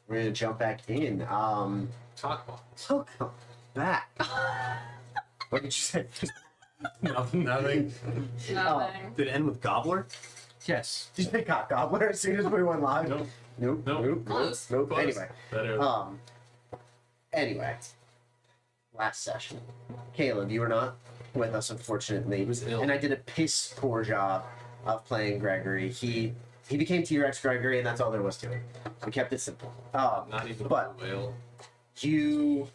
We're gonna jump back in. Talk about Welcome back. What did you say? nothing. Nothing. Did it end with Gobbler? Yes. Did you say cock gobbler as soon as we went live? Nope. Nope. Nope. Nope. Close. Nope. Close. Anyway. Better. Anyway. Last session. Caleb, you were not with us, unfortunately. He was ill. And I did a piss poor job of playing Gregory. He became T-Rex Gregory, and that's all there was to it. We kept it simple. Not even but a whale. you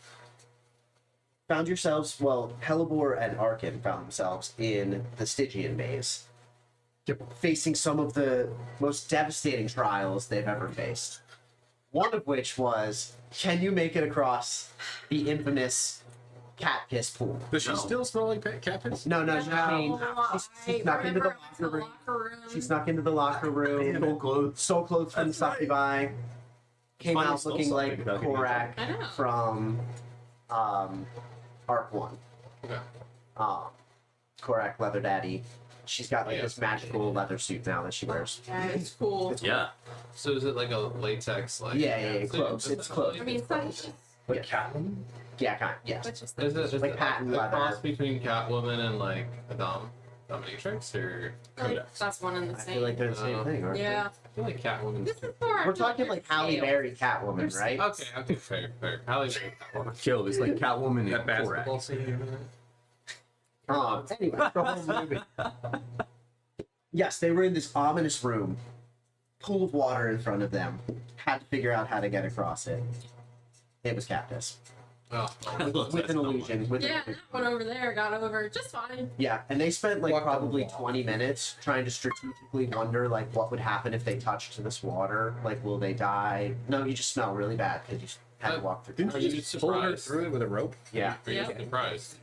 found yourselves, well, Hellebore and Arkin found themselves in the Stygian maze. Yep. Facing some of the most devastating trials they've ever faced. One of which was, can you make it across the infamous cat piss pool? Does she still smell like cat piss? No, I mean, she snuck into the locker room. She snuck into the locker room. Stole clothes from the succubi. Came Funny, out stole looking like something without getting Korak I know. from Arc 1. Okay. Korak Leather Daddy. She's got like Yeah. this magical leather suit now that she wears. Yeah, it's cool. Yeah. So is it like a latex like? Yeah, close. It's close. I mean, some Yeah. Catwoman. Yeah, kind of, yes. which is Is it Like patent a leather. cross between Catwoman and like a dominatrix or Codex? that's one and the I same. feel like they're the same thing, aren't Yeah. I feel like Catwoman. This is more. We're talking like Halle Berry Catwoman, There's- right? Okay, fair. Halle Berry Catwoman. Kill is like Catwoman That and basketball Korak. scene. Anyway, the whole movie. Yes, they were in this ominous room, pool of water in front of them. Had to figure out how to get across it. It was Cactus. Oh, With an illusion. With an Yeah, illusion. that one over there got over just fine. Yeah, and they spent like Walk on the probably wall. 20 minutes trying to strategically wonder like what would happen if they touched this water. Like, will they die? No, you just smell really bad because you had to walk through. Are you surprised? it with a rope? Yeah, Are you Yeah. surprised?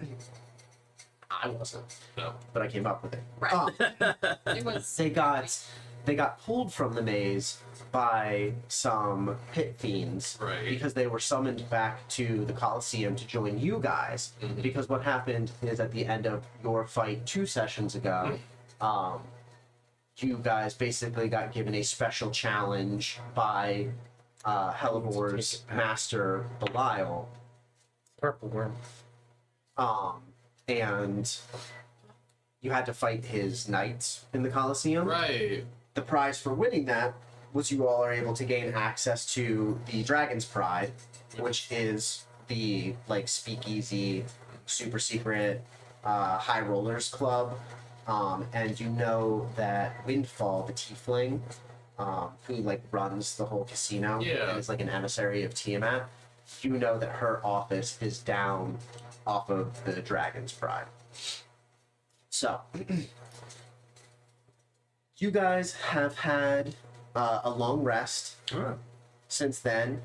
I wasn't, No. but I came up with it. Right. It was. They got pulled from the maze by some pit fiends Right. because they were summoned back to the Colosseum to join you guys. Mhm. Because what happened is at the end of your fight 2 sessions ago, you guys basically got given a special challenge by Hellebor's master Belial. Purple worm. And you had to fight his knights in the Colosseum. Right. The prize for winning that was you all are able to gain access to the Dragon's Pride, which is the like speakeasy, super secret high rollers club. And you know that Windfall, the tiefling, who like runs the whole casino Yeah. and is like an emissary of Tiamat, you know that her office is down off of the Dragon's Pride. So you guys have had a long rest since then.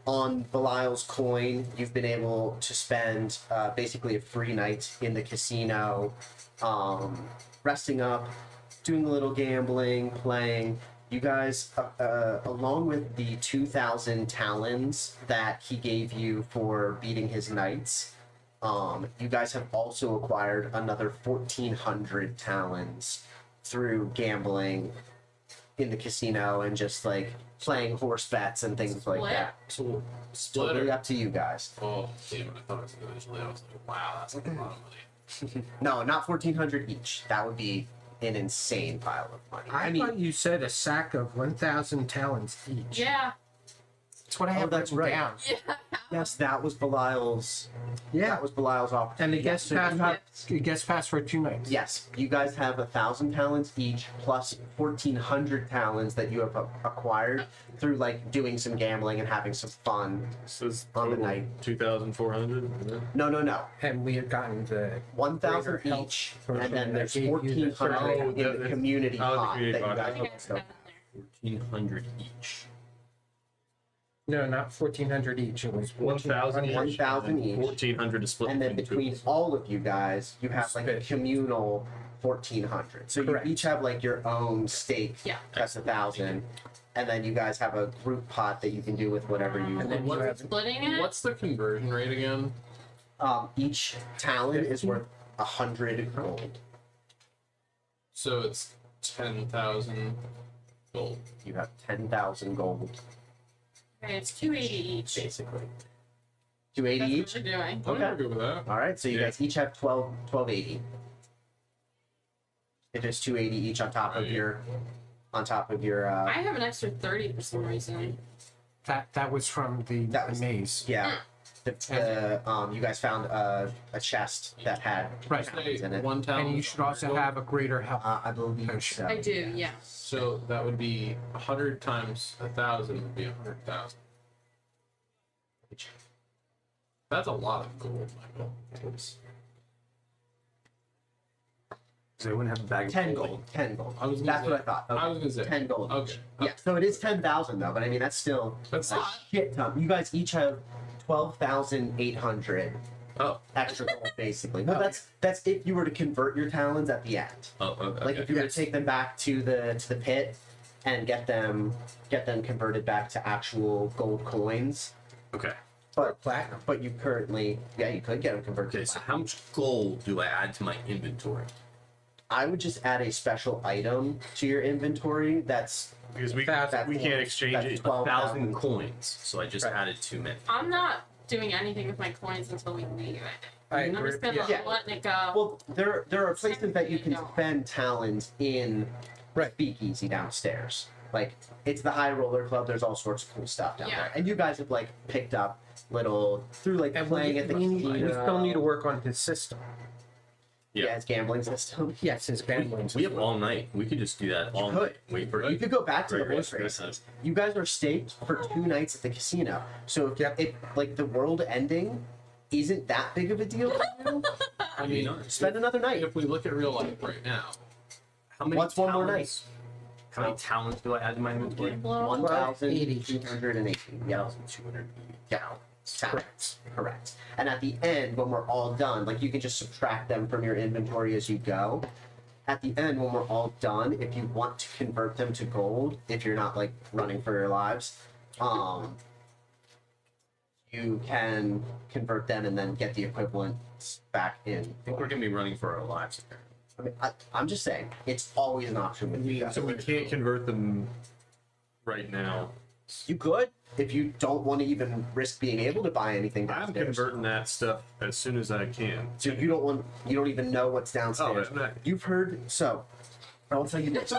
On Belial's coin, you've been able to spend basically a free night in the casino, resting up, doing a little gambling, playing. You guys, along with the 2,000 talons that he gave you for beating his knights, you guys have also acquired another 1,400 talons through gambling in the casino and just like playing horse bets and things like Split? that. So Totally splitter. up to you guys. Oh, damn it! I thought it was individually. I was like, wow, that's like a lot of money. No, not 1,400 each. That would be an insane pile of money. I thought you said a sack of 1,000 talents each. Yeah. That's what I have that's written right. down. Yeah. Yes, that was Belial's. Yeah. That was Belial's offer. And the guest So pass, you have- guest pass for 2 nights. Yes, you guys have 1,000 talents each, plus 1,400 talents that you have acquired through like doing some gambling and having some fun. Says On the total night. 2,400. No. And we have gotten the 1,000 Greater help each, for and then that there's gave you the 1,400 Oh, in the- the community oh, the pot community that you pot. guys I think I have. got in there. 1,400 each. no, not 1,400 each. It was 1,000 each. 1,000 each. 1,400 to split And then between all of you guys, you have like a Split. communal 1,400. So Correct. you each have like your own stake. Yeah. That's 1,000. And then you guys have a group pot that you can do with whatever you And then want. you have Splitting it. What's the conversion rate again? Each talent is worth 100 gold. So it's 10,000 gold. You have 10,000 gold. Okay, it's 280 each. basically. 280 That's each. what we're doing. I'm Okay. good with that. All right, so you Yeah. guys each have 1280. If it's 280 each on top of Right. your I have an extra 30 for some reason. That was from the That was- maze. yeah. You guys found a chest that had Right. talents in it. One talent. And you should also have a greater health. I believe so. I do, yeah. So that would be 100 times 1,000 would be 100,000. That's a lot of gold, Michael. So they wouldn't have a bag of 10 gold. 10 gold. I was gonna That's say- what I thought. Okay. I was gonna say 10 gold. Okay. Yeah, so it is 10,000 though, but I mean that's still That's a not. shit ton. You guys each have 12,800 Oh. extra gold, basically. Well, Oh, that's if you were to convert your talons at the end. Oh, okay. Like if you were Yes. to take them back to the pit and get them converted back to actual gold coins. Okay. But platinum. But you currently, yeah, you could get them converted. Okay, to so platinum. how much gold do I add to my inventory? I would just add a special item to your inventory. That's Because we That's can't exchange that's it. 12,000 1,000 coins. So I just Right. added too many. I'm not doing anything with my coins until we leave. I I'm gonna agree. spend Yeah. on letting it go. well, there are places that you can Technically, no. spend talons in Right. Speakeasy downstairs. Like it's the High Roller Club. There's all sorts of cool stuff down Yeah. there, and you guys have like picked up little through like And playing at the we casino. still need to work on his system. Yeah, his gambling system. Yes, his gambling We system. have all night. We could just do that all could. night. Wait for You it. could go back to the Right, horse right. races. You guys are staked for 2 nights at the casino. So if, Yep. if like the world ending isn't that big of a deal for you, I mean, spend another night. if we look at real life right now, How many What's one more talents- How many talents do I add to my inventory? 1,280. Yeah. 1,280 Yeah. Correct. Correct. And at the end, when we're all done, like you can just subtract them from your inventory as you go. At the end, when we're all done, if you want to convert them to gold, if you're not like running for your lives, you can convert them and then get the equivalent back in. I think we're gonna be running for our lives here. I mean, I'm just saying, it's always an option with you guys. So we can't convert them right now. You could, if you don't want to even risk being able to buy anything I'm downstairs. converting that stuff as soon as I can. So you don't even know what's Oh, downstairs. I'm not. You've heard, so I will tell you this.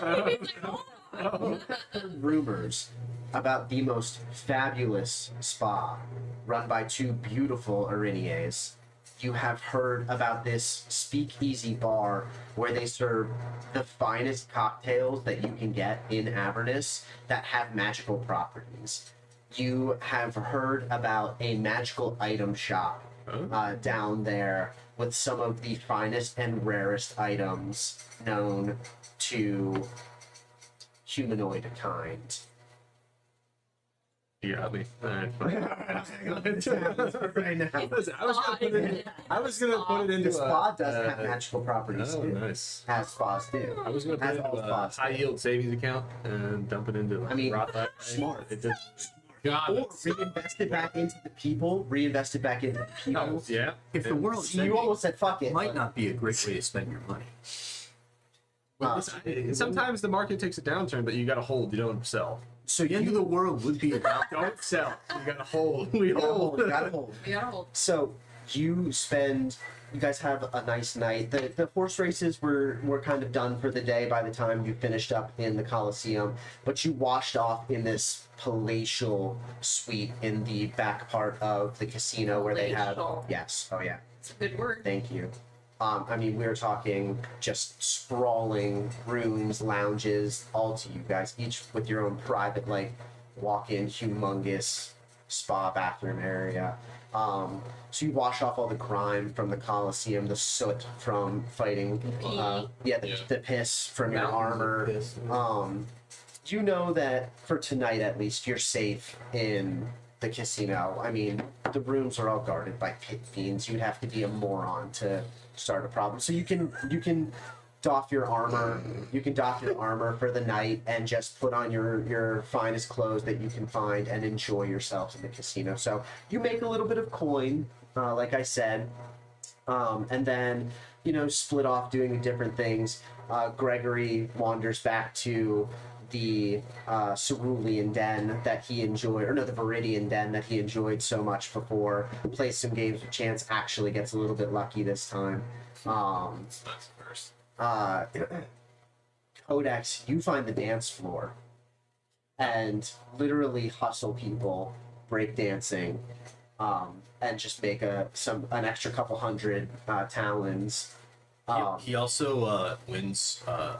Rumors about the most fabulous spa run by 2 beautiful Ariniers. You have heard about this speakeasy bar where they serve the finest cocktails that you can get in Avernus that have magical properties. You have heard about a magical item shop down there with some of the finest and rarest items known to humanoid kind. You got me. All right. Right now. I was gonna put it into The spa does have magical properties Oh, too, nice. as spas do. I was gonna put As it all into a spas do. high yield savings account and dump it into I mean, Roth IRA. smart. It did. God, Or reinvest it back into the people. Reinvest it back into the people. Yeah. If the world's See, you almost said fuck it. might not be a great way to spend your money. Sometimes the market takes a downturn, but you gotta hold. You don't sell. So The end of the world would be about Don't sell. You gotta hold. We hold. hold. You gotta hold. We gotta hold. So you guys have a nice night. The horse races were kind of done for the day by the time you finished up in the Coliseum, but you washed off in this palatial suite in the back part of the casino where they have Palatial. yes, oh yeah, It's a good word. thank you. I mean, we're talking just sprawling rooms, lounges, all to you guys, each with your own private, like, walk-in, humongous spa bathroom area. So you wash off all the grime from the Coliseum, the soot from fighting, the piss from your armor. You know that for tonight at least, you're safe in the casino. I mean, the rooms are all guarded by pit fiends. You'd have to be a moron to start a problem. So you can doff your armor. You can doff your armor for the night and just put on your finest clothes that you can find and enjoy yourselves in the casino. So you make a little bit of coin, like I said, and then split off doing different things. Gregory wanders back to the Cerulean Den that he enjoyed, or no, the Viridian Den that he enjoyed so much before. Plays some games with chance, actually gets a little bit lucky this time. It's not first. Codex, you find the dance floor and literally hustle people breakdancing, and just make an extra couple hundred talons. He also wins a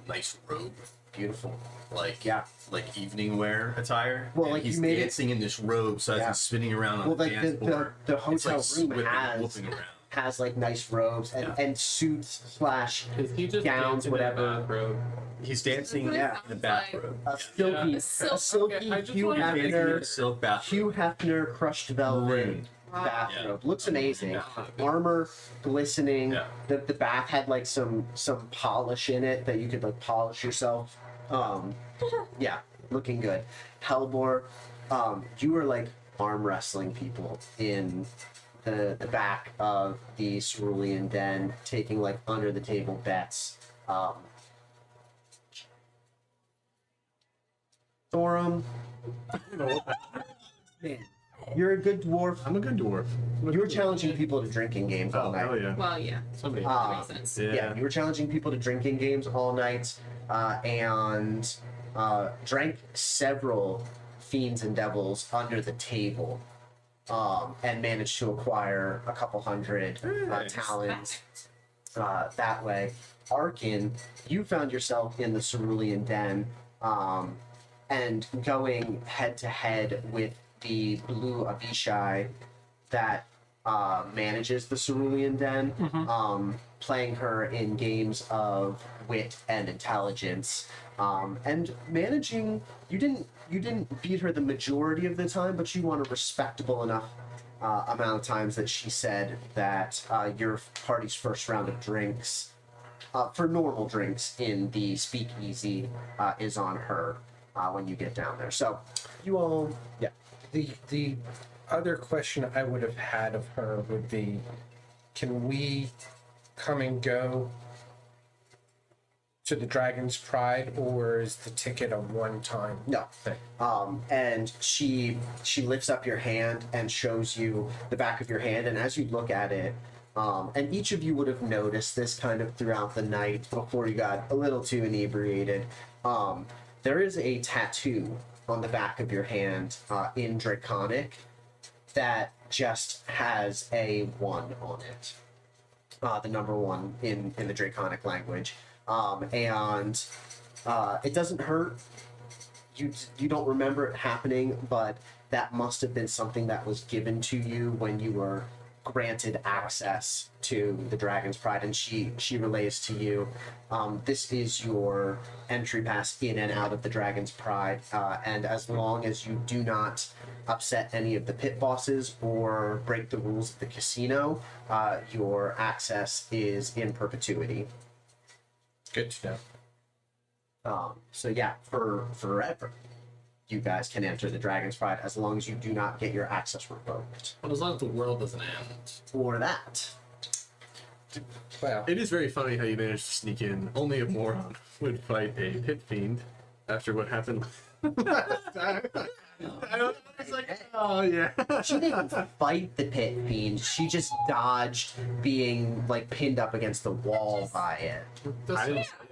nice robe, Beautiful. like Yeah. like evening wear attire. Well, And like, he's you made it- dancing in this robe, so as Yeah. he's spinning around on Well, the like dance floor, the it's hotel like room whipping, has whooping around. like nice robes and suits slash Is he just gowns, dancing whatever. in a bathrobe? He's dancing That's what it in the sounds bathrobe. A silky, Yeah. a Silk- silky okay, I just Hugh wanted to- Dancing in a Hefner, silk bathrobe. Hugh Hefner crushed velvet Maroon. bathrobe. Looks amazing. Yeah. Armor glistening. Yeah. The bath had like some polish in it that you could like polish yourself. Yeah, looking good. Hellbore, you were like arm wrestling people in the back of the Cerulean Den, taking like under the table bets. Thorum, man, you're a good dwarf. I'm a good dwarf. You were challenging people to drinking games all Oh, night. hell yeah. Well, yeah, Somebody. that makes sense. Yeah, you were challenging people to drinking games all night, and drank several fiends and devils under the table, and managed to acquire a couple hundred talents that way. Arkin, you found yourself in the Cerulean Den, and going head to head with the blue Abishai that manages the Cerulean Den, playing her in games of wit and intelligence, and managing. You didn't beat her the majority of the time, but you won a respectable enough amount of times that she said that your party's first round of drinks, for normal drinks in the speakeasy, is on her when you get down there. So you all, yeah. The other question I would have had of her would be, can we come and go to the Dragon's Pride, or is the ticket a one-time No. thing? And she lifts up your hand and shows you the back of your hand, and as you look at it, and each of you would have noticed this kind of throughout the night before you got a little too inebriated. There is a tattoo on the back of your hand in Draconic that just has a 1 on it. The number 1 in the Draconic language. And it doesn't hurt. You don't remember it happening, but that must have been something that was given to you when you were granted access to the Dragon's Pride, and she relays to you, this is your entry pass in and out of the Dragon's Pride, and as long as you do not upset any of the pit bosses or break the rules of the casino, your access is in perpetuity. Good to know. So yeah, for forever, you guys can enter the Dragon's Pride as long as you do not get your access revoked. But as long as the world doesn't end. Or that. Well, It is very funny how you managed to sneak in. Only a moron would fight a pit fiend after what happened last time. I don't know. It's like, oh yeah. She didn't fight the pit fiend. She just dodged being like pinned up against the wall by it.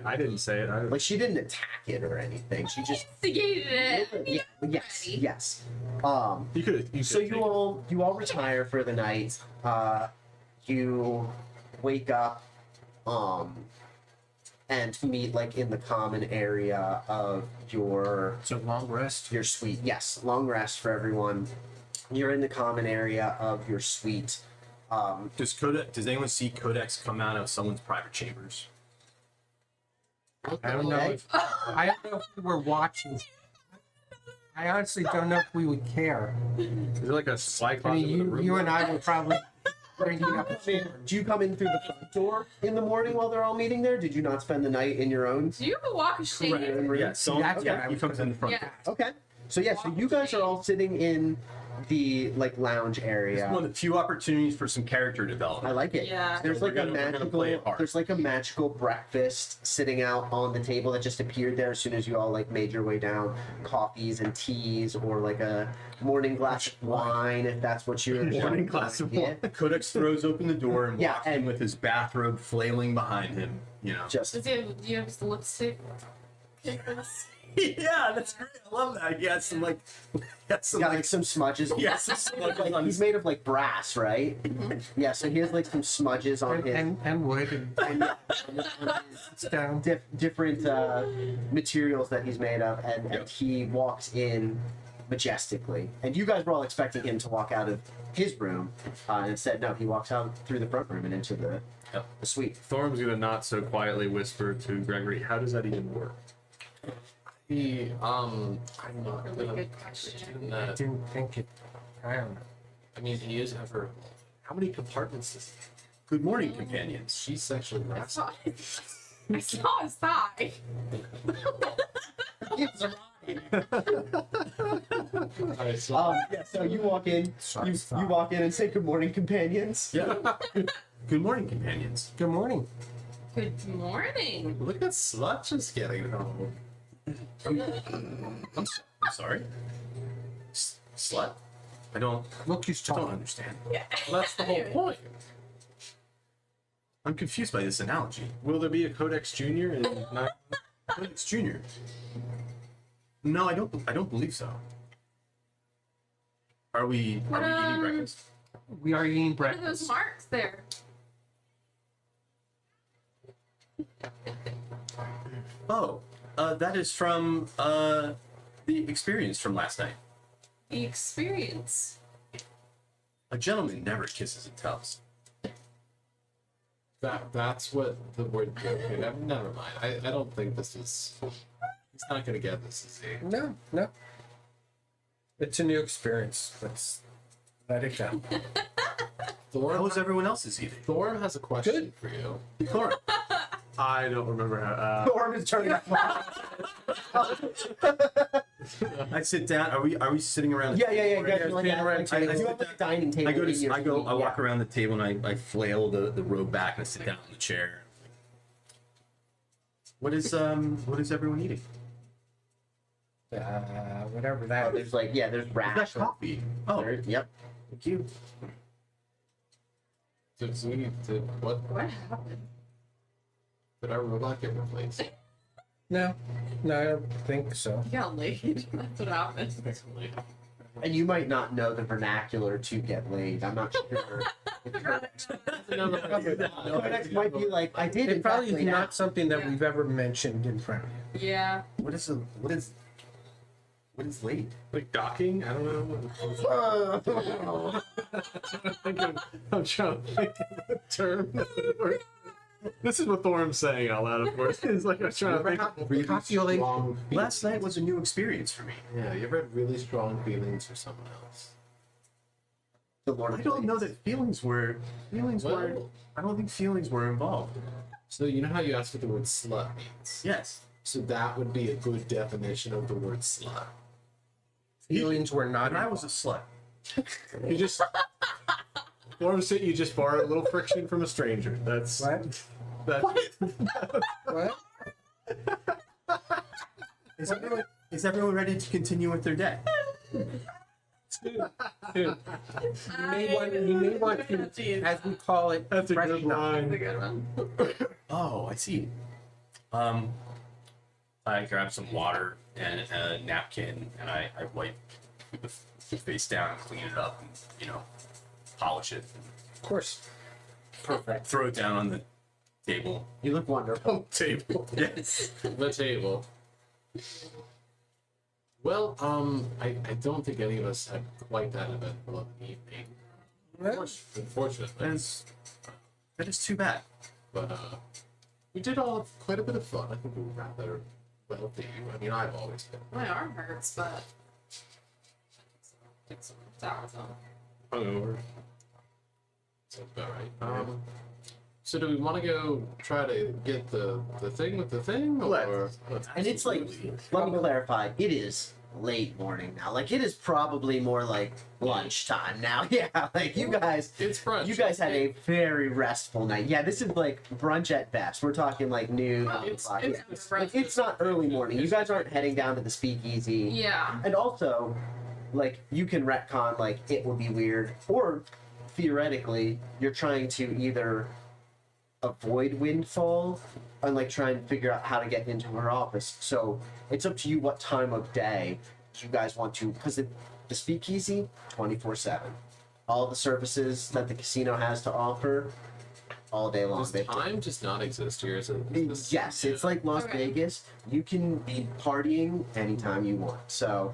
I didn't say it. Like she didn't attack it or anything. She just Instigated it. yeah, yes, Ready. yes. You could. So you all retire for the night. You wake up, and meet like in the common area of your so long rest. suite. Yes, long rest for everyone. You're in the common area of your suite. Does anyone see Codex come out of someone's private chambers? I don't know. I don't know if we were watching. I honestly don't know if we would care. Is it like a spy I closet mean, with a room? you and I were probably bringing up. Do you come in through the front door in the morning while they're all meeting there? Did you not spend the night in your own? Do you have a walk of shame? room? Yeah, someone, that's what I he was comes in the front. Yeah. Okay. So yeah, so you guys are all sitting in the like lounge This area. is one of the few opportunities for some character I development. like it. Yeah. There's We're like gonna- a we're gonna magical. play it hard. There's like a magical breakfast sitting out on the table that just appeared there as soon as you all like made your way down. Coffees and teas, or like a morning glass of wine, if that's what you're. Morning glass of Yeah. wine. Codex throws open the door and Yeah, walks in and- with his bathrobe flailing behind him. You know. Just Do you have the lipstick? Yeah, that's great. I love that. He got some like, got like some smudges. yes, some smudges Like, on he's his. made of like brass, right? Yeah. So he has like some smudges on his. And wood and and, yeah, on his stone. different materials that he's made of, and Yep. he walks in majestically. And you guys were all expecting him to walk out of his room, and instead, no, he walks out through the front room and into the suite. Thorm's gonna not so quietly whisper to Gregory, "How does that even work?" I'm not Really gonna good question. pretend I that. didn't think it. I don't know. I mean, he is ever. How many compartments does Good morning, companions. she sexually I harass? saw, I saw his thigh. Alright, so Yeah, so you walk in, you walk in and say good morning, companions. Yeah. Good morning, companions. Good morning. Good morning. look at Slut just getting home. I'm sorry. Slut. I don't Look, you I don't talking. understand. Yeah. Well, that's the whole point. I'm confused by this analogy. Will there be a Codex Junior in 9? Codex Junior. No, I don't believe so. Are we What, eating breakfast? We are eating What are those breakfast. marks there? Oh, that is from the experience from last night. The experience. A gentleman never kisses and tells. That's what the word. Okay, never mind. I don't think this is. He's not gonna get this, is he? No, no. It's a new experience. Let's let it go. Thorm, How was everyone else's evening? Thorm has a question for you. Thor, I don't remember how. Thorm is turning up. I sit down. Are we sitting around? Yeah. You Yeah, guys are like, stand around like, the you table. have like a dining table. I go in your to I go suite, I walk yeah. around the table and I flail the robe back and I sit down in the chair. What is everyone eating? Whatever Oh, that is. there's like there's Is that rash. coffee? Oh, Yep. thank you. Did what? What happened? Did our robot get replaced? No, I don't think so. You got laid. That's what happened. And you might not know the vernacular to get laid. I'm not sure. Codex might be like, I did. It in probably fact is lay not out. something that we've ever mentioned in front of you. Yeah. What is late? Like docking? I don't know. I'm trying to think of the term. This is what Thorm's saying out loud, of course. It's like I'm trying to think of Really Copulate. strong Last night was a new experience for me. Yeah, you ever had really strong feelings for someone else? The Lord of I don't the know Rings. that feelings were. Well- I don't think feelings were involved. So you know how you asked what the word slut means? Yes. So that would be a good definition of the word slut. Feelings were not. And I was a slut. You just Thorm said you just borrowed a little friction from a stranger. That's What? that. What? Is everyone ready to continue with their day? You may want to, as we call it, That's a good freshen up. That's a line. good one. Oh, I see. I grab some water and a napkin and I wipe the face down and clean it up and polish it. Of course. Perfect. Throw it down on the table. You look wonderful. Table. Yes. The table. Well, I don't think any of us had quite that eventful of an evening. Well, Unfortunately. That is too bad. But we did all have quite a bit of fun. I think we were rather wealthy. I mean, I've always been. My arm hurts, but. Take some Dawson. Hungover. Sounds about right. So do we want to go try to get the thing with the thing, or Let's. And it's like, let me clarify, it is late morning now. Like it is probably more like lunchtime now. Yeah, like you guys. It's brunch. You guys had a very restful night. Yeah, this is like brunch at best. We're talking like noon. It's o'clock. Yeah. brunch. Like, it's not early morning. You guys aren't heading down to the speakeasy. Yeah. And also, like, you can retcon, like, it would be weird. Or, theoretically, you're trying to either avoid Windfall and, like, try and figure out how to get into her office. So, it's up to you what time of day you guys want to... Because the speakeasy, 24/7. All the services that the casino has to offer, all day long. Does time just not exist here? Is it, Yes, it's like Las Okay. Vegas. You can be partying anytime you want. So,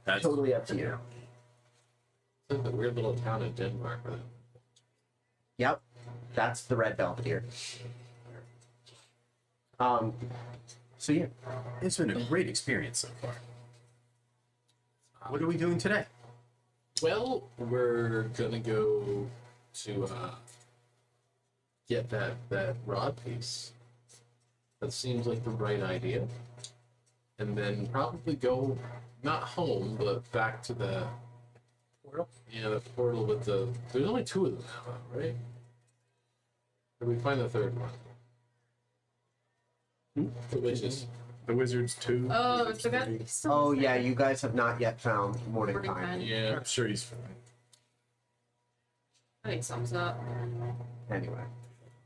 That's totally up to you. It's like the weird little town in Denmark. Right? Yep, that's the Red Belvedere. So yeah, It's been a great experience so far. What are we doing today? Well, we're gonna go to get that rod piece. That seems like the right idea. And then probably go not home, but back to the Portal? Yeah, the portal with the there's only two of them now, right? Or we find the third one. The witches. The Wizards 2. Oh, so that. oh yeah, you guys have not yet found Morning Morning Time. Time. Yeah. I'm sure he's fine. I think sums up.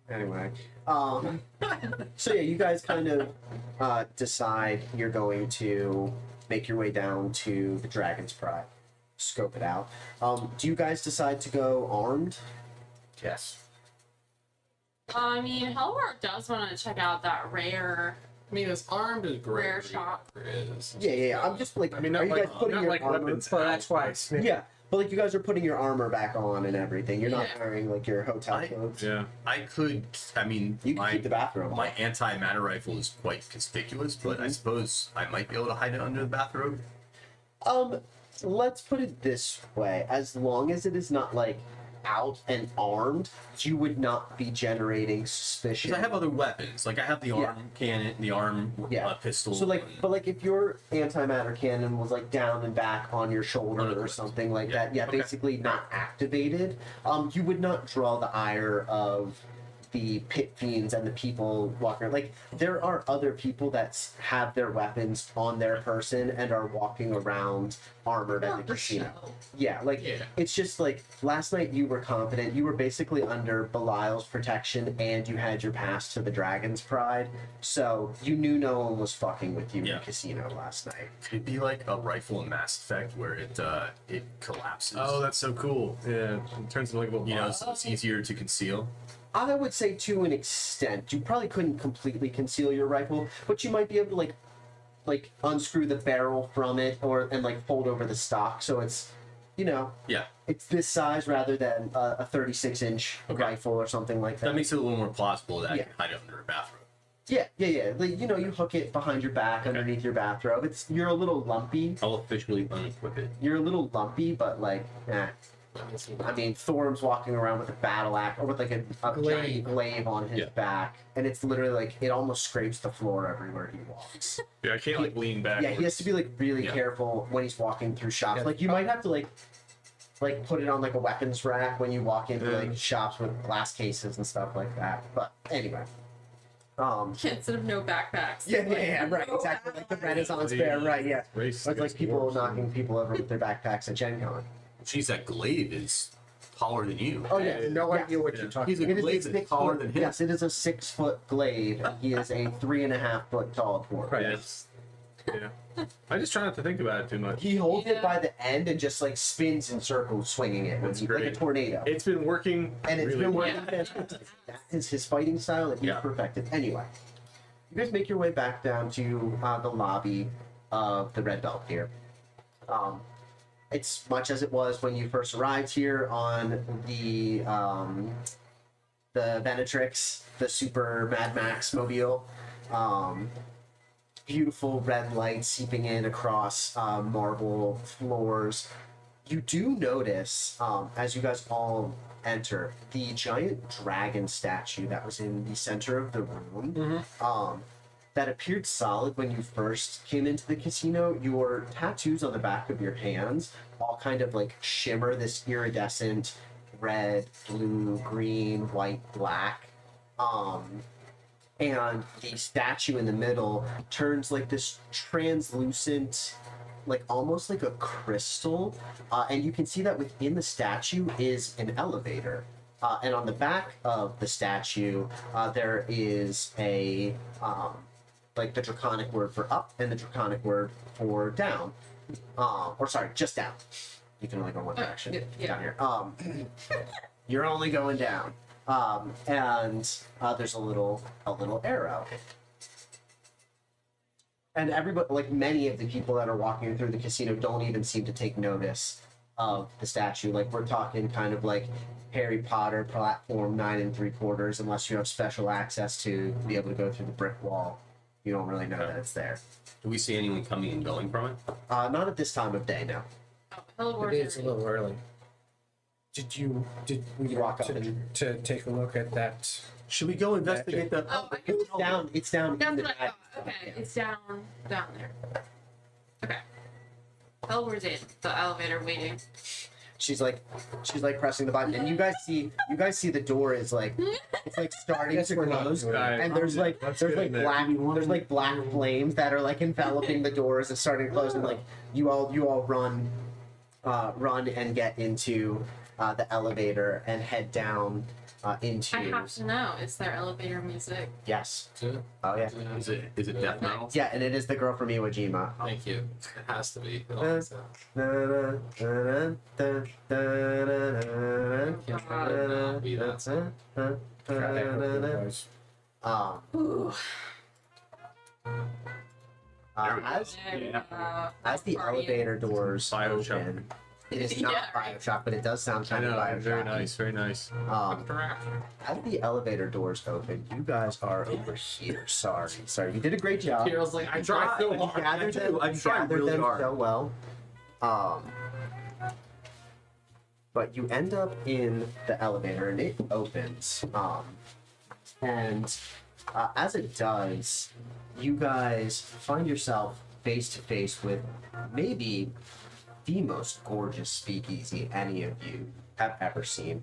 Anyway, so yeah, you guys kind of decide you're going to make your way down to the Dragon's Pride, scope it out. Do you guys decide to go armed? Yes. I mean, Hellwart does want to check out that rare. I mean, it's armed is great. Rare shop. Yeah. I'm just like, I mean, are not you like, guys putting not your like armor? weapons. Well, out, that's why. but- Yeah, but like you guys are putting your armor back on and everything. You're not Yeah. wearing like your hotel I- clothes. Yeah. I could. I mean, You can keep the bathrobe on. my anti-matter rifle is quite conspicuous, but I suppose I might be able to hide it under the bathrobe. Let's put it this way: as long as it is not like out and armed, you would not be generating suspicion. Because I have other weapons, like I have the arm cannon, the arm Yeah. pistol. So like, and- but like if your antimatter cannon was like down and back on your shoulder or Unequipped. something like Yeah. that, yeah, Okay. basically not activated, you would not draw the ire of the pit fiends and the people walking around. Like there are other people that have their weapons on their person and are walking around armored at the For casino. show. Yeah, like Yeah. it's just like last night you were confident. You were basically under Belial's protection and you had your pass to the Dragon's Pride. So you knew no one was fucking with you in Yeah. the casino last night. Could it be like a rifle in Mass Effect where it collapses? Oh, that's so cool. Yeah. In terms of like a you know, so it's easier to conceal. I would say to an extent. You probably couldn't completely conceal your rifle, but you might be able to like unscrew the barrel from it and like fold over the stock so it's Yeah, it's this size rather than a 36-inch Okay. rifle or something like that. that makes it a little more plausible that I Yeah. can hide it under a bathrobe. Yeah. Like you hook it behind your back underneath your bathrobe. You're a little lumpy. I'll officially unequip it. You're a little lumpy, but like, I mean, Thorm's walking around with a battle axe or with like a Glaive. giant glaive on his Yeah. back, and it's literally like it almost scrapes the floor everywhere he walks. Yeah, I can't like lean back. Yeah, he has to be like really Yeah. careful when he's walking through shops. Yeah. Like you might have to like put it on like a weapons rack when you walk into Yeah. like shops with glass cases and stuff like that. But anyway, Instead of no backpacks. yeah, right, No exactly, like the backpacks. Renaissance fair, right? Yeah, Race it's like against people dwarves. knocking people over with their backpacks at Gen Con. Jeez, that glaive is taller than you. Oh yeah, No yeah. idea what Yeah. you're talking He's a about. It is glaive a that's 6 taller foot. than him. Yes, it is a 6-foot glaive. And he is a 3.5-foot tall dwarf. Right. Yes. Yeah. I just try not to think about it too much. He holds it Yeah. by the end and just like spins in circles, swinging it That's like a great. tornado. It's been working. And it's really been well. working fantastic. That is his fighting style that he's Yeah. perfected. Anyway, you guys make your way back down to the lobby of the Red Belvedere. It's much as it was when you first arrived here on the Venatrix, the Super Mad Max mobile. Beautiful red light seeping in across marble floors. You do notice, as you guys all enter, the giant dragon statue that was in the center of the room. that appeared solid when you first came into the casino, your tattoos on the back of your hands all kind of like shimmer this iridescent red, blue, green, white, black. And the statue in the middle turns like this translucent, like almost like a crystal. And you can see that within the statue is an elevator. And on the back of the statue, there is a like the draconic word for up and the draconic word for down. Or sorry, just down. You can only go one direction down here. You're only going down. And there's a little arrow. And everybody, like many of the people that are walking through the casino, don't even seem to take notice of the statue. Like we're talking kind of like Harry Potter platform 9 3/4, unless you have special access to be able to go through the brick wall. You don't really know that it's there. Do we see anyone coming and going from it? Not at this time of day, no. Oh, It is a little early. Did we Walk walk up to take a look at that? Should we go investigate that? Oh, I guess It's down. that's in the what I thought. Okay, it's down there. Okay. Hellward's in the elevator waiting. She's like pressing the button, and you guys see the door is like it's like starting Guess to we're not close, doing it. and there's like black flames that are like enveloping the doors and starting to close, and like you all run and get into the elevator and head down into. I have to know. Is there elevator music? Yes. Yeah. Oh yeah. Is it death metal? Yeah, and it is the girl from Iwo Jima. Thank you. It has to be. It always has. Can't be that song. Forgot that was. Ooh. As There we go. as the Party. elevator doors Bioshock. open, it is not Yeah, right. Bioshock, but it does sound I kind of know. Bioshock. Very nice. Very nice. As the elevator doors open, you guys are over here. Sorry, you did a great job. Kirill's like, I tried so You hard. gathered them, I've you tried gathered really them hard. so well. But you end up in the elevator and it opens. And as it does, you guys find yourself face to face with maybe the most gorgeous speakeasy any of you have ever seen.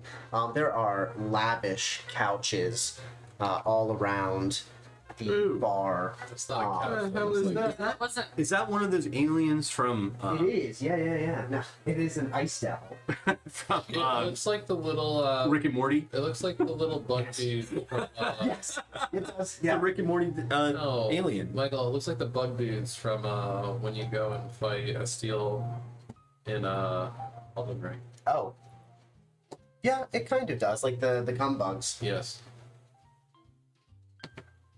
There are lavish couches all around the Ooh. bar. It's not Oh, couch, the hell it's is like- that? That wasn't. Is that one of those aliens from? It is, yeah. No, it is an ice devil. From It looks like the little. Rick and Morty. It looks like the little bug dude from. Yes, it does. The Yeah. Rick and Morty No, alien. Michael, it looks like the bug dudes from when you go and fight a steel in Elden Ring. Oh. Yeah, it kind of does, like the cum bugs. Yes.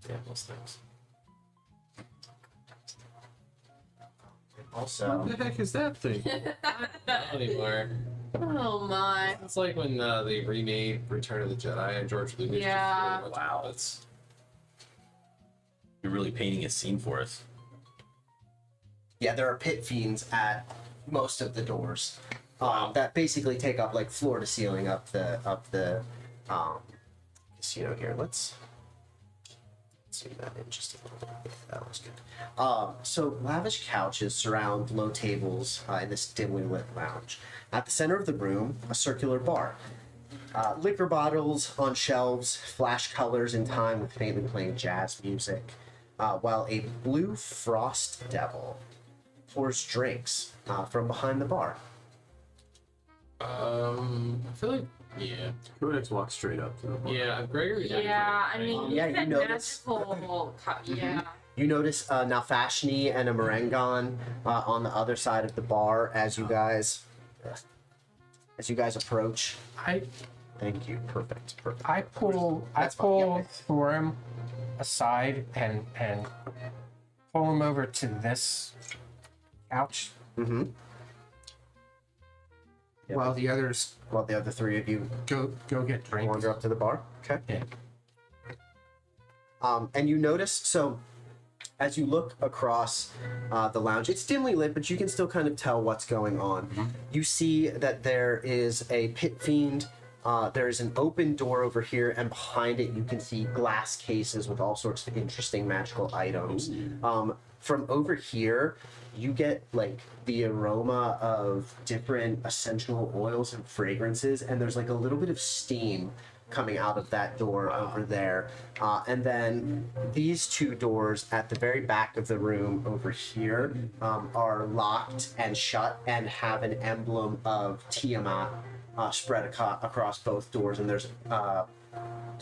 Yeah, those things. Also, What the heck is that thing? Not anymore. Oh my. It's like when they remade Return of the Jedi and George Lucas. Yeah. Just really Wow. puppets. You're really painting a scene for us. yeah, there are pit fiends at most of the doors that basically take up like floor to ceiling up the casino here. Let's zoom that in just a little bit. That looks good. So lavish couches surround low tables in this dimly lit lounge. At the center of the room, a circular bar. Liquor bottles on shelves flash colors in time with faintly playing jazz music, while a blue frost devil pours drinks from behind the bar. I feel like Go ahead, walk straight up to the bar. yeah, Gregory. Yeah, I mean, Yeah, you you said notice. magical. Yeah. You notice Nalfashni and a Marengon on the other side of the bar as you guys approach. Thank you. Perfect. I pull That's fine, yeah. Thorim aside and pull him over to this couch Mm-hmm. while the others While the other three of you go get drinks. wander up to the bar. Okay. Yeah. And you notice, so as you look across the lounge, it's dimly lit, but you can still kind of tell what's going on. You see that there is a pit fiend There's an open door over here, and behind it you can see glass cases with all sorts of interesting magical items. From over here, you get like the aroma of different essential oils and fragrances, and there's like a little bit of steam coming out of that door over there. And then these two doors at the very back of the room over here are locked and shut and have an emblem of Tiamat spread across both doors. And there's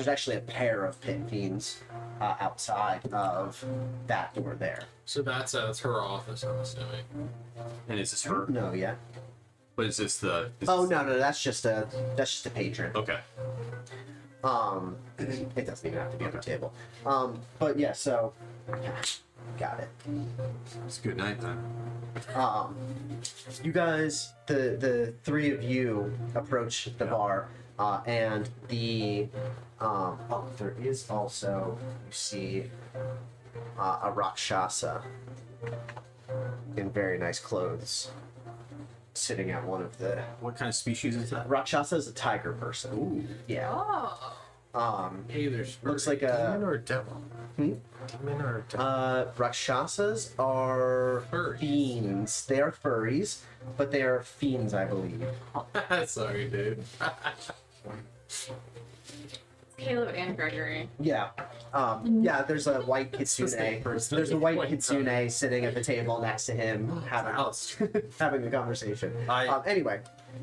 actually a pair of pit fiends outside of that door there. So that's her office, I'm assuming. And is this her? No, yeah. But is this the? Oh no, that's just a patron. Okay. It doesn't even have to be on the table. But yeah, so got it. It's a good night then. You guys, the three of you approach the bar, and the there is also, you see, a Rakshasa in very nice clothes sitting at one of the. What kind of species is that? Rakshasa is a tiger person. Ooh. Yeah. Oh. Hey, there's Looks like Demon a. or devil? Hmm? Demon or devil? Rakshasas are Furries. fiends. They are furries, but they are fiends, I believe. Sorry, dude. Caleb and Gregory. Yeah. Yeah, there's a white kitsune. There's a white kitsune sitting at the table next to him having, having a conversation. Anyway,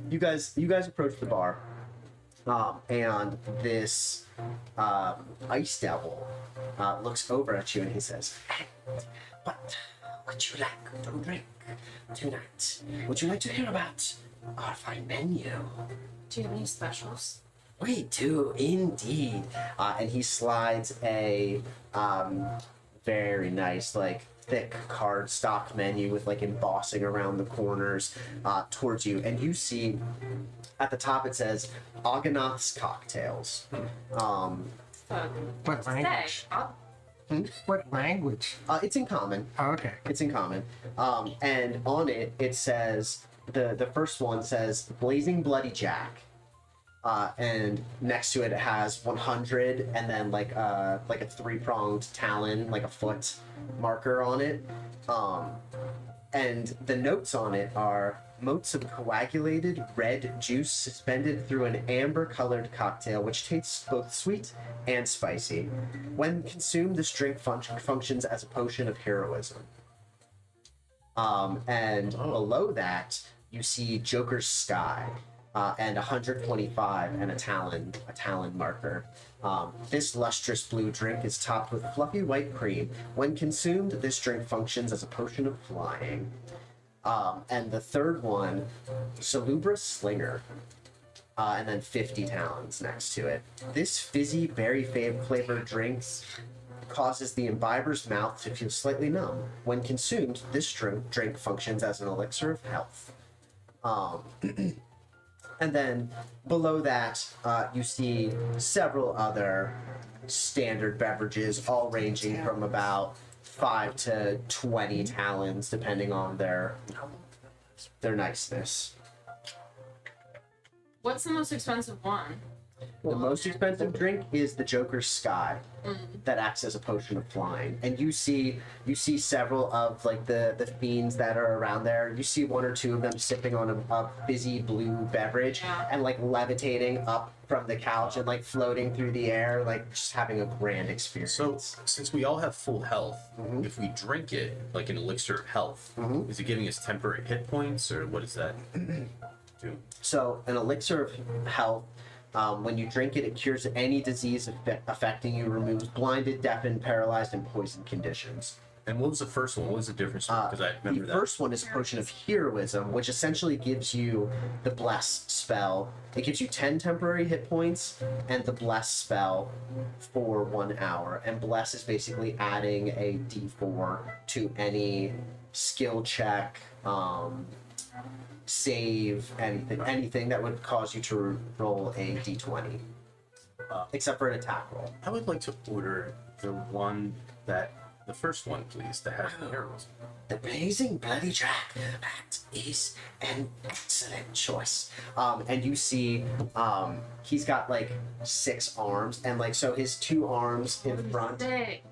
you guys approach the bar, and this ice devil looks over at you and he says, "What would you like to drink tonight? Would you like to hear about our fine menu?" Do you have any specials? We do indeed. And he slides a very nice, like, thick cardstock menu with like embossing around the corners towards you. And you see at the top it says Aganath's Cocktails. What language? What language? It's in common. Oh, okay. It's in common. And on it, it says, the first one says Blazing Bloody Jack. And next to it has 100 and then like a three-pronged talon, like a foot marker on it. And the notes on it are motes of coagulated red juice suspended through an amber-colored cocktail which tastes both sweet and spicy. When consumed, this drink functions as a potion of heroism. And below that, you see Joker's Sky. And 125 and a talon marker. This lustrous blue drink is topped with fluffy white cream. When consumed, this drink functions as a potion of flying. And the third one, Salubra Slinger, and then 50 talons next to it. This fizzy berry-flavored drink causes the imbiber's mouth to feel slightly numb. When consumed, this drink functions as an elixir of health. And then below that, you see several other standard beverages, all ranging from about 5 to 20 talons, depending on their niceness. What's the most expensive one? The most expensive drink is the Joker's Sky, that acts as a potion of flying. And you see several of like the fiends that are around there. You see one or two of them sipping on a fizzy blue beverage and like levitating up from the couch and like floating through the air, like just having a grand experience. So, since we all have full health, if we drink it like an elixir of health, is it giving us temporary hit points, or what does that do? So an elixir of health, when you drink it, it cures any disease affecting you, removes blinded, deafened, paralyzed, and poisoned conditions. And what was the first one? What was the difference? Because I remember The that. first one is a potion of heroism, which essentially gives you the bless spell. It gives you 10 temporary hit points and the bless spell for 1 hour. And bless is basically adding a d4 to any skill check, save, anything that would cause you to roll a d20, except for an attack roll. I would like to order the one that the first one, please, that has the arrows. The blazing bloody jack. That is an excellent choice. And you see, he's got like 6 arms, and like so his 2 arms in front. Sick.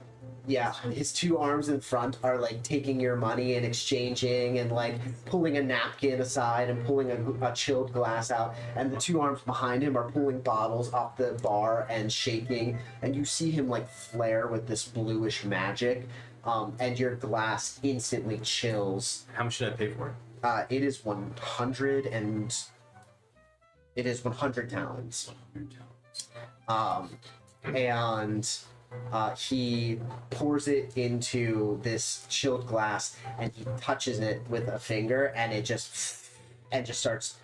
Yeah, his 2 arms in front are like taking your money and exchanging and like pulling a napkin aside and pulling a chilled glass out. And the 2 arms behind him are pulling bottles off the bar and shaking. And you see him like flare with this bluish magic. And your glass instantly chills. How much should I pay for it? It is 100 and it is 100 talents. 100 talents. And he pours it into this chilled glass and he touches it with a finger and it just starts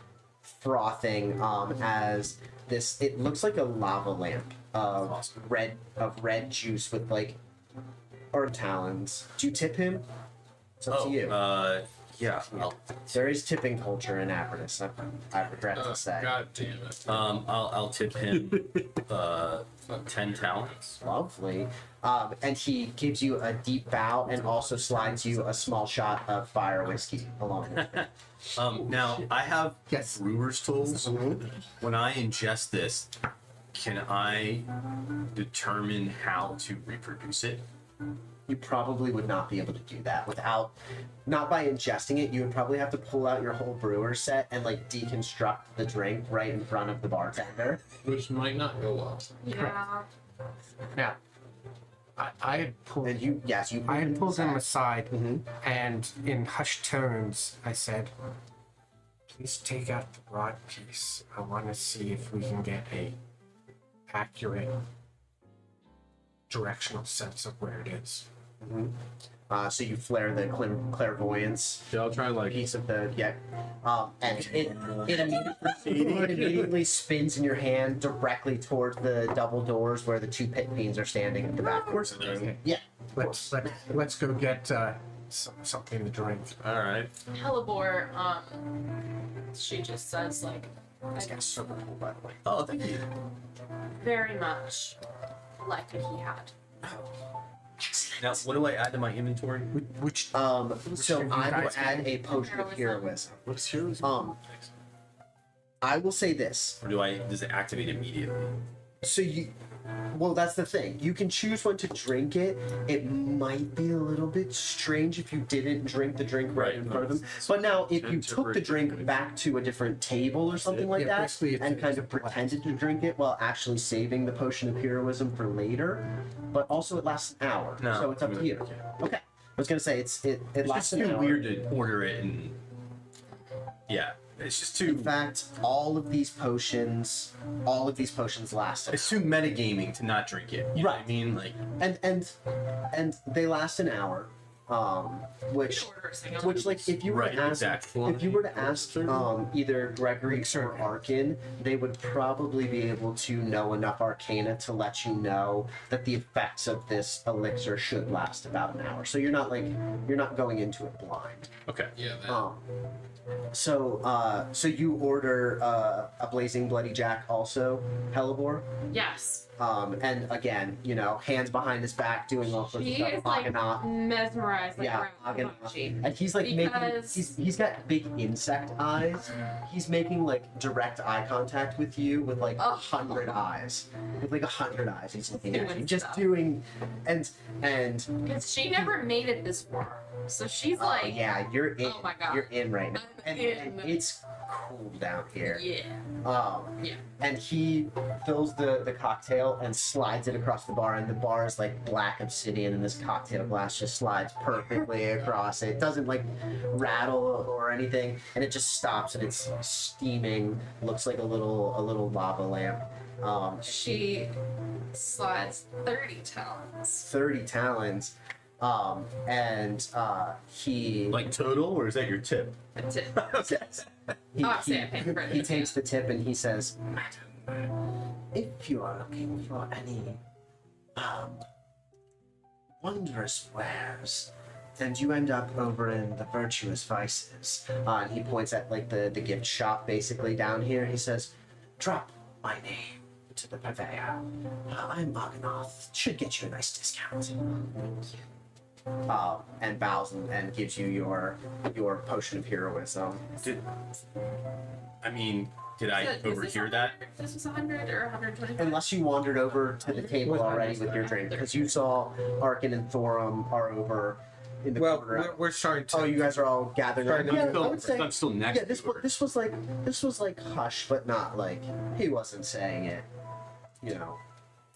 frothing as this, it looks like a lava lamp of red juice with like or talons. Do you tip him? It's up to you. Yeah. There is tipping culture in Avernus, I regret to say. God damn it. I'll tip him 10 talents. Lovely. And he gives you a deep bow and also slides you a small shot of fire whiskey along with it. Now I have Yes. brewer's tools. When I ingest this, can I determine how to reproduce it? You probably would not be able to do that without, not by ingesting it. You would probably have to pull out your whole brewer set and like deconstruct the drink right in front of the bartender. Which might not go well. Yeah. Now, I had pulled. And you, yes, you. I had pulled him aside, Mhm. and in hushed tones, I said, "Please take out the broad piece. I want to see if we can get a accurate directional sense of where it is." So you flare the clairvoyance Yeah, I'll try and like. piece of the and it immediately spins in your hand directly towards the double doors where the 2 pit fiends are standing at the back. Of course it does. Yeah. Let's go get something to drink. All right. Hellebore, she just says like, This guy's super cool, by the way. Oh, thank you. very much like what he had. Now, what do I add to my inventory? Which So of you I will guys add a potion of heroism. What is heroes? I will say this. Or does it activate immediately? So well, that's the thing. You can choose when to drink it. It might be a little bit strange if you didn't drink the drink right in front of them. But now, if you took the drink back to a different table or something like Yeah, that, basically it's- and kind of it's a blast. pretended to drink it while actually saving the potion of heroism for later, but also it lasts an hour, No. so it's up to you. Okay. I was gonna say it It's lasts just an too hour. weird to order it and. Yeah, it's just too. In fact, all of these potions last. It's too metagaming to not drink it. You know what I Right. mean? Like. And they last an hour, which Order a single. like if you were Right, to ask exactly. if you were to ask either Gregory or Arkin, they would probably be able to know enough Arcana to let you know that the effects of this elixir should last about an hour. So you're not going into it blind. Okay. Yeah, that. So you order a blazing bloody jack also, Hellebore. Yes. And again, hands behind his back, doing all sorts of She stuff. is like Aganath. mesmerized, like Yeah, around Aganath. And he's like Because- making. He's got big insect eyes. He's making like direct eye contact with you with like 100 eyes. With like 100 eyes, he's looking at Doing you, just stuff. doing, and Because she never made it this far. So she's like, yeah, you're in. Oh my God. You're in right now, I'm and in. it's cool down here. yeah. Yeah. And he fills the cocktail and slides it across the bar, and the bar is like black obsidian, and this cocktail glass just slides perfectly across it. It doesn't like rattle or anything, and it just stops, and it's steaming. Looks like a little lava lamp. She slides 30 talents. 30 talons, and he Like total, or is that your tip? That's it. yes. He, Oh, I see, I paid for it. he takes the tip and he says, "Madam, if you are looking for any wondrous wares, then you end up over in the Virtuous Vices." And he points at like the gift shop basically down here. He says, "Drop my name to the purveyor. I'm Aganath. Should get you a nice discount." and bows and gives you your potion of heroism. Did I overhear that? This was 100 or 125? Unless you wandered over to the table already with your drink, because you saw Arkin and Thorum are over in the Well, corner. we're starting to. Oh, you guys are all gathered. Sorry, Yeah, no, I would say. I'm still next. Yeah, this was like hush, but not like he wasn't saying it.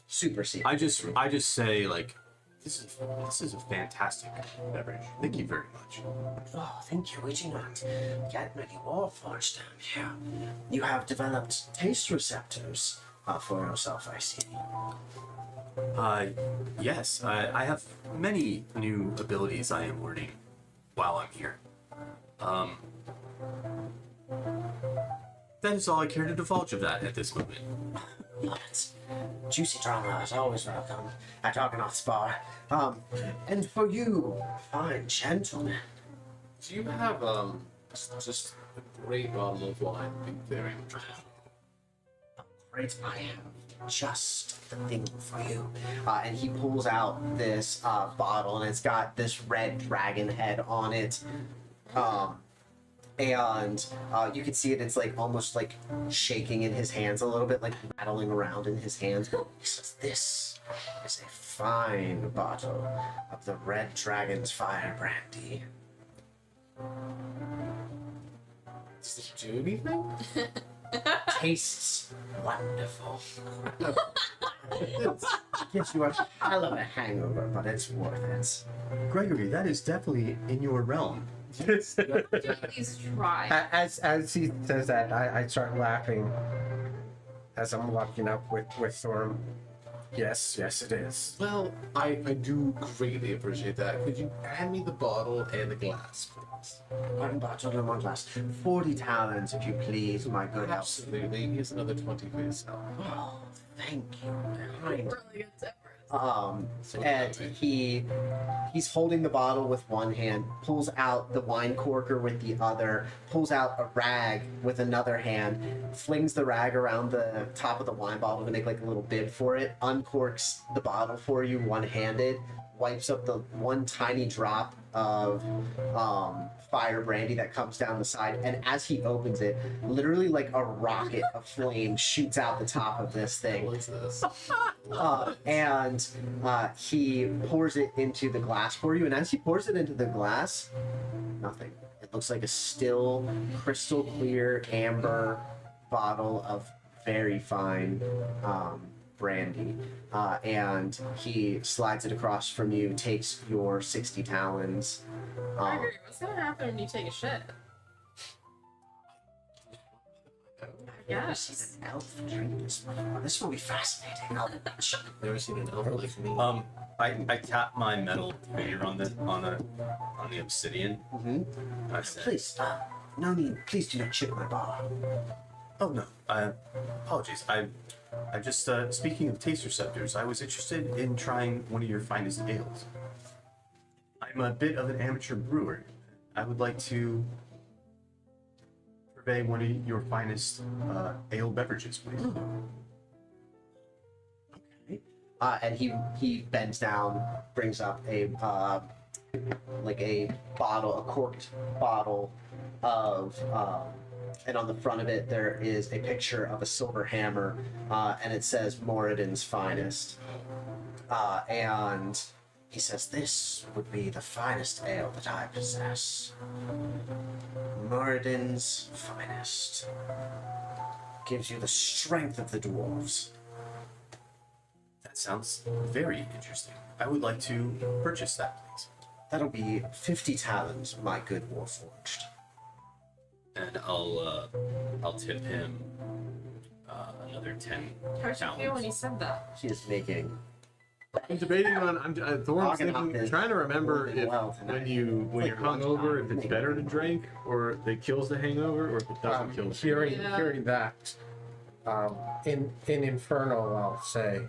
Super secret. I just say like, this is a fantastic beverage. Thank you very much. Oh, thank you. We do not get many warforged down here. You have developed taste receptors for yourself, I see. Yes, I have many new abilities I am learning while I'm here. That is all I care to divulge of that at this moment. Love it. Juicy drama is always welcome at Argonauts Bar. And for you, fine gentlemen. Do you have just a great bottle of wine? Be very interesting. Great, I have just the thing for you. And he pulls out this bottle, and it's got this red dragon head on it. And you can see it, it's like almost like shaking in his hands a little bit, like rattling around in his hands. He says, "This is a fine bottle of the Red Dragon's Fire Brandy." Does this do anything? Tastes wonderful. Gives you a hell of a hangover, but it's worth it. Gregory, that is definitely in your realm. Please try. As he says that, I start laughing as I'm walking up with Thorum. Yes, it is. Well, I do greatly appreciate that. Could you hand me the bottle and the glass, please? One bottle and one glass. 40 talents, if you please, my good elf. Absolutely. Here's another 20 for yourself. Oh, thank you. Kind. Really good temper. And he's holding the bottle with one hand, pulls out the wine corker with the other, pulls out a rag with another hand, flings the rag around the top of the wine bottle to make like a little bib for it, uncorks the bottle for you one-handed, wipes up the one tiny drop of fire brandy that comes down the side, and as he opens it, literally like a rocket of flame shoots out the top of this thing. What is this? And he pours it into the glass for you, and as he pours it into the glass, nothing. It looks like a still, crystal clear amber bottle of very fine brandy. And he slides it across from you, takes your 60 talons. Gregory, what's gonna happen when you take a shit? Never seen an elf drink this before. This will be fascinating. I'll watch. Never seen an elf like me. I tap my metal finger on the obsidian. Mm-hmm. I said, Please, no need. Please do not chip my bar. "Oh no, apologies. I just speaking of taste receptors, I was interested in trying one of your finest ales. I'm a bit of an amateur brewer. I would like to purvey one of your finest ale beverages, please." Okay. And he bends down, brings up a like a bottle, a corked bottle of. And on the front of it, there is a picture of a silver hammer, and it says Moradin's Finest. And he says, "This would be the finest ale that I possess. Moradin's Finest. Gives you the strength of the dwarves." That sounds very interesting. I would like to purchase that, please. That'll be 50 talons, my good warforged. And I'll tip him another 10 How did you feel when talents. you said that? She is making. I'm debating on. Thorn's Argonaut is trying to remember moving if well tonight. when you're hungover, if it's better to drink, or it kills the hangover, or if it doesn't kill the hangover. Hearing that, in Infernal, I'll say,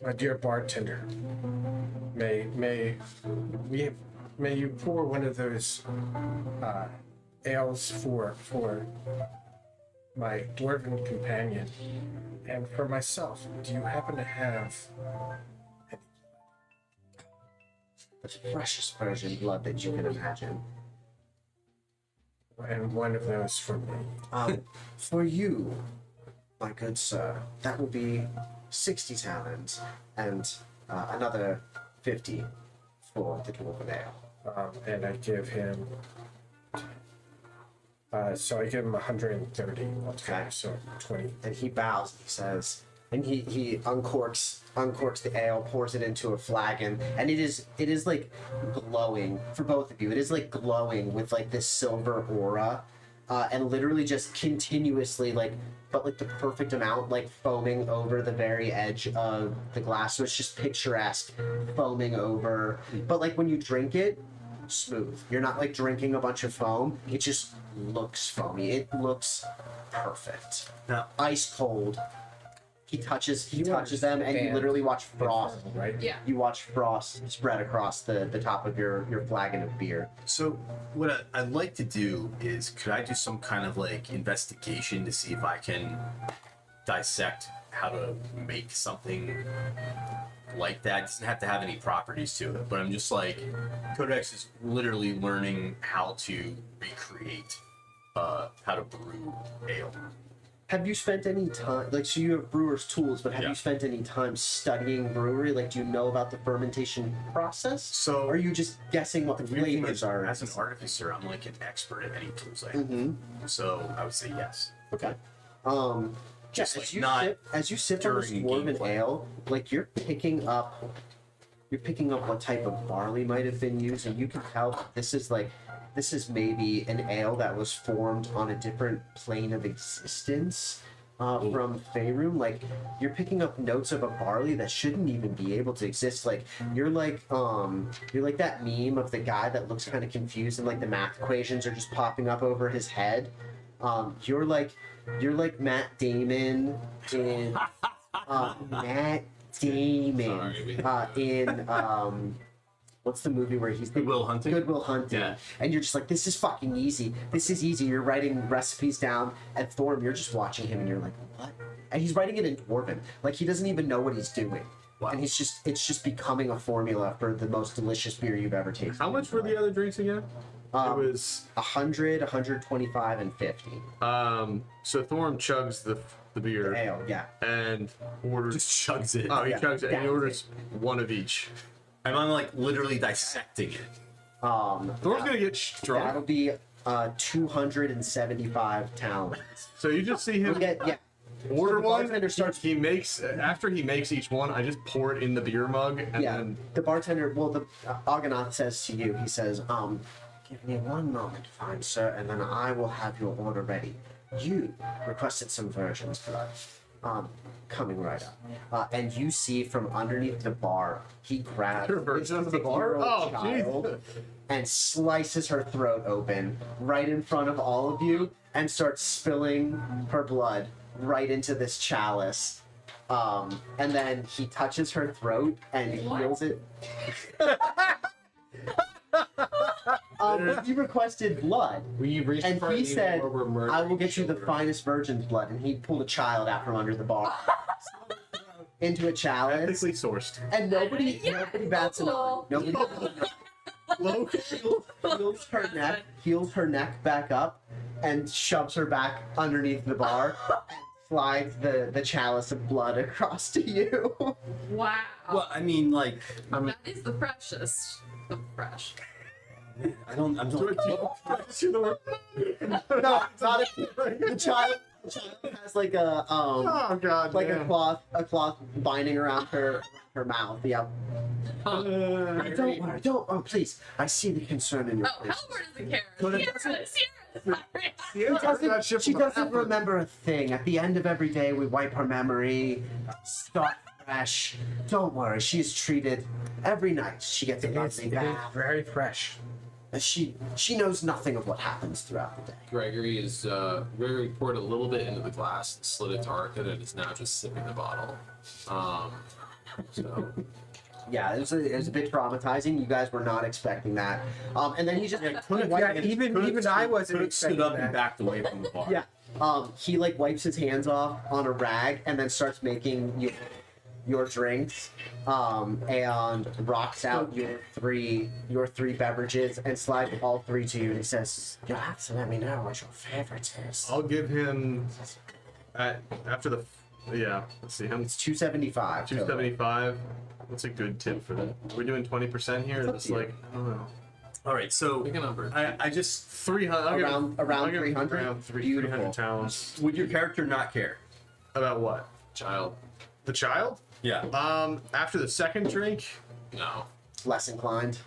my dear bartender, may you pour one of those ales for my dwarven companion and for myself. Do you happen to have the freshest virgin blood that you can imagine. And one of those for me. For you, my good sir, that will be 60 talents and another 50 for the dwarven ale. And I give him. So I give him 130 altogether, Okay. so 20. And he bows. He says, and he uncorks the ale, pours it into a flagon, and it is like glowing for both of you. It is like glowing with like this silver aura, and literally just continuously but like the perfect amount, like foaming over the very edge of the glass. So it's just picturesque, foaming over. But like when you drink it, smooth. You're not like drinking a bunch of foam. It just looks foamy. It looks perfect. Now, Ice cold. He touches them, and you understand. literally watch frost. Right? Yeah. You watch frost spread across the top of your flagon of beer. so what I'd like to do is, could I do some kind of like investigation to see if I can dissect how to make something like that? It doesn't have to have any properties to it, but I'm just like, Codex is literally learning how to recreate how to brew ale. Have you spent any time, so you have brewer's tools, but have Yeah. you spent any time studying brewery? Like, do you know about the fermentation process? So Or are you just guessing what the weird thing flavors is, are? as an artificer, I'm like an expert at any tools I have. Mm-hmm. So I would say yes. Okay. Just as like not you sip on this during dwarven gameplay. ale, like you're picking up what type of barley might have been used, and you can tell that this is maybe an ale that was formed on a different plane of existence from Faerun. Like you're picking up notes of a barley that shouldn't even be able to exist. Like you're like that meme of the guy that looks kind of confused and like the math equations are just popping up over his head. You're like Matt Damon in in what's the movie where he's Good Will Hunting? Good Will Hunting. Yeah. And you're just like, this is fucking easy. This is easy. You're writing recipes down, and Thorm, you're just watching him, and you're like, what? And he's writing it in Dwarven. Like he doesn't even know what he's doing. Wow. And it's just becoming a formula for the most delicious beer you've ever tasted. How much were the other drinks again? It was 100, 125, and 50. so Thorm chugs the beer Ale, yeah. and orders. Just chugs it. Oh, he Yeah. chugs it and he Yeah. orders one of each. And I'm like literally dissecting it. Thorm's gonna get That'll drunk. be 275 talents. So you just see him Yeah. order So the one. bartender starts. He makes after he makes each one. I just pour it in the beer mug and Yeah, then the bartender. Well, the Argonath says to you. He says, "Give me one moment, fine sir, and then I will have your order ready. You requested some virgin's blood. Coming right up. And you see from underneath the bar, he grabs Your virgin under the bar? 6-year-old Oh, child Jesus. and slices her throat open right in front of all of you and starts spilling her blood right into this chalice. And then he touches her throat and heals it. He requested blood. We reached And the part he of the said, where we're murdering I will get you the children. finest virgin's blood. And he pulled a child out from under the bar into a chalice. ethically sourced. And nobody bats an eye. Local. Nobody heals her neck back up and shoves her back underneath the bar and slides the chalice of blood across to you. Wow. Well, I mean, like, That is the freshest of fresh. I'm Do not. it, do the word. No, it's not the child has like a Oh god. like man. a cloth binding around her mouth. Yeah. Don't worry, don't. Oh, please. I see the concern in your Oh, face. Halvard doesn't care. Go to- Sierra. She doesn't remember a thing. At the end of every day, we wipe her memory, start fresh. Don't worry, she's treated every night. She gets a lovely It is bath. very fresh. She knows nothing of what happens throughout the day. Gregory poured a little bit into the glass, slid it to Arca, and is now just sipping the bottle. So Yeah, it was a bit traumatizing. You guys were not expecting that. And then he just Yeah, even I wasn't Could have stood expecting up and that. backed away from the bar. yeah. He like wipes his hands off on a rag and then starts making you your drinks, and rocks out your three beverages and slides all three to you. And he says, "You'll have to let me know what your favorite is." I'll give him after the let's see, It's 275. 275. What's a good tip for that? We're doing 20% here. That's like I don't know. All right, so Pick a number. I just 300. Around 300? Around Beautiful. 300 talents. would your character not care? About what? Child. The child? Yeah. After the second drink, No. Less inclined.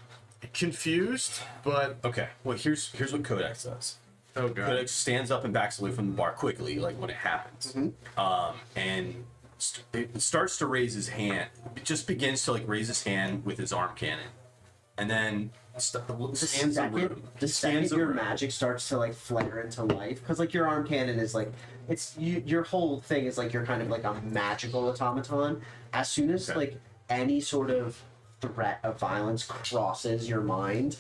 confused, but Okay. Well, here's what Codex does. oh god. Codex stands up and backs away from the bar quickly, like when it happens, and it starts to raise his hand. It just begins to like raise his hand with his arm cannon, and then scans the room. The Scans second the your room. magic starts to like flare into life, because like your arm cannon is like your whole thing is like you're kind of like a magical automaton. As soon as Okay. like any sort of threat of violence crosses your mind,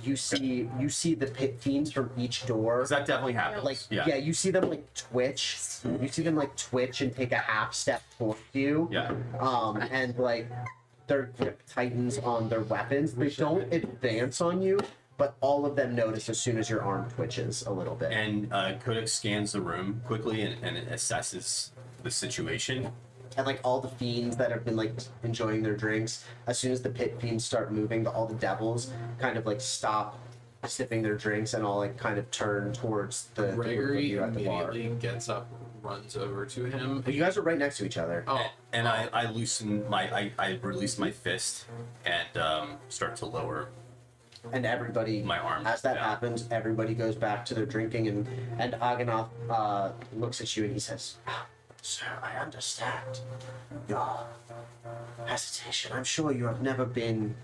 you see the pit fiends from each door. 'Cause that definitely happens. Like yeah. yeah, you see them like twitch. You see them like twitch and take a half step towards you. Yeah. And like their grip tightens on their weapons. They don't advance on you, but all of them notice as soon as your arm twitches a little bit. And Codex scans the room quickly and assesses the situation. And like all the fiends that have been like enjoying their drinks, as soon as the pit fiends start moving, all the devils kind of like stop sipping their drinks and all like kind of turn towards the group of Gregory you at the bar. immediately gets up, runs over to him. But you guys are right next to each other. Oh, And I loosen I release my fist and start to lower. And everybody, My arm, as that yeah. happens, everybody goes back to their drinking, and Aganath looks at you and he says, "Sir, I understand your hesitation. I'm sure you have never been,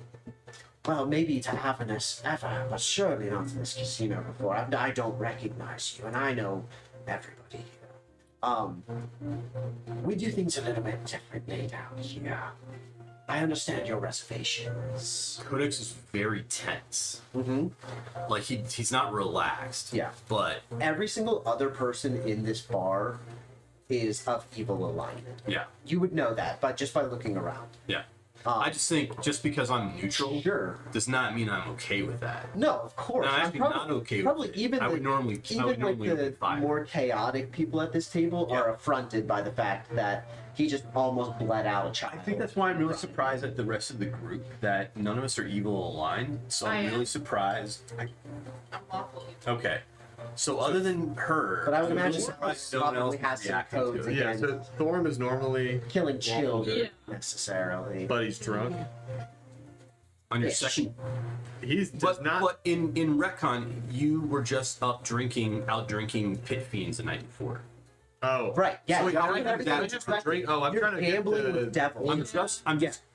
well, maybe to Avernus ever, but surely not to this casino before. I don't recognize you, and I know everybody here. We do things a little bit differently down here. I understand your reservations." Codex is very tense. Mm-hmm. Like he's not relaxed. Yeah. But Every single other person in this bar is of evil alignment. yeah. You would know that, but just by looking around. Yeah. I just think just because I'm neutral Sure. does not mean I'm okay with that. No, of course. No, I'm I'm actually not okay with Probably it. even I the, would normally the fire. more chaotic people at this table Yeah. are affronted by the fact that he just almost bled out a child. I think that's why I'm really surprised at the rest of the group that none of us are evil aligned. So I I'm am. really surprised. I'm lawful. Okay. So other than her, But I would I'm really imagine surprised no no one else probably has is some reacting to codes it. Yeah, again. so Thorm is normally, killing children Yeah. necessarily. but he's drunk. On your Ish. second, He does but not. in Retcon, you were just out drinking Pit Fiends the night before. Oh, Right, yeah. So you how have did everything that just correct. drink? Oh, I'm You're trying to get gambling the- with devils.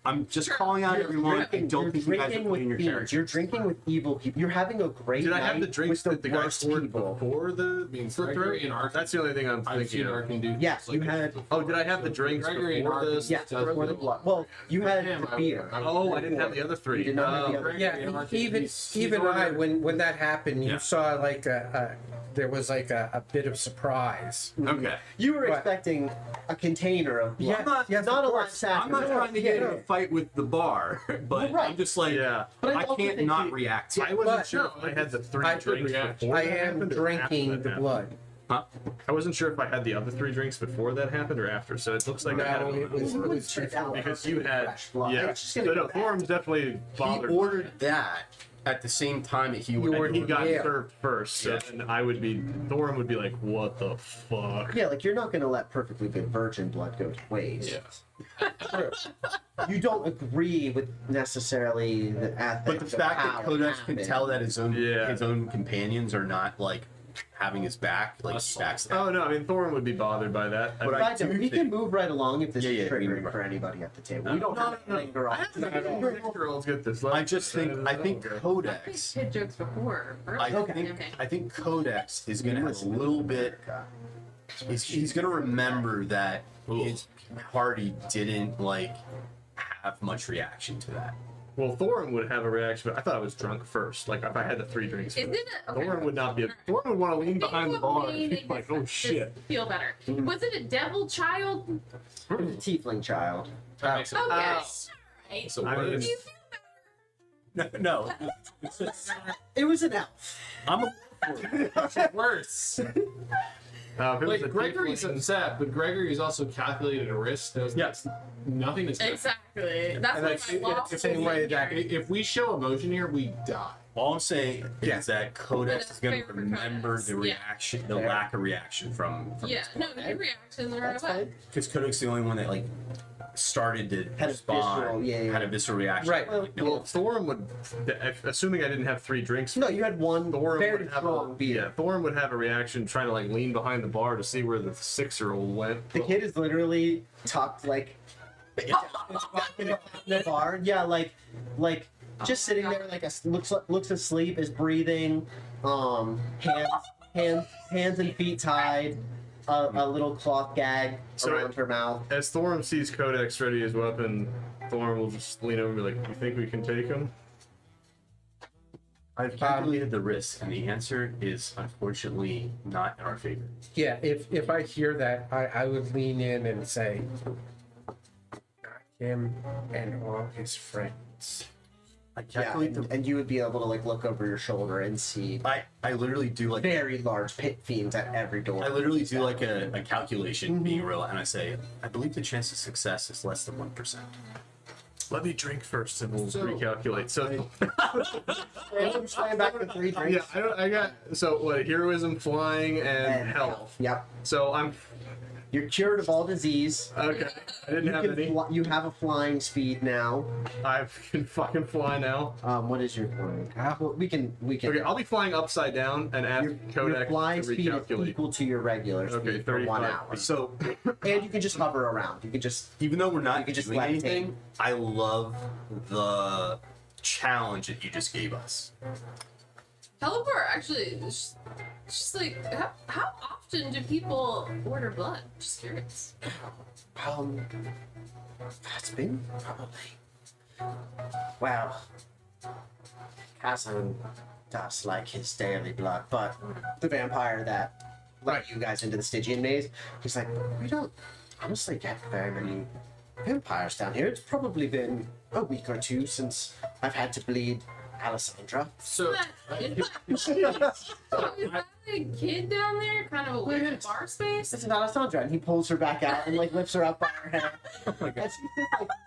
I'm just calling out everyone. I don't think you guys are drinking playing your with fiends. character. You're drinking with evil people. You're having a great Did I night have the drinks with that the the guy worst poured people. before the I mean, the Gregory throw? and Ark. That's the only thing I'm I've thinking seen of. Ark do. Yes, you like, had- Oh, did I have the drinks Gregory and before Ark this? Yeah, before the blood. Well, you had Him, the I beer. would- Oh, I didn't have the other three. You did not have the Oh. other- Gregory and Yeah, Ark, even he's even I, ordered- when that happened, you Yeah. saw like there was like a bit of surprise. Okay. You were What? expecting a container of blood. Yes, not of a lot course. I'm not trying to get in a fight with the bar, but Right. I'm just like, Yeah. But I I also can't think not he- react to I it. wasn't But- sure if I had the three I- drinks before I that am happened or after drinking that the happened. blood. Huh? I wasn't sure if I had the other three drinks before that happened or after, so it looks like I had No, it it was before. because you had fresh blood. yeah. It's just So gonna no, go back. Thorm's definitely He bothered. ordered that at the same time that he ordered. ordered He got Yeah. served first, so Yeah. then I would be Thorm would be like, "What the fuck?" Yeah, like you're not gonna let perfectly good virgin blood go to waste. Yeah. True. You don't agree with necessarily the ethics. But the of fact how that it Codex can happened. tell that his Yeah. own companions are not like having his back, like That's backs Oh no, I mean Thorm would be bothered by that. But But I do we can think- move right along if this Yeah, is yeah, we triggering move for right. anybody at the table. We don't No, have to no, linger on. I have get this. I just think I think I've Codex. made jokes before. I think Codex is gonna have a little bit. He's gonna remember that his party didn't like have much reaction to that. Well, Thorin would have a reaction, but I thought I was drunk first. Like, if I had the 3 drinks Is first. it okay. Thorin would not be. Thorin would want to lean behind the bar and be like, "Oh shit." Feel better. Was it a devil child? It was a tiefling child. That makes it Okay. worse. Right. It's a I mean, worse. You feel better. No. It's just, It was an elf. I'm a It's worse. If it was Like a Gregory's tiefling- upset, but Gregory's also calculated a risk. There's nothing that's Exactly. That's And what like, my boss the same was way saying. that If we show emotion here, we die. All I'm saying Yeah. is that Codex is going to Fair for remember Codex. the Yeah. reaction, the Fair. lack of reaction from Yeah, no, your reactions are That's okay. fine. because Codex is the only one that like started to Had a respond, visceral- yeah. had a visceral reaction. Right. Like, no, Well, Thorin would, assuming I didn't have 3 drinks. No, you had one Thorin very would have strong a, beer. yeah, Thorin would have a reaction trying to like lean behind the bar to see where the 6-year-old went. The kid is literally tucked like in the bar. Yeah, like just sitting there, like looks asleep, is breathing. Hands and feet tied. A little cloth gag So around her mouth. As Thorin sees Codex ready his weapon, Thorin will just lean over and be like, "You think we can take him?" I've calculated the risk, and the answer is unfortunately not in our favor. yeah, if I hear that, I would lean in and say, "Not him and all his friends." I Yeah, calculate and you would be able to like look over your shoulder and see I literally do like very large pit fiends at every door. I literally do like a calculation, being real, and I say I believe the chance of success is less than 1%. Let me drink first, and we'll So- recalculate. So, I'm slaying back the 3 yeah, drinks. I got so what? Heroism, flying, and health. Yep. So I'm You're cured of all disease. okay. I didn't have any. You have a flying speed now. I can fucking fly now. What is your flying? Well, we can. Okay, I'll be flying upside down and ask Your Kodak flying to speed is recalculate. equal to your regular speed Okay, for 1 35. hour. So And you can just hover around. You can just. even though we're You not could just doing levitate. anything, I love the challenge that you just gave us. Teleport actually, just like, how often do people order blood? Just curious. It's been probably. Well, Kazan does like his daily blood, but the vampire that let you guys into the Stygian maze, he's like, we don't honestly get very many vampires down here. It's probably been a week or 2 since I've had to bleed Alessandra. So Is that a kid down there? Kind of a weird Yes. bar space? This is Alessandra, and he pulls her back out and like lifts her up by her hair. And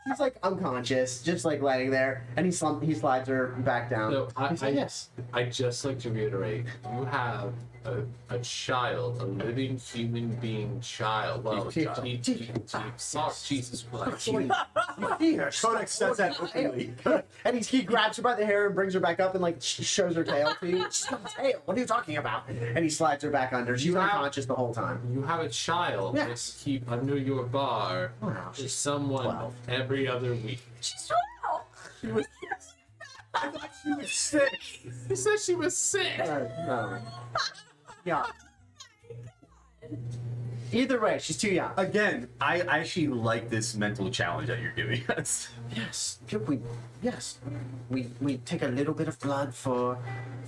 she's like unconscious, just like laying there, and he slides her back down. So He's like, yes. I just like to reiterate, you have a child, a living human being child. Well, sorry, Jesus Christ. Codex says that openly. And he grabs her by the hair and brings her back up and like shows her tail to you. She's got a tail. What are you talking about? And he slides her back under. She's You have- unconscious the whole time. You have a child Yes. that you keep under your bar Wow, for she's someone 12. every other week. I thought she was sick. He said she was sick. No. Yeah. Either way, she's too young. Again, I actually like this mental challenge that you're giving us. Yes, we take a little bit of blood for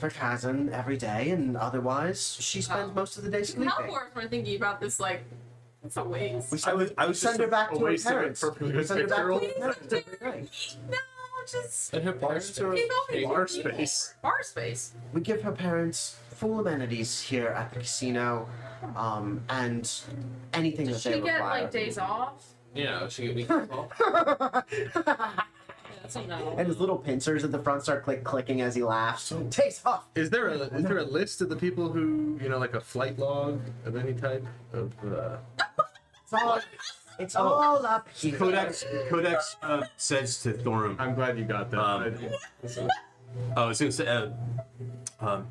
Kazan every day, and otherwise she spends most of the day sleeping. Halvors were thinking about this like, it's a waste. We send, I was send her back a to her waste of a parents. perfectly We send her back to her 6-year-old. parents every night. No, just And her parents are keep helping Bar people. space. Bar space. We give her parents full amenities here at the casino, and anything Does that they she get require. like days off? Yeah, she get week off. Yeah, that's a no. And his little pincers at the front start clicking as he laughs. Taste off. Is there a list of the people who like a flight log of any type of? It's all up here. Codex says to Thorum, I'm glad you got that. I was gonna say, I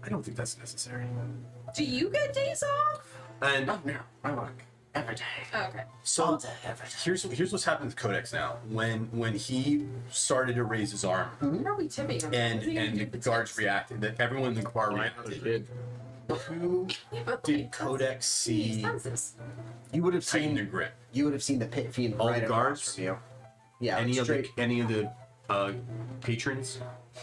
don't think that's necessary. Do you get days off? And Oh no, I work every day. Oh, okay. All day, every day. here's what's happened with Codex now. When he started to raise his arm, When are we tipping him? and What's he gonna and do the with guards tips? reacted, that everyone in the bar Other reacted. kid. Who Yeah, but did like, Codex see expenses. You would have tighten seen the grip? You would have seen the pit fiend All right the across guards? from you. Yeah, Any of straight. the patrons?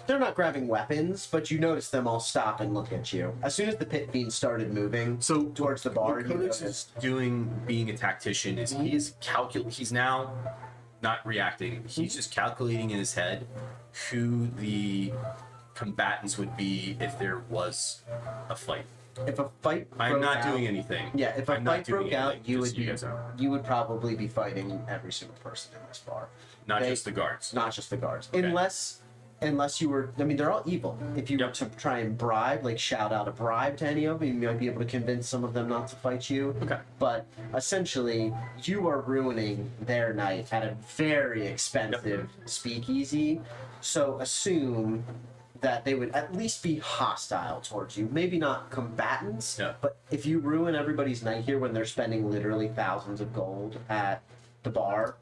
They're not grabbing weapons, but you notice them all stop and look at you. As soon as the pit fiend started moving So towards the bar, what you Codex noticed. is doing, being a tactician, is he is he's now not reacting. He's just calculating in his head who the combatants would be if there was a fight. If a fight I'm broke not out, doing anything. Yeah, if a I'm not fight doing broke out, anything, you just would so be, guys know. you would probably be fighting every single person in this bar, Not They- just the guards. not just the guards. Okay. Unless you were, I mean, they're all evil. If you were Yep. to try and bribe, like shout out a bribe to any of them, you might be able to convince some of them not to fight you. Okay. But essentially, you are ruining their night at a very expensive speakeasy. So assume that they would at least be hostile towards you. Maybe not combatants, Yeah. but if you ruin everybody's night here when they're spending literally thousands of gold at the bar,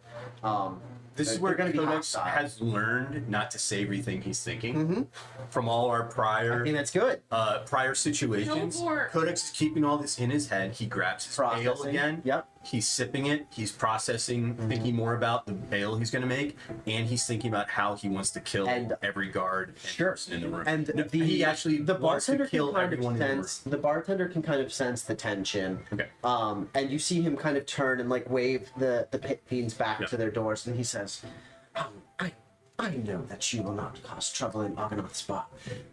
This is they're where gonna be Codex hostile. has learned not to say everything he's thinking. Mhm. From all our I prior think that's good. prior situations, Teleport. Codex is keeping all this in his head. He grabs his ale Processing. again. Yep. He's sipping it. He's processing, thinking more about the ale he's going to make, and he's thinking about how he wants to kill And- every guard and Sure. person in the room. And No, he actually the wants to bartender kill can kind everyone of in the room. sense the bartender can kind of sense the tension. Okay. And you see him kind of turn and like wave the pit fiends back Yeah. to their doors, and he says, I know that you will not cause trouble in Argonath's bar.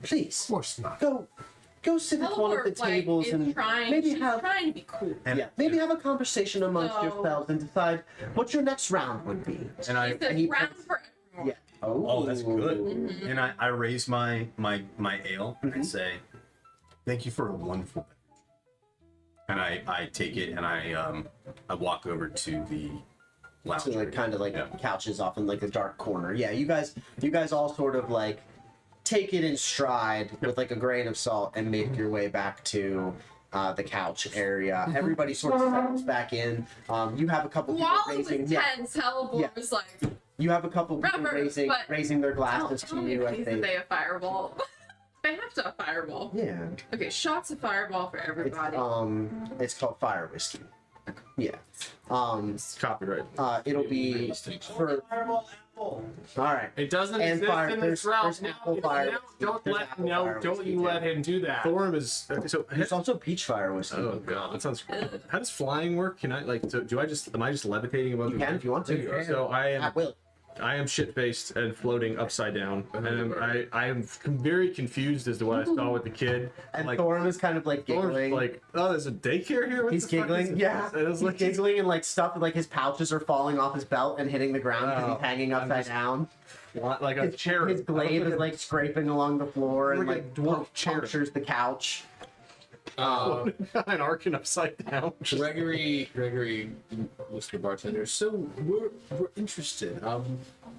Please, Of course not. go sit at one of the Teleport, like, tables is and trying, maybe she's have trying to be cool. And, maybe have a conversation amongst So- yourselves and decide what your next round would be. and I It's a and he round puts- for everyone. Yeah. oh, that's good. Mm-hmm. And I raise my ale and say, thank you for a wonderful day. And I take it and I walk over to the lounge. To like area. kind of like Yeah. couches off in like a dark corner. Yeah, you guys all sort of like take it in stride with like a grain of salt and make your way back to the couch area. Everybody sort of settles back in. You have a couple people While it was raising tense, Hellebore Yeah. was like, you have a couple people Remember, raising but- raising their glasses tell to me you as please that they they have fireball. They have to have fireball. yeah. Okay, shots of fireball for It's everybody. it's called fire whiskey. Yeah. Copyright. It'll be for all right. It doesn't And exist fire- in there's- this realm. there's apple fire. Don't There's let apple fire don't whiskey, you too. let him do that. Thorm is so. There's also peach fire whiskey. Oh god, that sounds. How does flying work? Can I like? So do I just? Am I just levitating above? You the can if you want to. So I am. At will. I am shit faced and floating upside down, and I am very confused as to what I saw with the kid. And like, Thorm is kind of like Thorm's giggling. like, oh, there's a daycare here. What He's the fuck is giggling. this?" Yeah. And it's He's like giggling and like stuff like his pouches are falling off his belt and hitting the ground because Oh, he's hanging I'm upside just- down. like a cherub. His glaive is like scraping along the floor and like a like dwarf cherub. punctures the couch. and arcing upside down. Gregory looks at the bartender. So we're interested.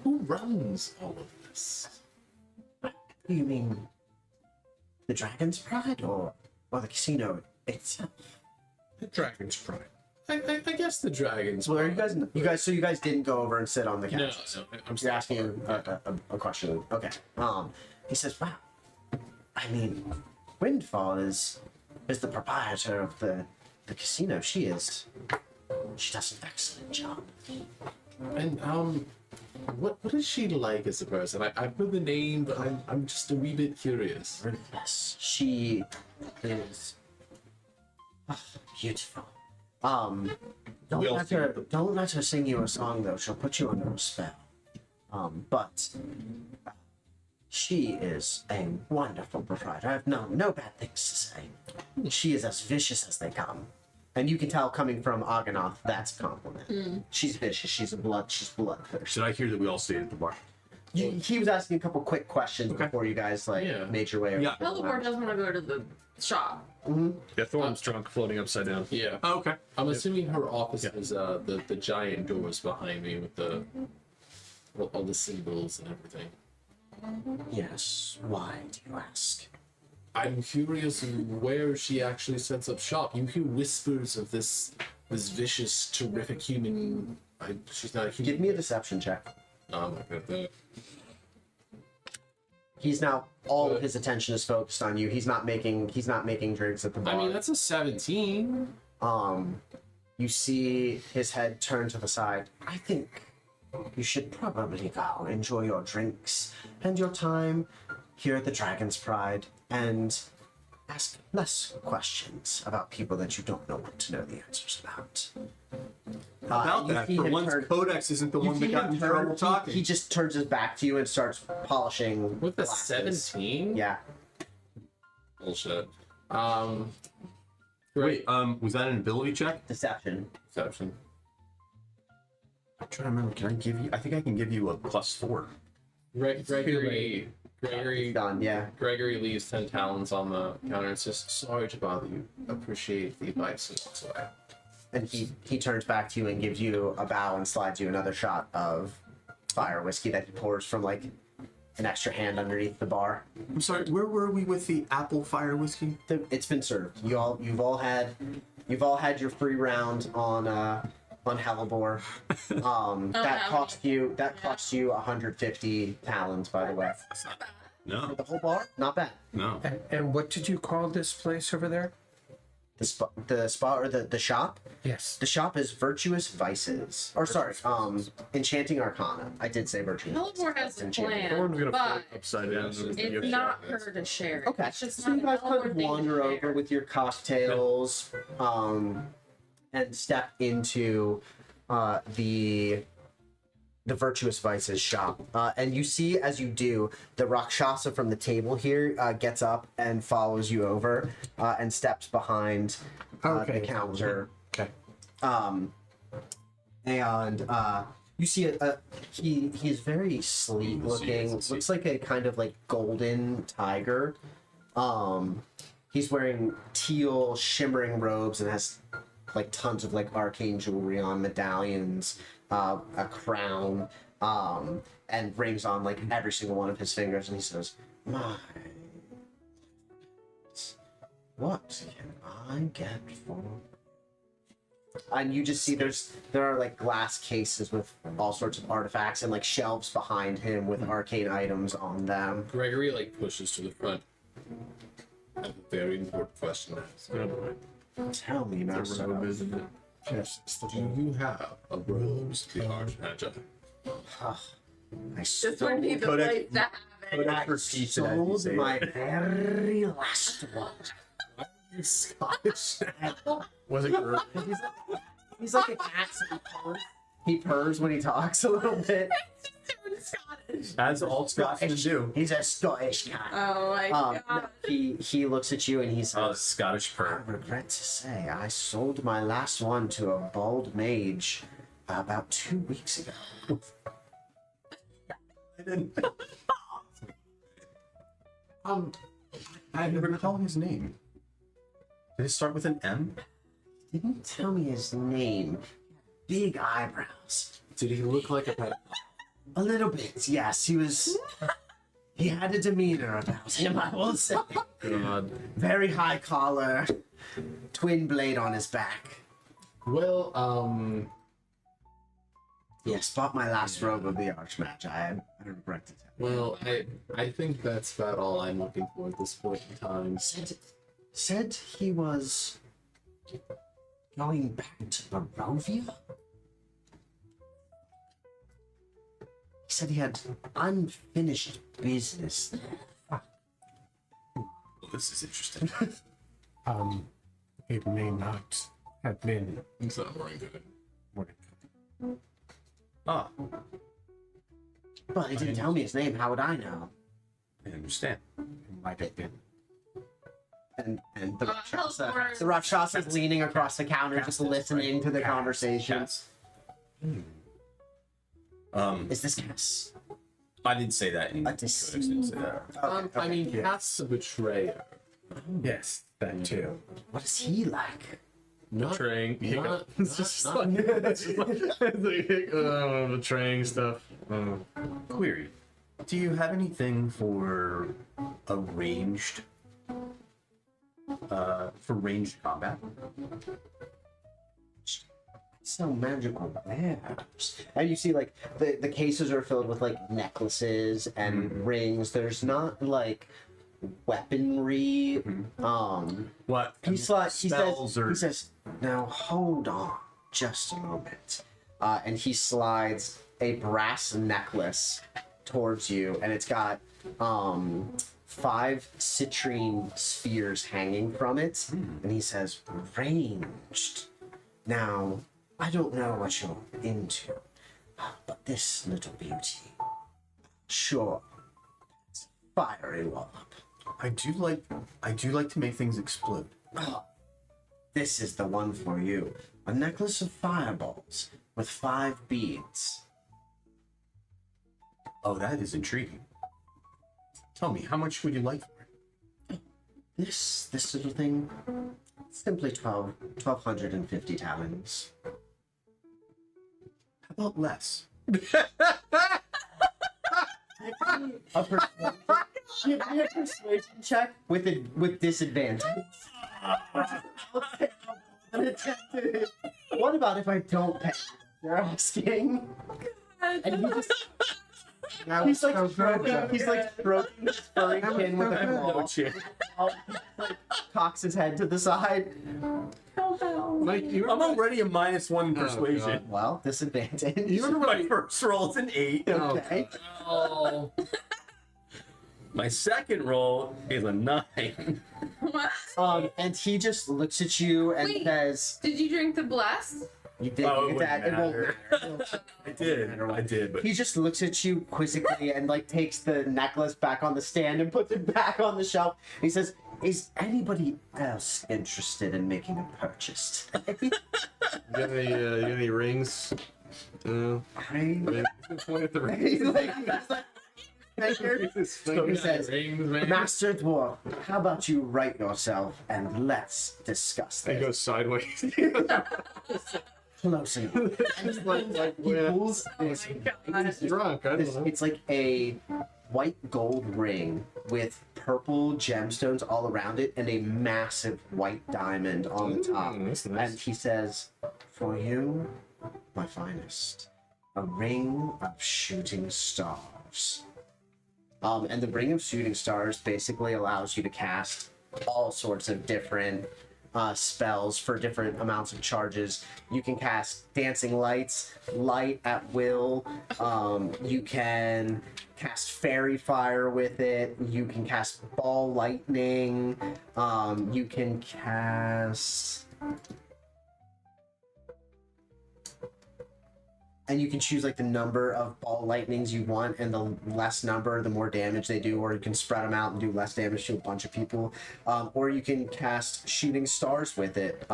Who runs all of this? You mean the Dragon's Pride or the casino itself? The Dragon's Pride. I guess the Dragon's Well, are Pride. you guys didn't go over and sit on the No, couches. no, I'm You're still asking a question. Okay. He says, "Wow. I mean, Windfall is the proprietor of the casino. She does an excellent job. And what is she like as a person? I've heard the name, but I'm just a wee bit curious. Yes, she is beautiful. Don't let her sing you a song though. She'll put you under a spell. But she is a wonderful proprietor. I've known no bad things to say. She is as vicious as they come. And you can tell coming from Argonath, that's a compliment. She's vicious. She's bloodthirsty. Should I hear that we all stayed at the bar? He was asking a couple quick questions Okay. before you guys Yeah. made your way over. Yeah. to the Hellebore lounge. doesn't want to go to the shop. Yeah, Thorm's drunk, floating upside down. Yeah. Oh, okay. I'm assuming her office Yeah. is the giant doors behind me with all the symbols and everything. Yes. Why do you ask? I'm curious where she actually sets up shop. You hear whispers of this vicious, terrific human. She's not a human. Give me a deception check. I'm not good at that. He's now all of his attention is focused on you. He's not making drinks at the bar. I mean, that's a 17. You see his head turn to the side. I think you should probably go enjoy your drinks and your time here at the Dragon's Pride and ask less questions about people that you don't want to know the answers about. About you that, see for him once, turn- Codex isn't the you one see that got him in turn- trouble he- talking. He just turns his back to you and starts polishing With the glasses. 17? Yeah. Bullshit. Wait, was that an ability check? Deception. Exception. I'm trying to remember. Can I give you? I think I can give you a +4. Gregory Done, yeah. Gregory leaves 10 talons on the counter and says, "Sorry to bother you. Appreciate the advice and walks away." And he turns back to you and gives you a bow and slides you another shot of fire whiskey that he pours from like an extra hand underneath the bar. I'm sorry. Where were we with the apple fire whiskey? It's been served. You've all had your free round on Hellebore. That cost you 150 talons, by the way. No, The whole bar, not bad. no. And what did you call this place over there? The spa or the shop. Yes. The shop is Virtuous Vices. Or sorry, Enchanting Arcana. I did say Virtuous. Hellebore has a Enchanting. plan, One's gonna but flip upside down. it's not her to share it. Okay, It's just so you not guys a kind Hellebore of thing to wander share. over with your cocktails, and step into the Virtuous Vices shop. And you see, as you do, the Rakshasa from the table here gets up and follows you over and steps behind the counter. Okay. And you see he's very sleek looking. Looks like a kind of like golden tiger. He's wearing teal shimmering robes and has like tons of like arcane jewelry on, medallions, a crown, and rings on like every single one of his fingers. And he says, "My, what can I get for?" And you just see there are like glass cases with all sorts of artifacts and like shelves behind him with arcane items on them. Gregory pushes to the front. I have a very important question to ask. Tell me, Master. Robe, isn't it? Yes. It's the Do you have a rose, the Archmagi? I This would be the Codex- place to have it. Codex repeats it as you sold say my it. very last one. Scottish. Was it girl? He's like a cat. So he purrs when he talks a little bit. Scottish. As all Scotsmen do. He's a Scottish cat. Oh my No, god. he looks at you and he says, Scottish "I purr. regret to say I sold my last one to a bald mage about 2 weeks ago." I recall his name. Did it start with an M? Didn't tell me his name. Big eyebrows. Did he look like a pet? A little bit, yes. He had a demeanor about him, I will say. God. Very high collar, twin blade on his back. Well, Yes, bought my last robe of the Archmage. I regret to tell you. well, I think that's about all I'm looking for at this point in time. Said he was going back to Barovia? He said he had unfinished business there. Well, this is interesting. It may not have been It's not boring, good. Ah, Well, he didn't tell me his name. How would I know? I understand. It might have been. And the Hellebore. the Rakshasa's leaning across the counter, just listening to the conversation. Cats. Is this Cass? I didn't say that. A Codex didn't say that. I mean, Cat's a betrayer. Yes, that too. What is he like? Not Betraying. Not, It's just not, like, it's just like betraying stuff. Query. Do you have anything for a ranged combat? So magical wares. And you see like the cases are filled with like necklaces and rings. There's not like weaponry. What? He Spells or says, "Now hold on just a moment." And he slides a brass necklace towards you, and it's got 5 citrine spheres hanging from it, and he says, "Ranged. Now, I don't know what you're into, but this little beauty, sure, it's a fiery wallop. I do like to make things explode. Oh, this is the one for you. A necklace of fireballs with 5 beads. Oh, that is intriguing. Tell me, how much would you like for it? This little thing, simply 1,250 talents. How about less? Give me a persuasion check with disadvantage. What about if I don't pay? You're asking. And he just he's like stroking his furry chin with a claw. Like, cocks his head to the side. Mike, you I'm remember, already a -1 in persuasion. God. Well, disadvantage. You remember my first roll is an 8. Okay. Oh, My second roll is a 9. What? And he just looks at you and Wait. says, Did you drink the blast? "You did Oh, it that. It wouldn't won't matter." I did, but He just looks at you quizzically and like takes the necklace back on the stand and puts it back on the shelf. He says, "Is anybody else interested in making a purchase?" you got any rings? No. Right? Point at the He's rings. like, he says, Rings, man. "Master Dwarf, how about you right yourself and let's discuss It this." goes sideways. Close enough. And he pulls this. He's drunk. I don't know. It's like a white gold ring with purple gemstones all around it and a massive white diamond on the top. That's nice. And he says, "For you, my finest, a ring of shooting stars." And the ring of shooting stars basically allows you to cast all sorts of different spells for different amounts of charges. You can cast dancing lights, light at will. You can cast fairy fire with it. You can cast ball lightning. You can cast. And you can choose like the number of ball lightnings you want, and the less number, the more damage they do, or you can spread them out and do less damage to a bunch of people. Or you can cast shooting stars with it.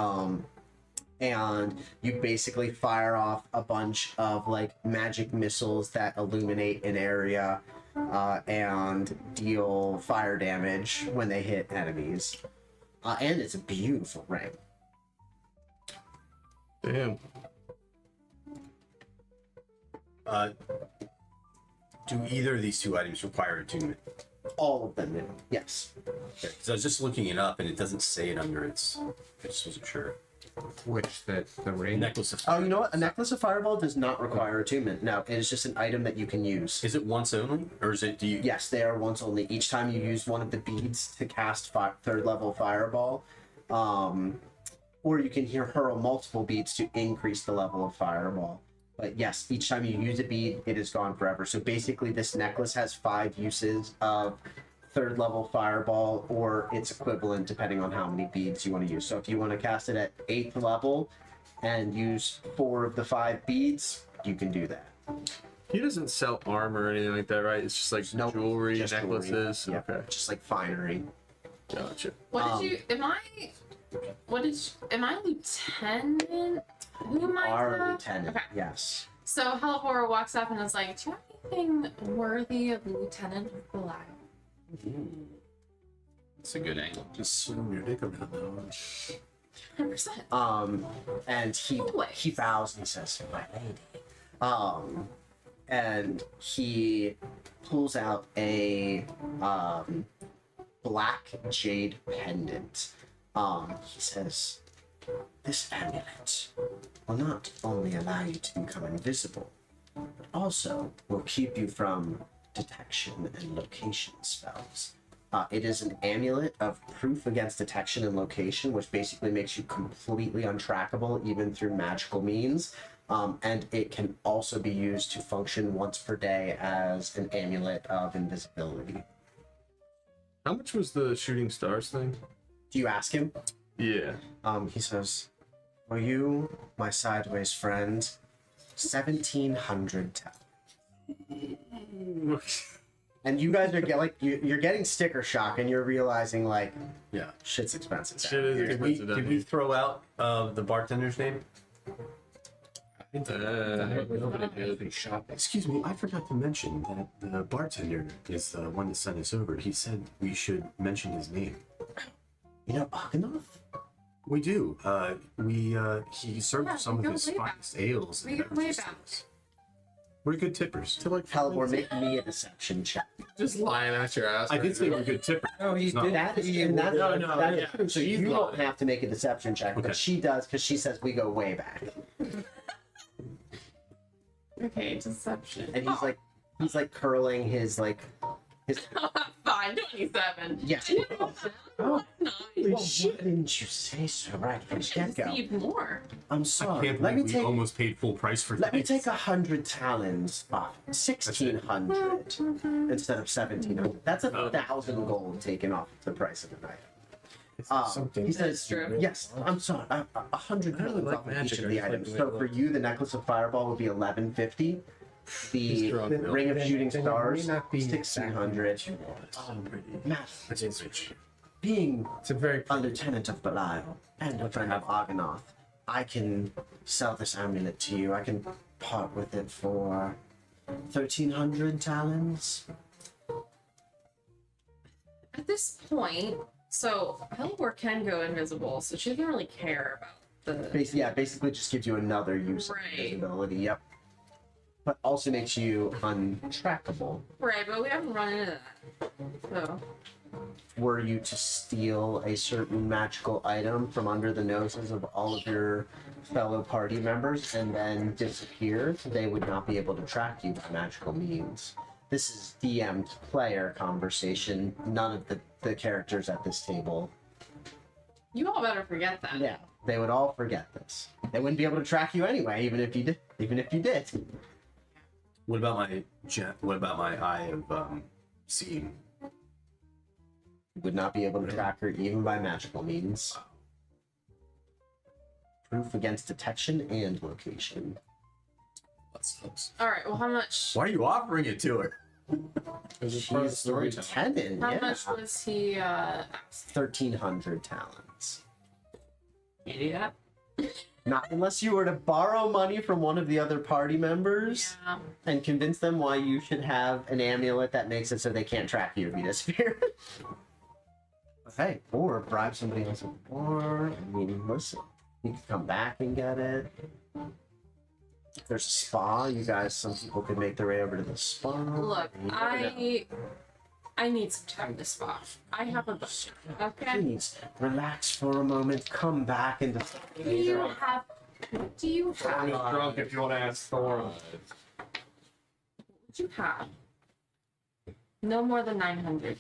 And you basically fire off a bunch of like magic missiles that illuminate an area and deal fire damage when they hit enemies. And it's a beautiful ring. Damn. Do either of these 2 items require attunement? All of them do, yes. Because I was just looking it up and it doesn't say it under its. I just wasn't sure. Which the ring? Necklace of. Oh, you know what? A necklace of fireball does not require attunement. No, it is just an item that you can use. Is it once only, or is it? Do you? Yes, they are once only. Each time you use one of the beads to cast 3rd level fireball, or you can hurl multiple beads to increase the level of fireball. But yes, each time you use a bead, it is gone forever. So basically, this necklace has 5 uses of 3rd level fireball or its equivalent, depending on how many beads you want to use. So if you want to cast it at 8th level and use 4 of the 5 beads, you can do that. He doesn't sell armor or anything like that, right? It's just like Nope, jewelry, just jewelry. necklaces. Yep, Okay. just like finery. Gotcha. What did you? Am I lieutenant? Who am I? Our now? lieutenant, Okay. yes. So Halvor walks up and is like, "Do you have anything worthy of Lieutenant of Belial?" It's a good angle. Just swing your dick around though. 100%. And he Always. bows and he says, "My lady." And he pulls out a black jade pendant. He says, "This amulet will not only allow you to become invisible, but also will keep you from detection and location spells. It is an amulet of proof against detection and location, which basically makes you completely untrackable even through magical means. and it can also be used to function once per day as an amulet of invisibility. How much was the shooting stars thing? Do you ask him? Yeah. He says, "For you, my sideways friend, 1,700 And you guys are you're getting sticker shock, and you're realizing like, Yeah. shit's expensive. Shit is Did we, expensive. did we throw out the bartender's name? Nobody did. Shopping. Excuse me, I forgot to mention that the bartender is the one that sent us over. He said we should mention his name. You know, Aganoth? We do. He served some we of go his way back. finest ales. We and go way beverages back. to us. We're good tippers. To like Halibor, make me a deception check. Just lying at your ass. I right did say now. we're good tippers. No, he It's not- did. That is, He- and that's, No, no, that is yeah. true. So She's you don't lying. have to make a deception check, Okay. but she does because she says we go way back. Okay, deception. And he's like curling his Fine, 27. Yeah. Oh, Well, why didn't you say so right from the get go? Received more. I'm I sorry. can't Let me believe we take almost paid full price for let me things. take 100 talons off. 1,600 instead of 1,700. That's 1,000 gold taken off the price of the item. Something. He says, true. yes, I'm sorry, 100 I really talons like off of each magic, of I the just like items. the way So it for looks. you, the necklace of fireball would be 1150. The strong, Bill. ring of shooting Then it may stars, not be 1,600. Matt, That's rich. being It's a very a lieutenant of Belial and a friend of Argonath, I can sell this amulet to you. I can part with it for 1,300 talons. At this point, so Halibor can go invisible, so she doesn't really care about the. Basically just gives you another use of Right. invisibility. Yep. But also makes you untrackable. Right, but we haven't run into that. So. Were you to steal a certain magical item from under the noses of all of your fellow party members and then disappear, they would not be able to track you by magical means. This is DM'd player conversation. None of the characters at this table. You all better forget that. Yeah, they would all forget this. They wouldn't be able to track you anyway, even if you did. Even if you did. What about my eye of seeing? You would not be able to track her even by magical means. Proof against detection and location. That sucks. All right. Well, how much? Why are you offering it to her? She's the lieutenant. How Yeah. much was he? 1,300 talents. Can you do that? Not unless you were to borrow money from one of the other party members Yeah. and convince them why you should have an amulet that makes it so they can't track you if you disappear. Hey, or bribe somebody else with more. I mean, listen, you can come back and get it. If there's a spa, you guys, some people could make their way over to the spa. Look, You never know. I need some time to spa. I have a budget. Okay. Please relax for a moment. Come back and Do you have? Do you have? Drunk if you want to ask Thor. What would you have? No more than 900.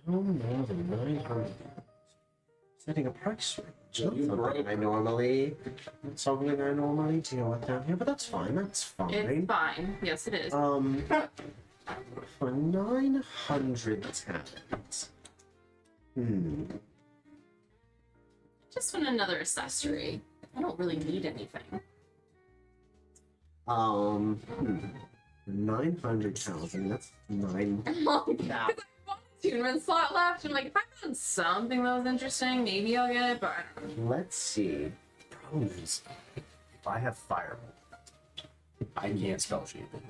no more than 900. Setting a price range. Not You something broke. I normally, not something I normally deal with down here, but that's fine. That's fine. It's fine. Yes, it is. For 900 talents. Just want another accessory. I don't really need anything. 900,000. That's 9,000. Because I have one attunement slot left. I'm like, if I found something that was interesting, maybe I'll get it. But I don't know. Let's see. Problem is, if I have fireball, I can't spell shape it.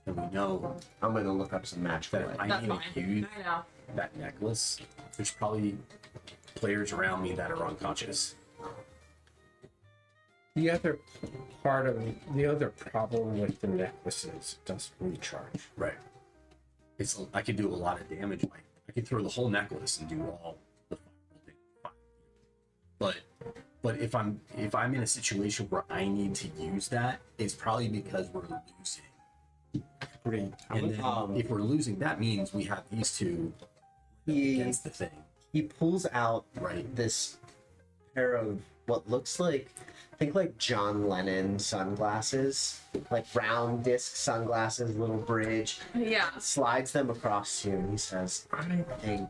And we know I'm gonna look up some magical. that if I That's need fine. to use I know. that necklace, there's probably players around me that are unconscious. The other problem with the necklaces doesn't recharge. Right. I could do a lot of damage. Like I could throw the whole necklace and do all the fireball thing. But if I'm in a situation where I need to use that, it's probably because we're losing. Pretty. And then if we're losing, that means we have these two He against the thing. he pulls out Right. this pair of what looks like, think like John Lennon sunglasses, like round disc sunglasses, little bridge. Yeah. Slides them across to you, and he says, "I think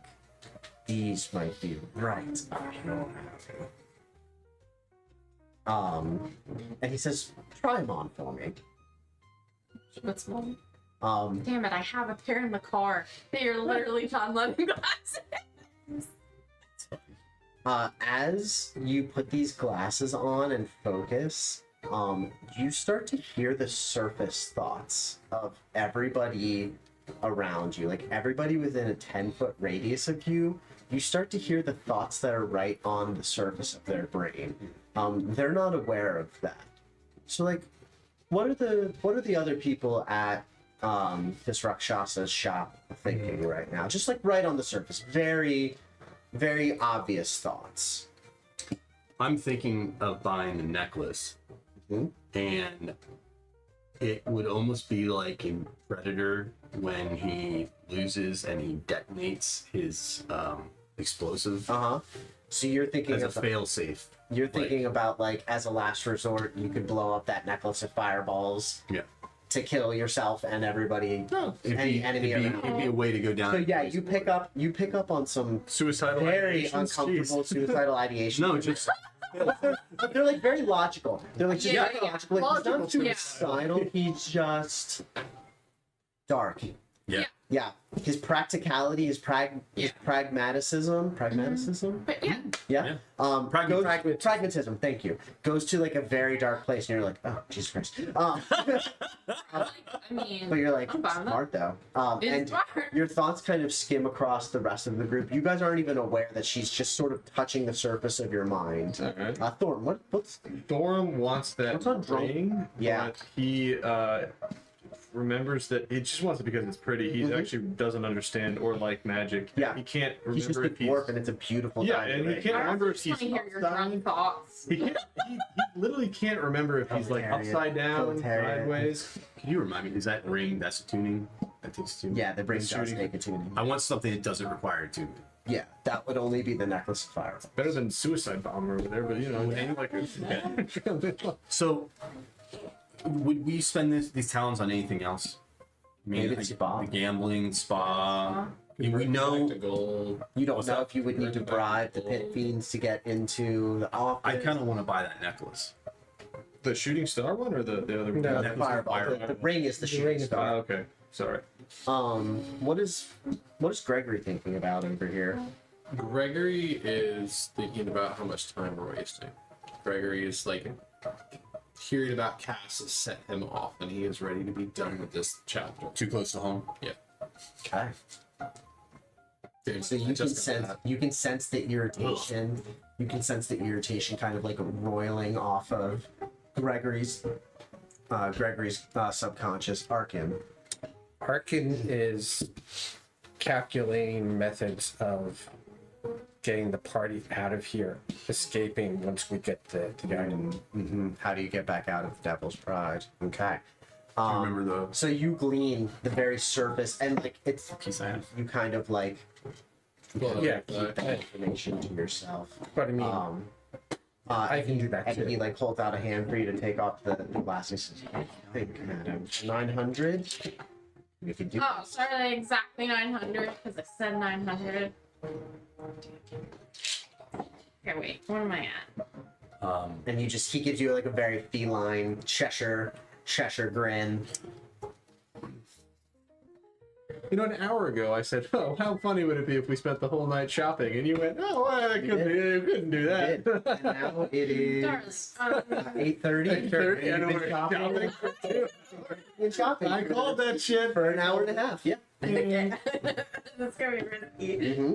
these might be right up your alley." And he says, "Try them on for me." What's one? Um, Damn it! I have a pair in the car. They are literally John Lennon glasses. as you put these glasses on and focus, you start to hear the surface thoughts of everybody around you. Like everybody within a 10-foot radius of you, you start to hear the thoughts that are right on the surface of their brain. They're not aware of that. So like, what are the other people at this Rakshasa's shop thinking right now? Just like right on the surface. Very, very obvious thoughts. I'm thinking of buying the necklace, and it would almost be like in Predator when he loses and he detonates his explosive So you're thinking as a of failsafe. You're thinking about like as a last resort, you could blow up that necklace of fireballs Yeah. to kill yourself and everybody, any enemy around. It'd be a way to go down. So yeah, you pick up on some Suicidal very ideations? uncomfortable Jeez. suicidal ideation. No, just But they're like very logical. They're like just Yeah, very yeah. logical. Like, he's not Logical, yeah. suicidal. He's just dark. yeah. Yeah, his practicality, his pragmatism. But yeah, Yeah. Pragmatism. Pragmatism. Thank you. Goes to like a very dark place, and you're like, oh, Jesus Christ. I mean, But you're like, I'm fine with smart though. It's And smart. your thoughts kind of skim across the rest of the group. You guys aren't even aware that she's just sort of touching the surface of your mind. Alright. Thorn, what's Thorm wants that What's on drone? ring, Yeah. but he remembers that he just wants it because it's pretty. He actually doesn't understand or like magic. Yeah. He can't he's just remember a if dwarf, and it's a beautiful Yeah, diamond and he ring. can't I remember just if want to he's hear your upside. drunk thoughts. He can't. He literally can't remember if he's like Proletariat. upside down, Proletariat. sideways. Can you remind me? Is that ring? That's a tuning. That takes tuning. Yeah, the ring It's does shooting. take a tuning. I want something that doesn't require tuning. Yeah, that would only be the necklace of fire. Better than suicide bomber over there, but you know, ain't like a. So, would we spend these talents on anything else? I mean, Maybe like spa. the gambling, spa. We Back know. to gold. You don't What's know that? if you would need to bribe the pit fiends to get into the office. I kind of want to buy that necklace. The shooting star one or the other one? No, the fireball. The ring is the shooting ring is star. Ah, okay. Sorry. What is Gregory thinking about over here? Gregory is thinking about how much time we're wasting. Gregory is like hearing about Cass has set him off, and he is ready to be done with this chapter. Too close to home. Yeah. Okay. Dude, So I you can just got sense that. you can sense the irritation. You can sense the irritation kind of like roiling off of Gregory's subconscious. Arkin. Arkin is calculating methods of getting the party out of here, escaping once we get the item. Mm-hmm. How do you get back out of the Devil's Pride? Okay. Do you remember the So you glean the very surface, and like it's piece I have? you kind of like Well, Yeah. keep that information to yourself. But I mean, I can do that And too. he like holds out a hand for you to take off the glasses. I think, madam, 900. You can do. Oh, sorry, exactly 900 because I said 900. Okay, wait, what am I at? And he gives you like a very feline Cheshire grin. You know, an hour ago I said, "Oh, how funny would it be if we spent the whole night shopping?" And you went, "Oh, well, I couldn't do that." And now it Darling, is 8:30. 8:30, I know You've we're been shopping. shopping. Been shopping. I called that shit. for an hour and a half. Yeah. that's gonna be risky. hmm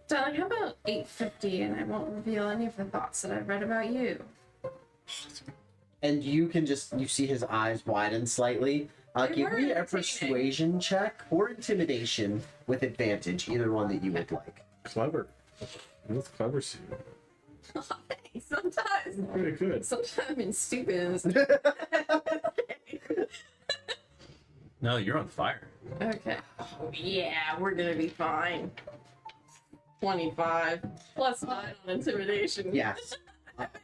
Darling, how about 850 and I won't reveal any of the thoughts that I've read about you? And you see his eyes widen slightly. They Give were me a entertaining. persuasion check or intimidation with advantage, either one that you would like. Clever. That's clever, Sue. Sometimes. Pretty good. Sometimes I'm being stupid. No, you're on fire. Okay. Oh, yeah, we're gonna be fine. 25. +9 on intimidation. Yes.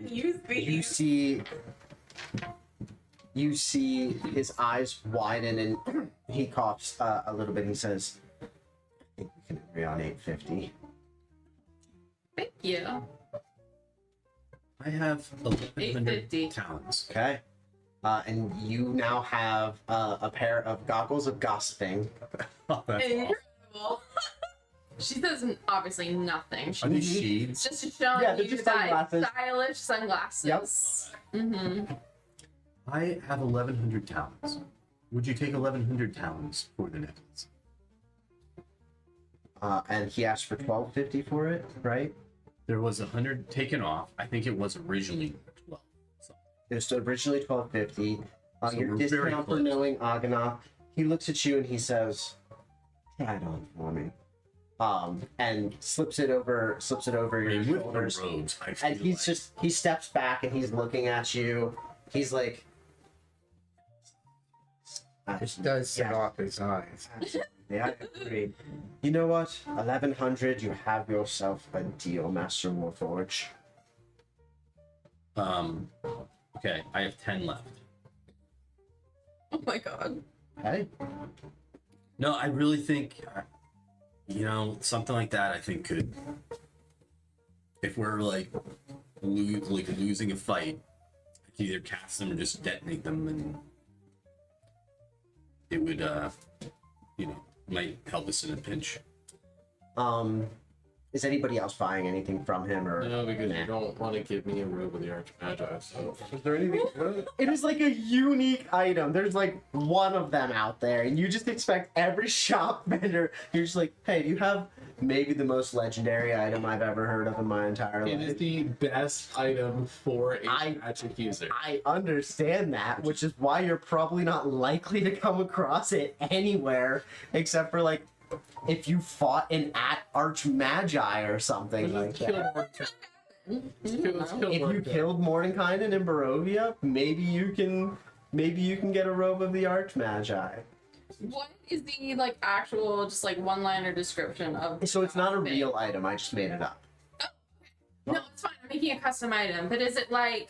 Use these. You see his eyes widen and he coughs a little bit. He says, "I think we can agree on 850." Thank you. I have 1,100 850. talents. Okay. And you now have a pair of goggles of gossiping. Oh, that's awesome. Incredible. She says obviously nothing. Are these Mhm. shades? Just showing Yeah, they're you just that sunglasses. stylish sunglasses. Mm-hmm. I have 1,100 talents. Would you take 1,100 talents for the necklace? And he asked for 1250 for it, right? There was 100 taken off. I think it was originally 12. So It was originally 1250. So Your we're very discount for close. knowing Agana. He looks at you and he says, "Try it on for me." And slips it over I your mean, with the shoulders. robes, I feel And he's like just he steps back and he's looking at you. He's like, It does set Yeah. off his eyes. "Absolutely, I agree. You know what? 1100. You have yourself a deal, Master Warforge." Okay, I have 10 left. Oh my god. Okay. No, I really think, something like that. I think could, if we're like losing a fight, I could either cast them or just detonate them, and it would, might help us in a pinch. Is anybody else buying anything from him or? No, because you don't want to give me a robe with the Archmagi, so. Is there anything? It is like a unique item. There's like one of them out there, and you just expect every shop vendor. You're just like, "Hey, do you have maybe the most legendary item I've ever heard of in my entire It is life?" the best item for a I- magic user. I understand that, which is why you're probably not likely to come across it anywhere except for like if you fought an Archmagi or something like that. If you killed Mordenkainen in Barovia, maybe you can get a robe of the Archmagi. What is the like actual just like one-liner description of? So it's not a thing? real item. I just made it up. No, it's fine. I'm making a custom item, but is it like?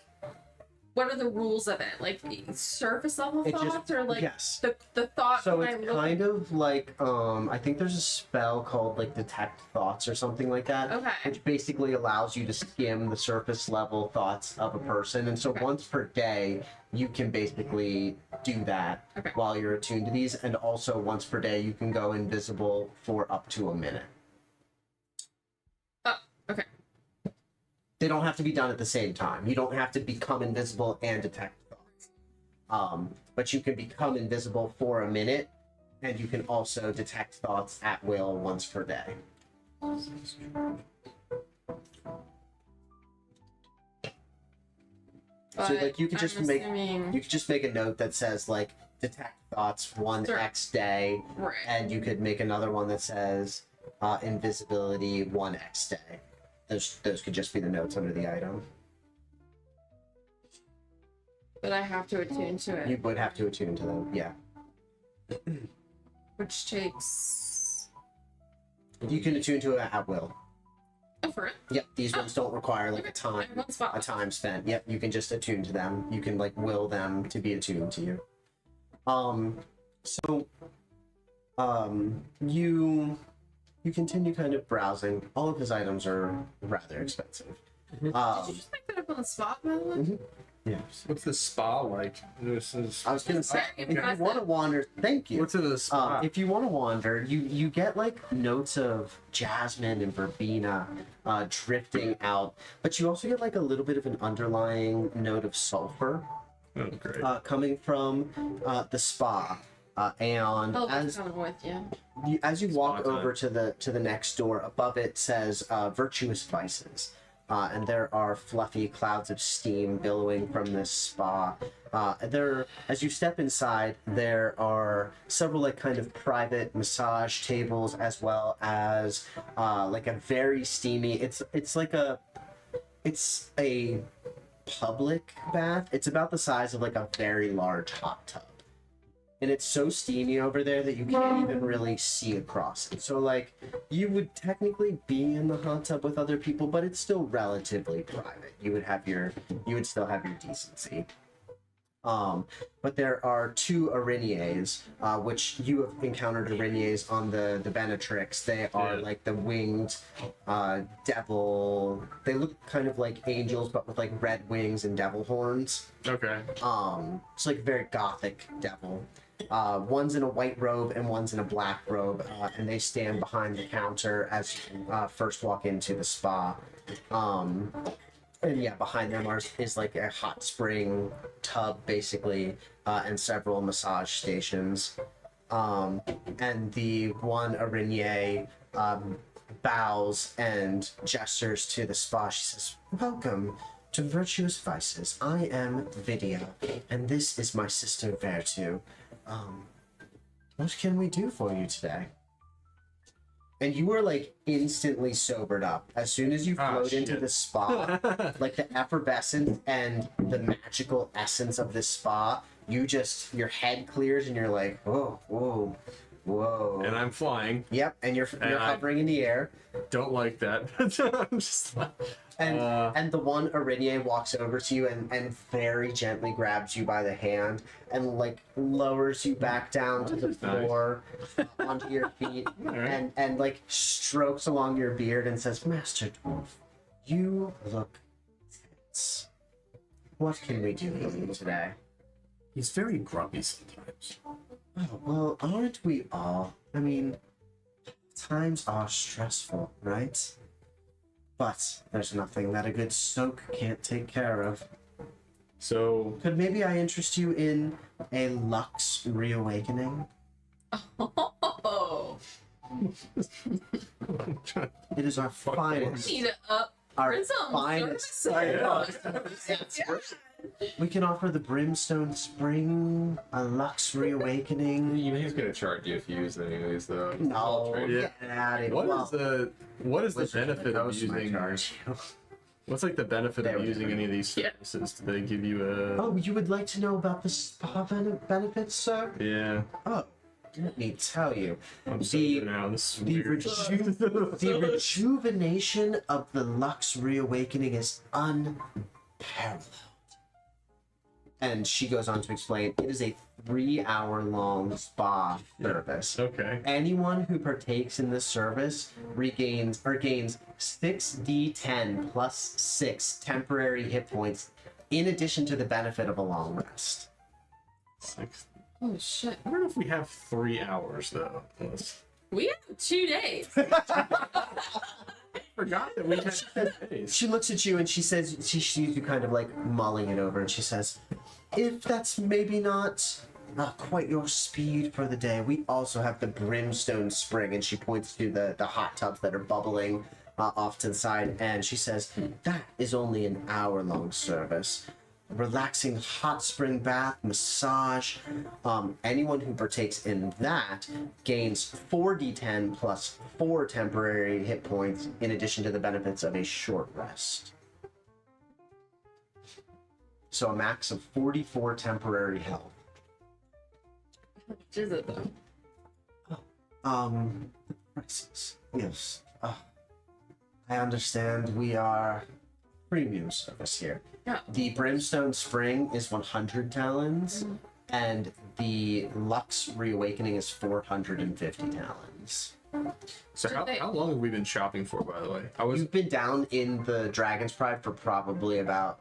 What are the rules of it? Like surface level It just- thoughts, or like yes. the thought? So when it's I'm looking- kind of like I think there's a spell called like detect thoughts or something like that. Okay. Which basically allows you to skim the surface level thoughts of a person, and so Okay. once per day you can basically do that Okay. while you're attuned to these, and also once per day you can go invisible for up to a minute. Oh, okay. They don't have to be done at the same time. You don't have to become invisible and detect thoughts. But you can become invisible for a minute, and you can also detect thoughts at will once per day. So But like you could just I'm make assuming... you could just make a note that says like detect thoughts one Sure. X day, Right. and you could make another one that says invisibility 1x day. Those could just be the notes under the item. But I have to attune to it, You would have to attune to them, yeah. which takes. You can attune to it at will. Oh, for it. Yep, these ones don't require like a I time have one spot. spent. Yep, you can just attune to them. You can like will them to be attuned to you. You continue kind of browsing. All of his items are rather expensive. Did you just make that up on the spot, by the way? Mhm. Yeah. What's the spa like? This is. I was gonna say, Very if you impressive. want to wander, thank you. What's in the spa? If you want to wander, you get like notes of jasmine and verbena drifting out, but you also get like a little bit of an underlying note of sulfur Oh, great. coming from the spa. And Oh, as coming with you. as you walk Spa time. over to the next door, above it says virtuous vices. And there are fluffy clouds of steam billowing from this spa. As you step inside, there are several like kind of private massage tables, as well as like a very steamy. It's a public bath. It's about the size of like a very large hot tub. and it's so steamy over there that you can't even really see across it. So like you would technically be in the hot tub with other people, but it's still relatively private. You would still have your decency. But there are two araignées, which you have encountered araignées on the Benetrix. They are like the winged devil. They look kind of like angels, but with like red wings and devil horns. Okay. It's like very gothic devil. One's in a white robe and one's in a black robe, and they stand behind the counter as you first walk into the spa. And yeah, behind them is like a hot spring tub, basically, and several massage stations. And the one araignée bows and gestures to the spa. She says, "Welcome to Virtuous Vices. I am Vidya, and this is my sister Vertu. What can we do for you today?" And you were like instantly sobered up as soon as you float into the spa. Like the effervescence and the magical essence of this spa, your head clears and you're like, whoa, whoa, whoa. And I'm flying. Yep, and you're hovering in the air. Don't like that. I'm just like, And the one araigné walks over to you and very gently grabs you by the hand and like lowers you back down to the floor onto your feet and like strokes along your beard and says, "Master Dwarf, you look tense. What can we do for you today?" He's very grumpy sometimes. "Oh, well, aren't we all? I mean, times are stressful, right? But there's nothing that a good soak can't take care of. so Could maybe I interest you in a Lux reawakening? Oh, It is our finest. need to up Our for some finest. services. We can offer the Brimstone Spring, a Lux reawakening. he's gonna charge you if you use any of these though. No, Yeah. get out of here. What is the Wizards of benefit the of Coast might using? charge you. What's like the benefit There of we using go. any of these Yeah. services? Do they give you a? Oh, you would like to know about the spa benefits, sir? Yeah. Oh, let me tell you. I'm The- sober now. This is The, weird. the rejuvenation of the Lux reawakening is unparalleled. And she goes on to explain it is a 3-hour-long spa service. Okay. Anyone who partakes in this service gains 6d10 plus 6 temporary hit points in addition to the benefit of a long rest. 6. Oh shit. I don't know if we have 3 hours though. Unless... We have 2 days. I forgot that we had 10 days. She looks at you and she says, she sees you kind of like mulling it over, and she says, "If that's maybe not quite your speed for the day, we also have the Brimstone Spring," and she points to the hot tubs that are bubbling off to the side, and she says, "That is only an hour-long service. Relaxing hot spring bath, massage. Anyone who partakes in that gains 4d10 plus 4 temporary hit points in addition to the benefits of a short rest. So a max of 44 temporary health. How much is it though? The prices. Yes. I understand we are premium service here. Yeah. The Brimstone Spring is 100 talons, and the Lux Reawakening is 450 talons. So how long have we been shopping for, by the way? You've been down in the Dragon's Pride for probably about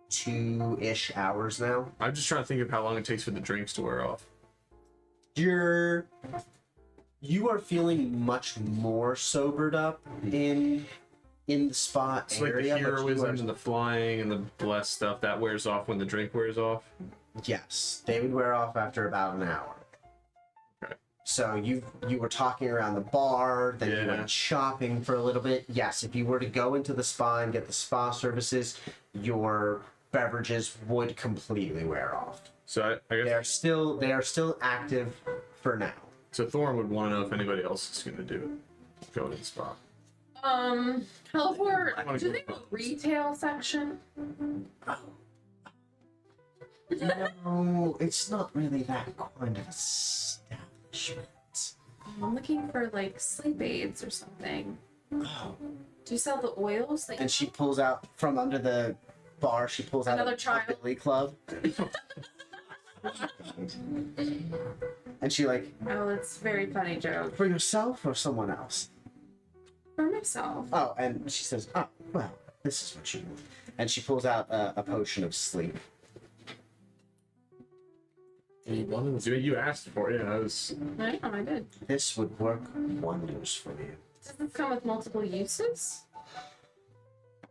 2-ish hours now. I'm just trying to think of how long it takes for the drinks to wear off. You are feeling much more sobered up in the spa It's like area. the but you heroism are- and the flying and the blessed stuff that wears off when the drink wears off. Yes, they would wear off after about an hour. Okay. So you were talking around the bar, then you Yeah. went shopping for a little bit. Yes, if you were to go into the spa and get the spa services, your beverages would completely wear off. So I guess They are still active for now. so. Thorn would want to know if anybody else is going to do it. Go to the spa. Teleport, I wanna do go they have a first. retail section? No, it's not really that kind of establishment. I'm looking for like sleep aids or something. Oh. Do you sell the oils? Like, And she pulls out from under the bar. She pulls out Another a child. billy club. And she like, oh, it's a very funny joke. for yourself or someone else? For myself. Oh, and she says, oh, well, this is what you want. And she pulls out a potion of sleep. You asked for it. I was. I know, I did. This would work wonders for you. Does this come with multiple uses?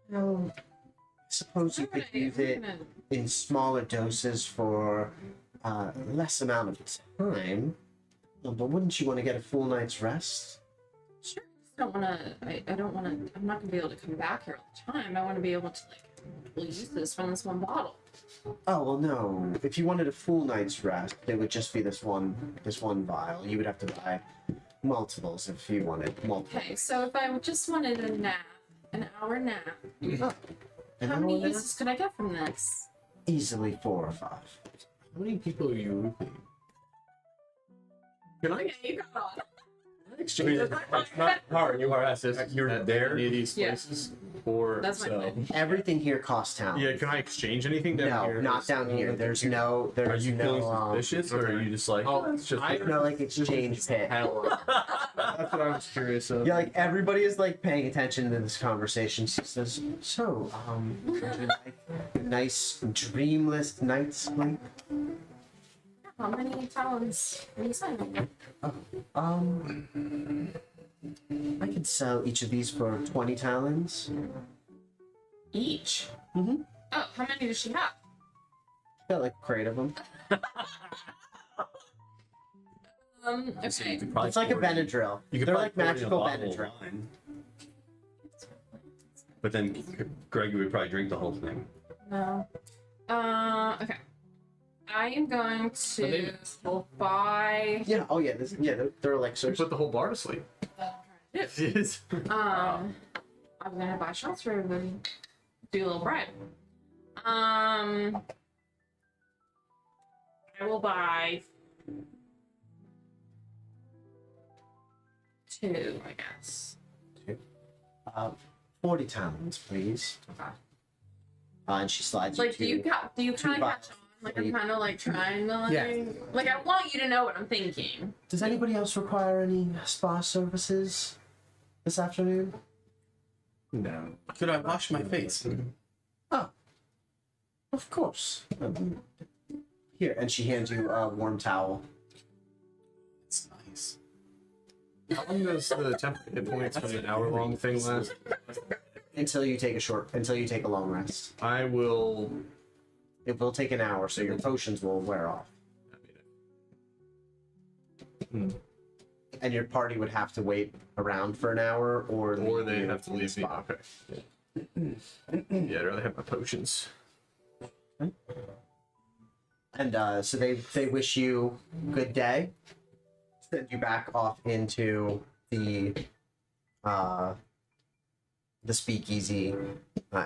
No. I suppose you could use it in smaller doses for less amount of time. But wouldn't you want to get a full night's rest? Sure. I don't want to. I don't want to. I'm not going to be able to come back here all the time. I want to be able to like use this from this one bottle. Oh well, no. If you wanted a full night's rest, it would just be this one vial. You would have to buy multiples if you wanted multiple. Okay, so if I just wanted a nap, an hour nap, And how how many many uses could I get from this? Easily 4 or 5. How many people are you with? Can I Yeah, you got on. exchange? Power, you are at you're at there. any of these Yeah. places? Or That's my so? plan. Everything here costs talent. Yeah, can I exchange anything down No, here? not down here. There's no. Are There's you feeling no. suspicious, or are you just like, Oh, it's just I- No, like exchange pit. That's what I was curious of. Yeah, like everybody is like paying attention to this conversation. She says, "So, would you like a nice dreamless night's sleep?" How many talents are you signing? I could sell each of these for 20 talons. Each. Mm-hmm. Oh, how many does she have? Got like a crate of them. So you Okay. could probably It's like a pour it in- Benadryl. You could They're probably like pour it in a magical bottle of Benadryl. wine. But then Greg would probably drink the whole thing. No. Okay. I am going to buy. Yeah. Oh yeah. They're So elixirs. put the whole bar to sleep. Yes. I'm gonna buy shots for everybody. Do a little bribe. I will buy 2, I guess. 40 talons, please. Okay. And she slides you Like, do you to. do you kind of boxes. catch on? Like, I'm kind of like trying to like. Yeah. Like, I want you to know what I'm thinking. Does anybody else require any spa services this afternoon? No. Could I wash my face? Oh, of course. Here, and she hands you a warm towel. It's nice. How long does the temporary hit points from an hour-long thing last? Until you take a long rest. I will. It will take an hour, so your potions will wear off. And your party would have to wait around for an hour, or They you have to in the leave me. spa. Okay. Yeah, I'd rather have my potions. And so they wish you good day. Send you back off into the speakeasy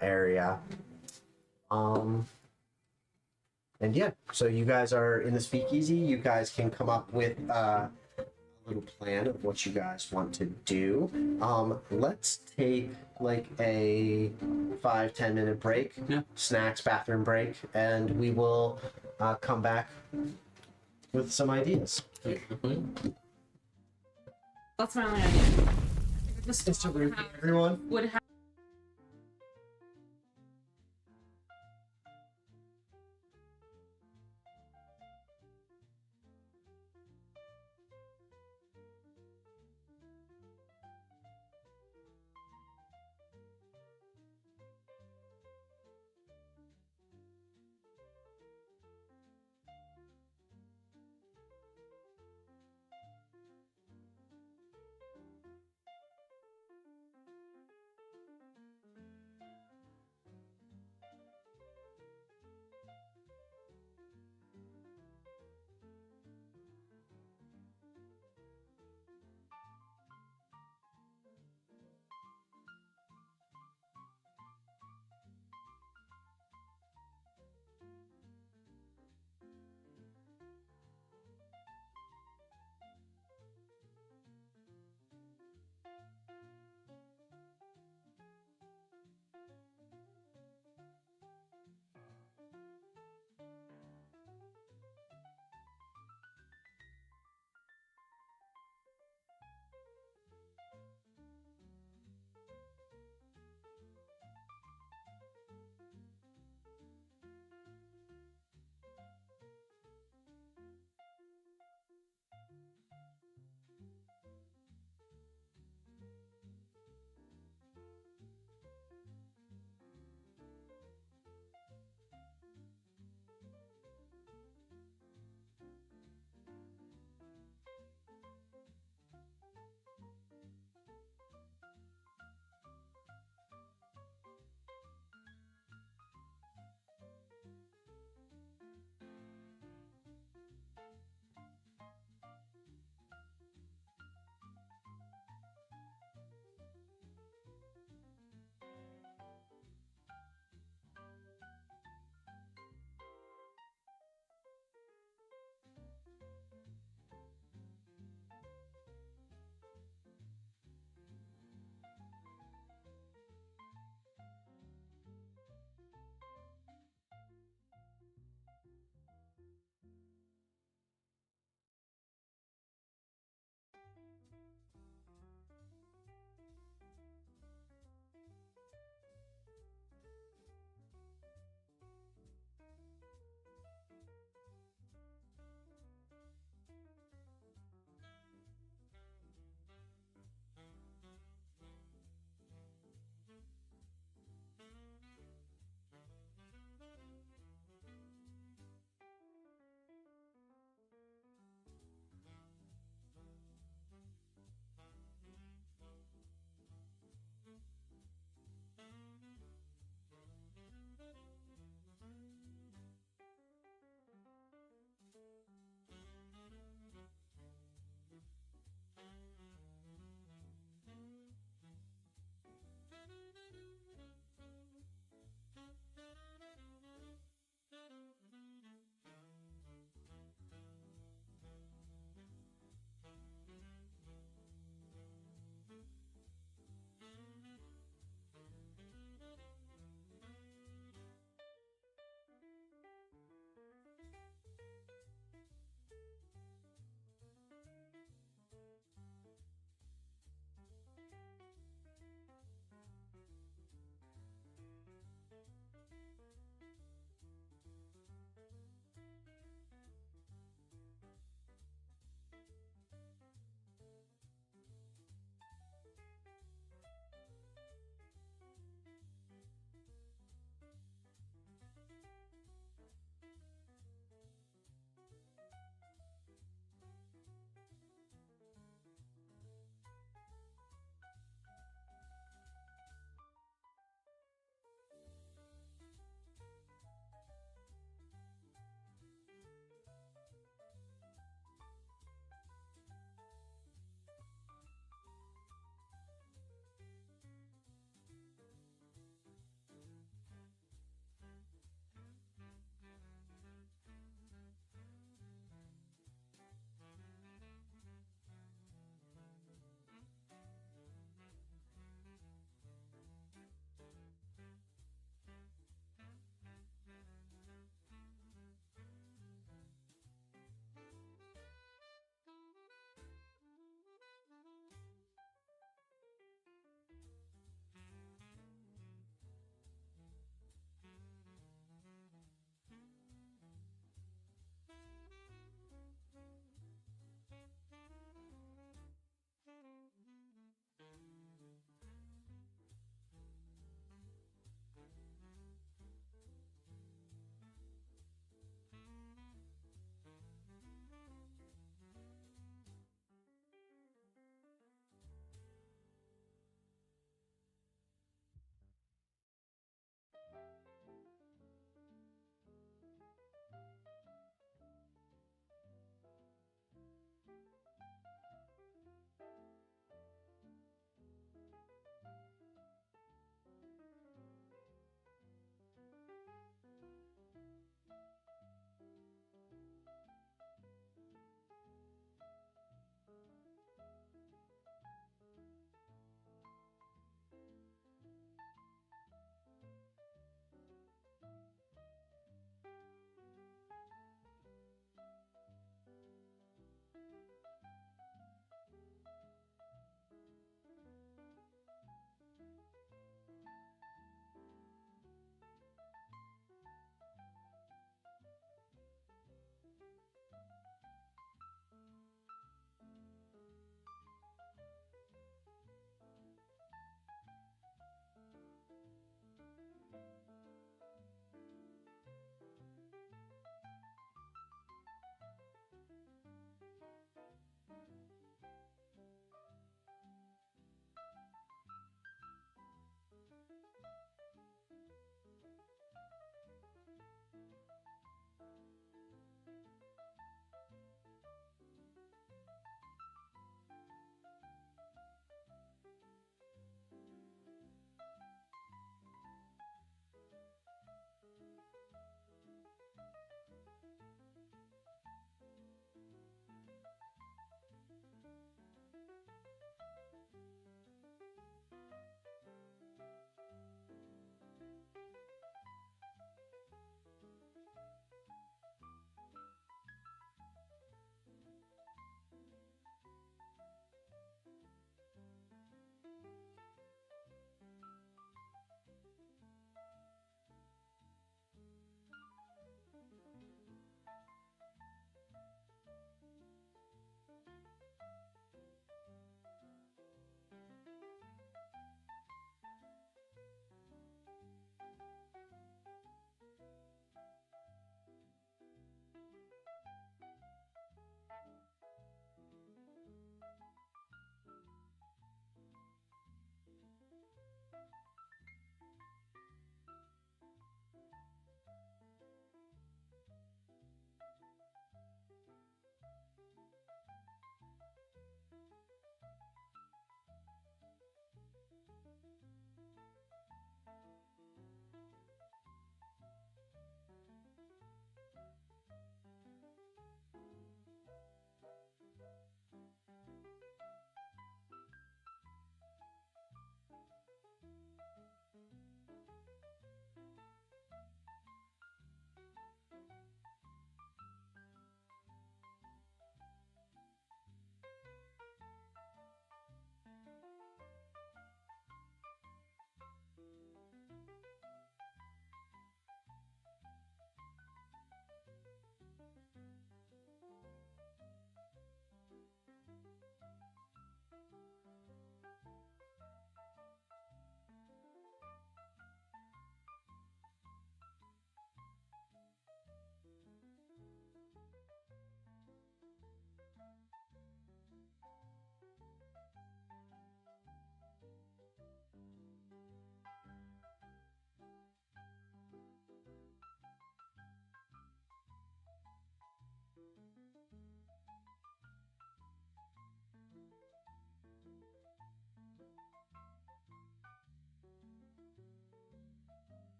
area. And yeah, so you guys are in the speakeasy. You guys can come up with a little plan of what you guys want to do. Let's take like a 5-10 minute break. Yeah. Snacks, bathroom break, and we will come back with some ideas. That's my only idea. The It's to spa repeat, everyone. would have.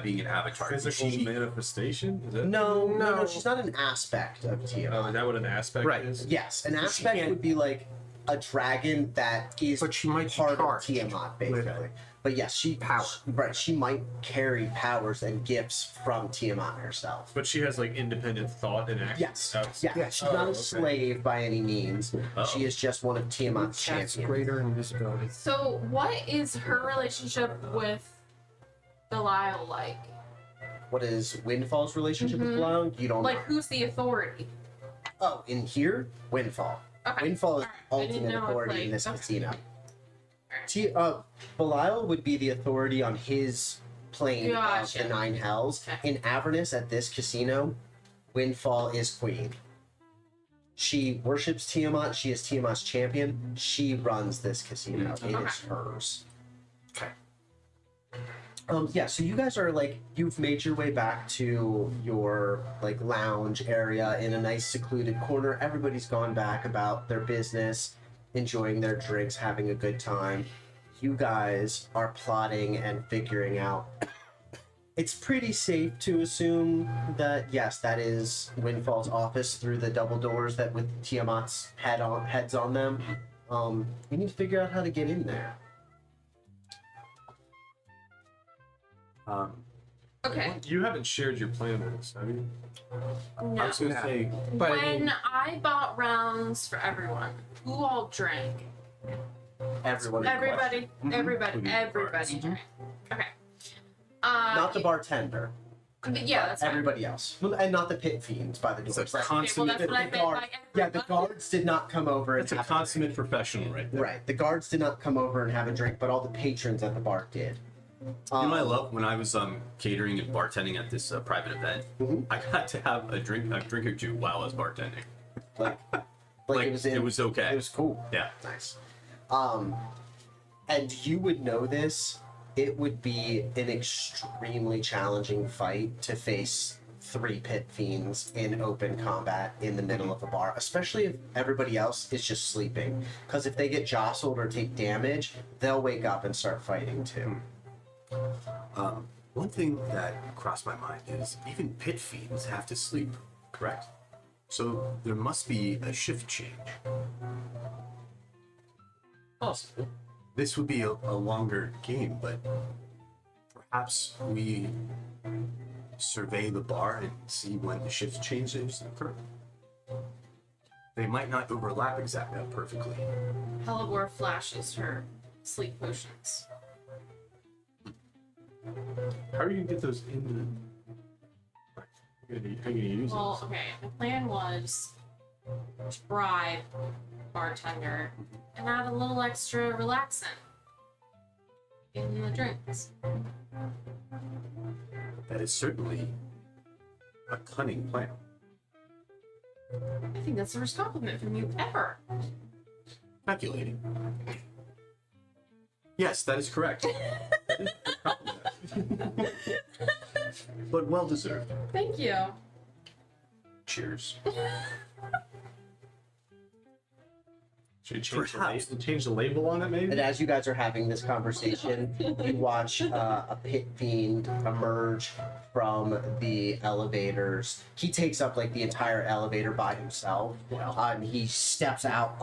being an avatar. Physical She- manifestation? Is that? No, she's not an aspect of Oh, Tiamat. is that what an aspect Right. is? Yes, an So she aspect can't- would be like a dragon that is But she might be part of charged Tiamat, with basically. But yes, power. Right, she might carry powers and gifts from Tiamat herself. But she has like independent thought and action. Yes, outside- yeah, she's Oh, not a okay. slave by any means. Oh. She is just one of Tiamat's That's champions. greater invisibility. So, what is her relationship with Belial like? What is Windfall's relationship with Mhm. Belial? You don't Like, know. who's the authority? Oh, in here, Windfall. Okay. Windfall is Alright, I didn't ultimate know if, authority in like- this okay. casino. Belial would be the authority on his plane Gotcha. of the Nine Hells. Okay. In Avernus, at this casino, Windfall is queen. She worships Tiamat. She is Tiamat's champion. She runs this casino. It is hers. Okay. Yeah, so you guys are like, you've made your way back to your like lounge area in a nice secluded corner. Everybody's gone back about their business, enjoying their drinks, having a good time. You guys are plotting and figuring out. It's pretty safe to assume that yes, that is Windfall's office through the double doors that with Tiamat's heads on them. We need to figure out how to get in there. Okay. You haven't shared your plan with us, have you? I No. was gonna say, But I When mean, I bought rounds for everyone, who all drank? Everyone. Everybody, everybody, Including the everybody guards. drank. Okay. Not the bartender. But yeah, that's fine. Everybody else. Well, and not the pit fiends by the doors. it's a Like, Okay, well, consummate. that's what I the meant guard- by yeah, the everybody. guards did not come over and It's a have consummate professional, right there. Right. The guards did not come over and have a drink, but all the patrons at the bar did. You know what I love? When I was catering and bartending at this private event, Mhm. I got to have a drink or two while I was bartending. Like Like, it was okay. It was cool. Yeah. Nice. And you would know this. It would be an extremely challenging fight to face 3 pit fiends in open combat in the middle of a bar, especially if everybody else is just sleeping. Because if they get jostled or take damage, they'll wake up and start fighting too. One thing that crossed my mind is even pit fiends have to sleep, correct? So there must be a shift change. Possible. This would be a longer game, but perhaps we survey the bar and see when the shift changes occur. They might not overlap exactly perfectly. Helibor flashes her sleep potions. How are you gonna get those in? How are you gonna use Well, it? okay, the plan was to bribe bartender and add a little extra relaxant in the drinks. That is certainly a cunning plan. I think that's the first compliment from you ever. Speculating. Yes, that is correct. That is a compliment. But well deserved. Thank you. Cheers. Should we change Perhaps. change the label on it, maybe? And as you guys are having this conversation, you watch a pit fiend emerge from the elevators. He takes up like the entire elevator by himself. And he steps out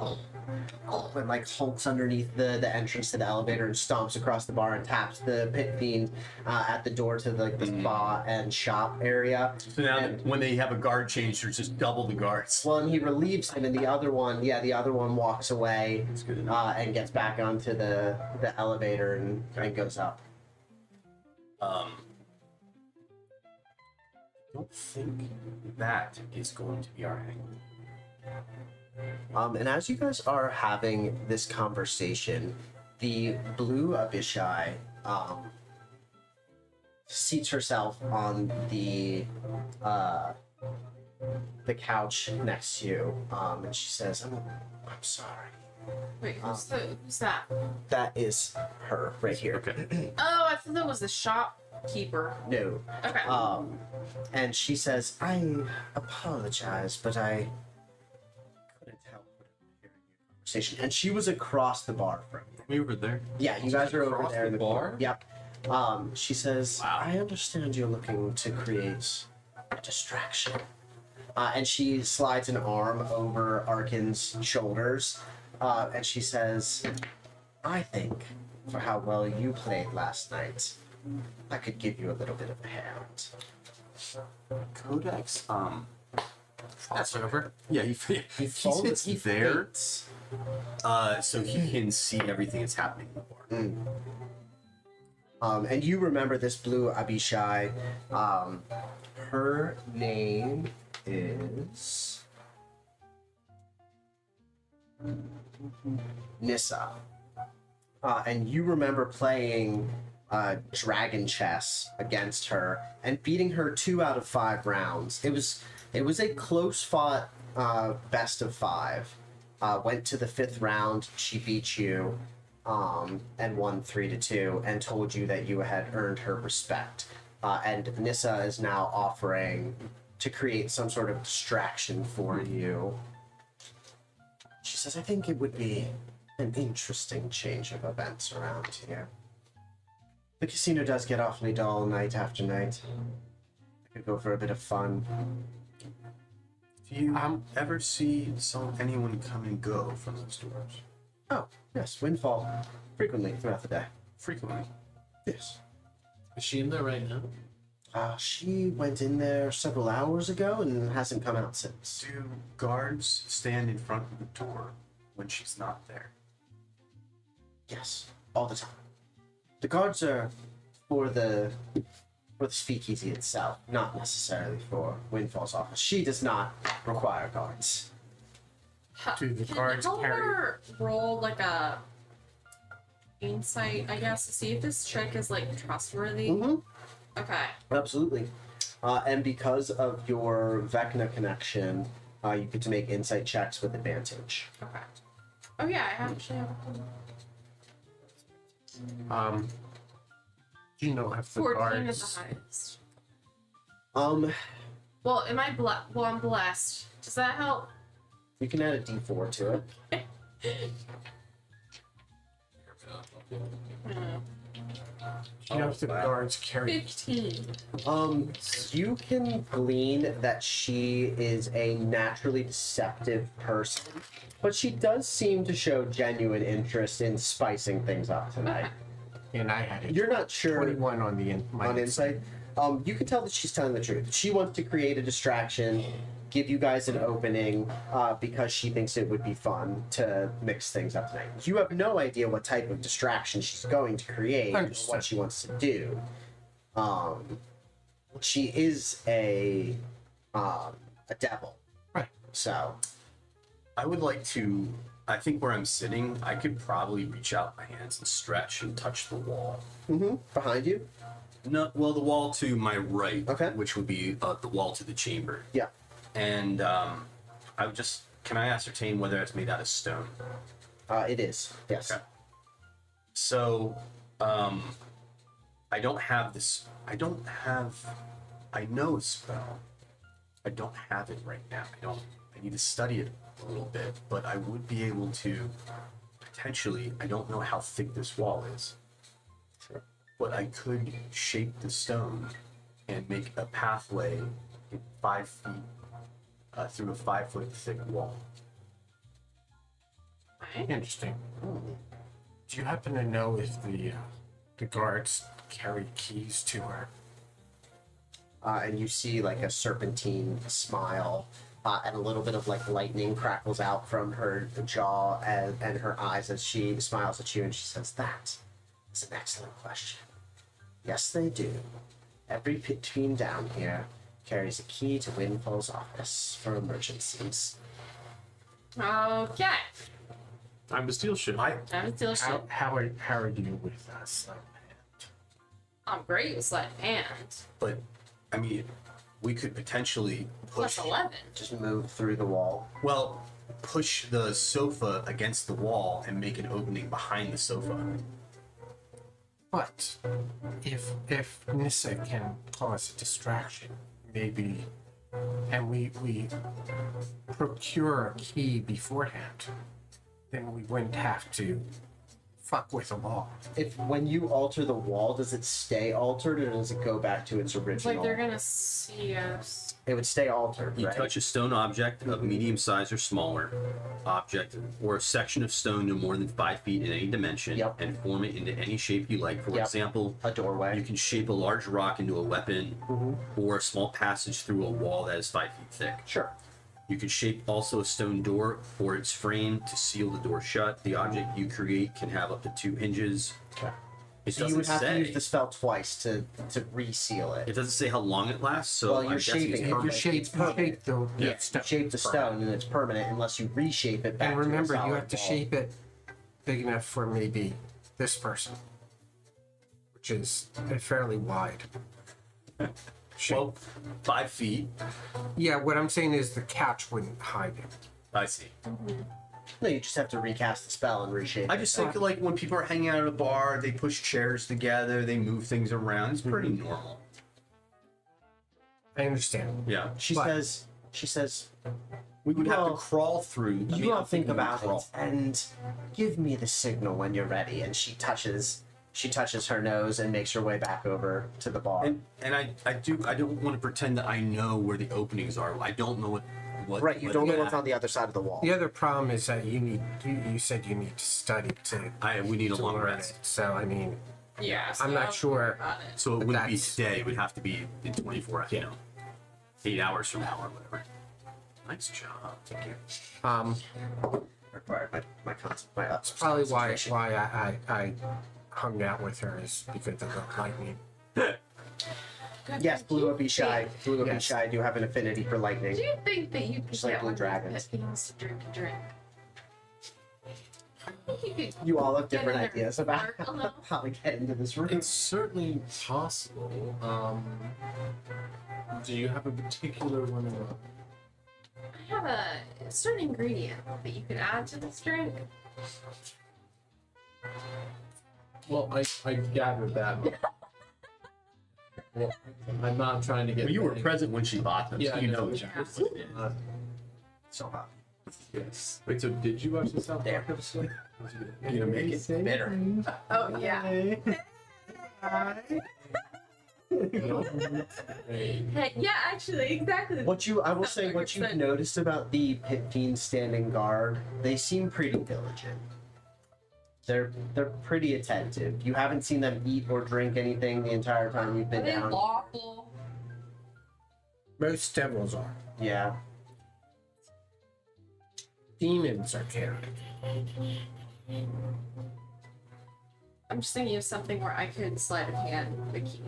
and like hulks underneath the entrance to the elevator and stomps across the bar and taps the pit fiend at the door to the spa and shop area. So now And- when they have a guard change, there's just double the guards. Well, and he relieves him, and the other one walks away That's good enough. and gets back onto the elevator and goes up. Don't think that is going to be our hang. And as you guys are having this conversation, the blue Abishai seats herself on the couch next to you, and she says, "I'm sorry. Wait, who's that? That is her right here." Okay. Oh, I thought that was the shopkeeper. No. Okay. And she says, "I apologize, but I couldn't help but hearing your conversation." And she was across the bar from you. We were there. Yeah, you guys are over Across there in the the bar? Yep. She says, I understand you're looking to create a distraction. And she slides an arm over Arkin's shoulders, and she says, I think, for how well you played last night, I could give you a little bit of a hand. Codex, That's over. yeah, he falls- sits he there, faints. so he can see everything that's happening in the bar. And you remember this blue Abishai. Her name is Nissa. And you remember playing dragon chess against her and beating her 2 out of 5 rounds. It was a close fought best of 5. Went to the 5th round. She beat you. And won 3-2, and told you that you had earned her respect. And Nissa is now offering to create some sort of distraction for you. She says, I think it would be an interesting change of events around here. The casino does get awfully dull night after night. I could go for a bit of fun. Do you ever see anyone come and go from those doors? Oh, yes, Windfall. Frequently throughout the day. Frequently. Yes. Is she in there right now? She went in there several hours ago and hasn't come out since. Do guards stand in front of the door when she's not there? Yes, all the time. The guards are for the speakeasy itself, not necessarily for Windfall's office. She does not require guards. Do the Can guards carry? Helmer roll like a insight, I guess, to see if this chick is like trustworthy? Mm-hmm. Okay. Absolutely. And because of your Vecna connection, you get to make insight checks with advantage. Okay. Oh yeah, I actually have Do you know if the 14 is guards? the highest. Well, am I well, I'm blessed. Does that help? You can add a D4 to it. Do you know if the guards carry? 15. You can glean that she is a naturally deceptive person, but she does seem to show genuine interest in spicing things up tonight. And I had a You're not sure 21 on the on insight. You can tell that she's telling the truth. She wants to create a distraction, give you guys an opening, because she thinks it would be fun to mix things up tonight. You have no idea what type of distraction she's going to create, or Understood. what she wants to do. She is a devil. Right. So, I would like to. I think where I'm sitting, I could probably reach out my hands and stretch and touch the wall. behind you. No, well, the wall to my right, Okay. which would be the wall to the chamber. Yeah. And I would just. Can I ascertain whether it's made out of stone? It is. Yes. Okay. So, I don't have this. I know a spell. I don't have it right now. I need to study it a little bit, but I would be able to potentially. I don't know how thick this wall is. Sure. But I could shape the stone and make a pathway in 5 feet through a 5 foot thick wall. Interesting. Do you happen to know if the guards carry keys to her? And you see like a serpentine smile, and a little bit of like lightning crackles out from her jaw and her eyes as she smiles at you, and she says, "That is an excellent question. Yes, they do. Every pit fiend down here carries a key to Windfall's office for emergencies." Okay. Time to steal shit. I'm still shit. How are you with sleight of hand? I'm great with sleight of hand. But I mean, we could potentially push. Plus 11. Just move through the wall. Well, push the sofa against the wall and make an opening behind the sofa. But if Nissa can cause a distraction, maybe, and we procure a key beforehand, then we wouldn't have to fuck with a wall. If when you alter the wall, does it stay altered or does it go back to its It's original? like they're gonna see us. It would stay altered, You right? touch a stone object of medium size or smaller object, or a section of stone no more than 5 feet in any dimension, Yep. and form it into any shape you like. For Yep. example, A doorway. you can shape a large rock into a weapon, or a small passage through a wall that is 5 feet thick. Sure. You can shape also a stone door or its frame to seal the door shut. The object you create can have up to 2 hinges. Okay. It So you doesn't would have say. to use the spell twice to reseal it. It doesn't say how long it lasts, so Well, I'm you're guessing shaping it's it. If you permanent. shape, It's permanent. the Yeah. stone. Shape the stone and it's permanent unless you reshape it back And remember, to a you solid have to wall. shape it big enough for maybe this person, which is a fairly wide shape. Well, 5 feet. Yeah, what I'm saying is the couch wouldn't hide it. I see. No, you just have to recast the spell and reshape I it. just think like when people are hanging out at a bar, they push chairs together, they move things around. It's pretty normal. I understand. Yeah. She But- says, We would have Well, to crawl through. you all think we would about crawl. it and give me the signal when you're ready. And she touches her nose and makes her way back over to the bar. And I don't want to pretend that I know where the openings are. I don't know what Right, you what don't know that- what's on the other side of the wall. The other problem is that you said you need to study to we need a long learn rest. it. So I mean, Yeah. I'm not I'll sure. think about it. So it wouldn't be That's- today, it would have to be in 24 hours, 8 hours from now or whatever. Nice job. Thank you. Required my concept, my That's probably why I hung out with her is because of the lightning. Good Yes, thing Blue you Would Be Shy. think- Blue Would Be Yes. Shy do have an affinity for lightning. Do you think that you could Just like get blue one dragons. of these things to drink a drink? I think you could You all have Get different in there. ideas about Sparkle, no? how to get into this room. It's certainly possible. Do you have a particular one in mind? I have a certain ingredient that you could add to this drink. Well, I gathered that. Well, I'm not trying to get. Well, you were vague. present when she bought them, Yeah, so I you know. know. Yeah. So hot. Yes. Wait, so did you watch the South Damn. Park episode? You gonna make it bitter. Oh yeah. Hey, yeah, actually, exactly. I will say, what you've 100%. noticed about the pit fiends standing guard, they seem pretty diligent. They're pretty attentive. You haven't seen them eat or drink anything the entire time you've Are been they down. lawful? Most devils are. Yeah. Demons are chaotic. I'm just thinking of something where I could sleight of hand the key.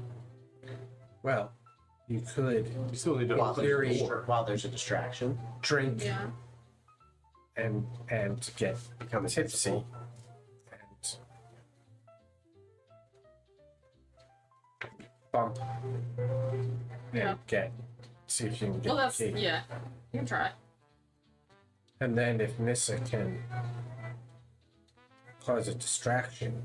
Well, you could You still need to While open there's, the door. while there's a distraction. drink Yeah. and get Become tipsy invincible. and bump and Yeah. see if you can get Well, the that's key. yeah. You can try. And then if Nissa can cause a distraction,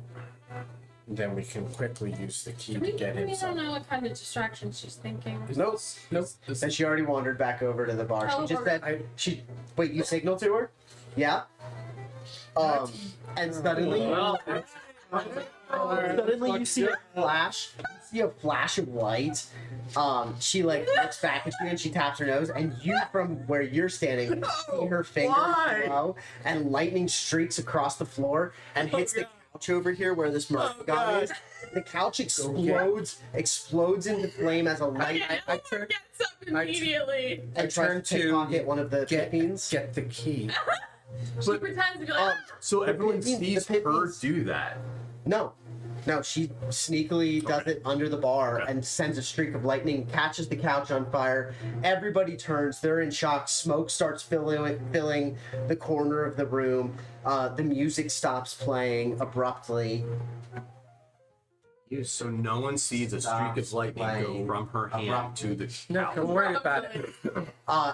then we can quickly use the key Do to we, get we inside. don't know what kind of distraction she's thinking. Nope. Nope. This- And she already wandered back over to the bar. She just Teleport. said, wait, you signaled to her? Yeah. And suddenly, suddenly you see a flash. You see a flash of light. She like looks back at you and she taps her nose, and you from where you're standing see her fingers glow, and lightning streaks across the floor and hits the couch over here where this merc guy is. The couch explodes into flame as a light. I turn Gets up immediately. and tries to pickpocket one of the get fiends. the key. She pretends to be like, So everyone pit fiends- sees the pit her fiends- do that. No, she sneakily does it under the bar and sends a streak of lightning, catches the couch on fire. Everybody turns. They're in shock. Smoke starts filling the corner of the room. The music stops playing abruptly. So no one sees a streak of lightning go Playing from her hand abruptly. to the No, couch. don't worry about it.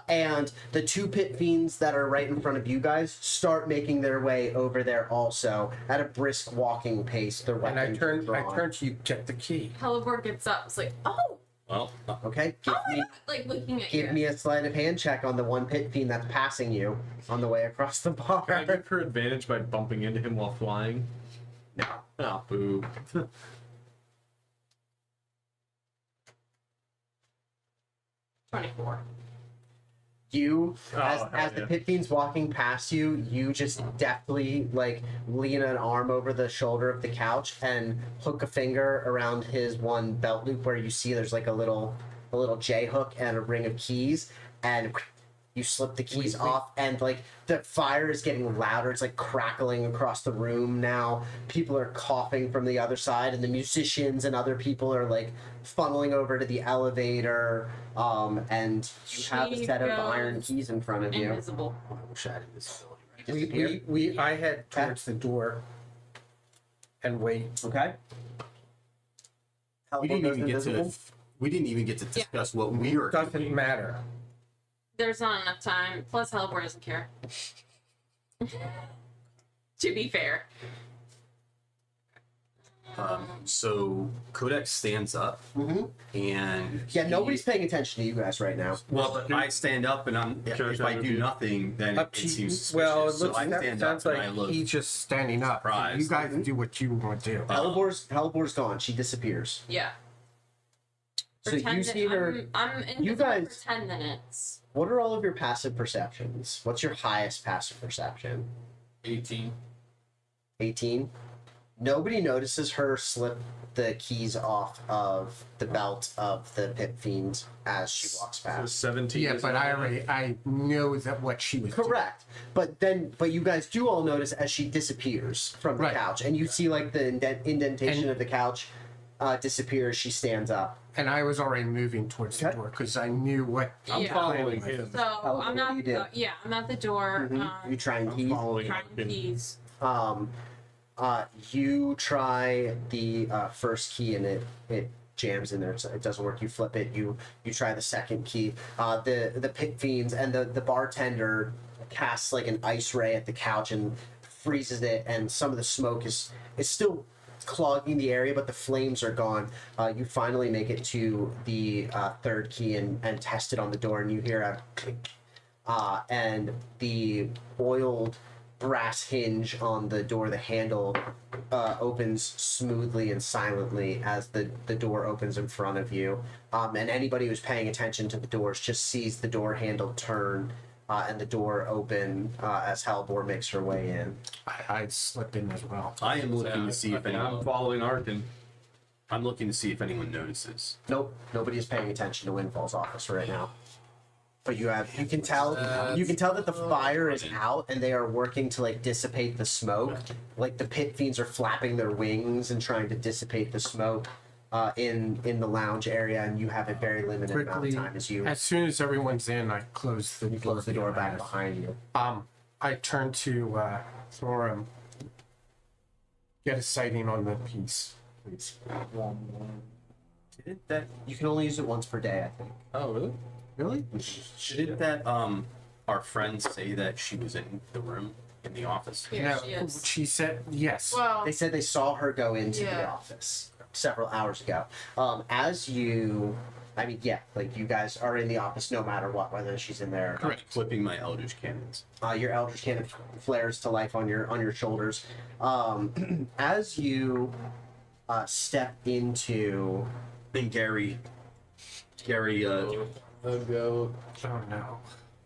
And the two pit fiends that are right in front of you guys start making their way over there also at a brisk walking pace. Their And I weapons turn drawn. to you, get the key. Helleborg gets up. It's like, oh, Well, Okay, like looking at give you. me a sleight of hand check on the one pit fiend that's passing you on the way across the bar. Can I give her advantage by bumping into him while flying? No. Oh, boo. 24. You, as hell as the yeah. pit fiend's walking past you, you just deftly like lean an arm over the shoulder of the couch and hook a finger around his one belt loop where you see there's like a little J hook and a ring of keys, and you slip the keys off, and like the fire is getting louder. It's like crackling across the room now. People are coughing from the other side, and the musicians and other people are like funneling over to the elevator. And you have a She set of goes iron keys in front of you. Invisible. I wish I had invisibility. You disappear. I head towards the door and wait. Okay. We didn't even get to. Invisible? We didn't even get to discuss what we are Doesn't doing. matter. There's not enough time. Plus, Hellboy doesn't care. To be fair. So Codex stands up Mhm. and Yeah, nobody's paying attention to you guys right now. Well, I stand up and if I do nothing, then Up it to seems you. suspicious. Well, it so looks I that stand sounds up and I like look. he's just standing up. surprised. You guys do what you want to do. Hellbore's gone. She disappears. Yeah. So you see her. I'm invisible You guys- for 10 minutes. What are all of your passive perceptions? What's your highest passive perception? 18. 18. Nobody notices her slip the keys off of the belt of the pit fiend as she walks So past. 17. Yeah, is but it? I know that what she was doing. Correct. But you guys do all notice as she disappears from the Right. couch, and you see like the indentation And- of the couch disappear as she stands up. And I was already moving towards the Okay. door because I knew what I'm Yeah. following him. So what I'm do not. you do? Yeah, I'm at the door. You try and I'm keys. following Trying him. keys. You try the first key and it jams in there. So it doesn't work. You flip it. You try the second key. The pit fiends and the bartender casts like an ice ray at the couch and freezes it. And some of the smoke is still clogging the area, but the flames are gone. You finally make it to the third key and test it on the door, and you hear a click. And the oiled brass hinge on the door, the handle, opens smoothly and silently as the door opens in front of you. And anybody who's paying attention to the doors just sees the door handle turn and the door open as Halvor makes her way in. I slipped in as well. I am looking to see if I'm anyone. following Arkin. I'm looking to see if anyone notices. Nope, nobody's paying attention to Windfall's office right now. But you can tell that the fire is out and they are working to like dissipate the smoke. Like the pit fiends are flapping their wings and trying to dissipate the smoke in the lounge area, and you have a very limited amount Quickly, of time as you as soon as everyone's in, I close the close the door back behind behind you. us. I turn to Thorum. Get a sighting on the piece, please. Didn't that? You can only use it once per day, I think. Oh, really? Really? Didn't that? Our friend say that she was in the room in the office. Yeah, No, she is. she said yes. Well, They said they saw her go into the Yeah. office several hours ago. As you, I mean, yeah, like you guys are in the office no matter what, whether she's in there. I'm clipping my Eldritch cannons. Your Eldritch Cannon flares to life on your shoulders. As you step into, Then Gary, I'll go. Oh no.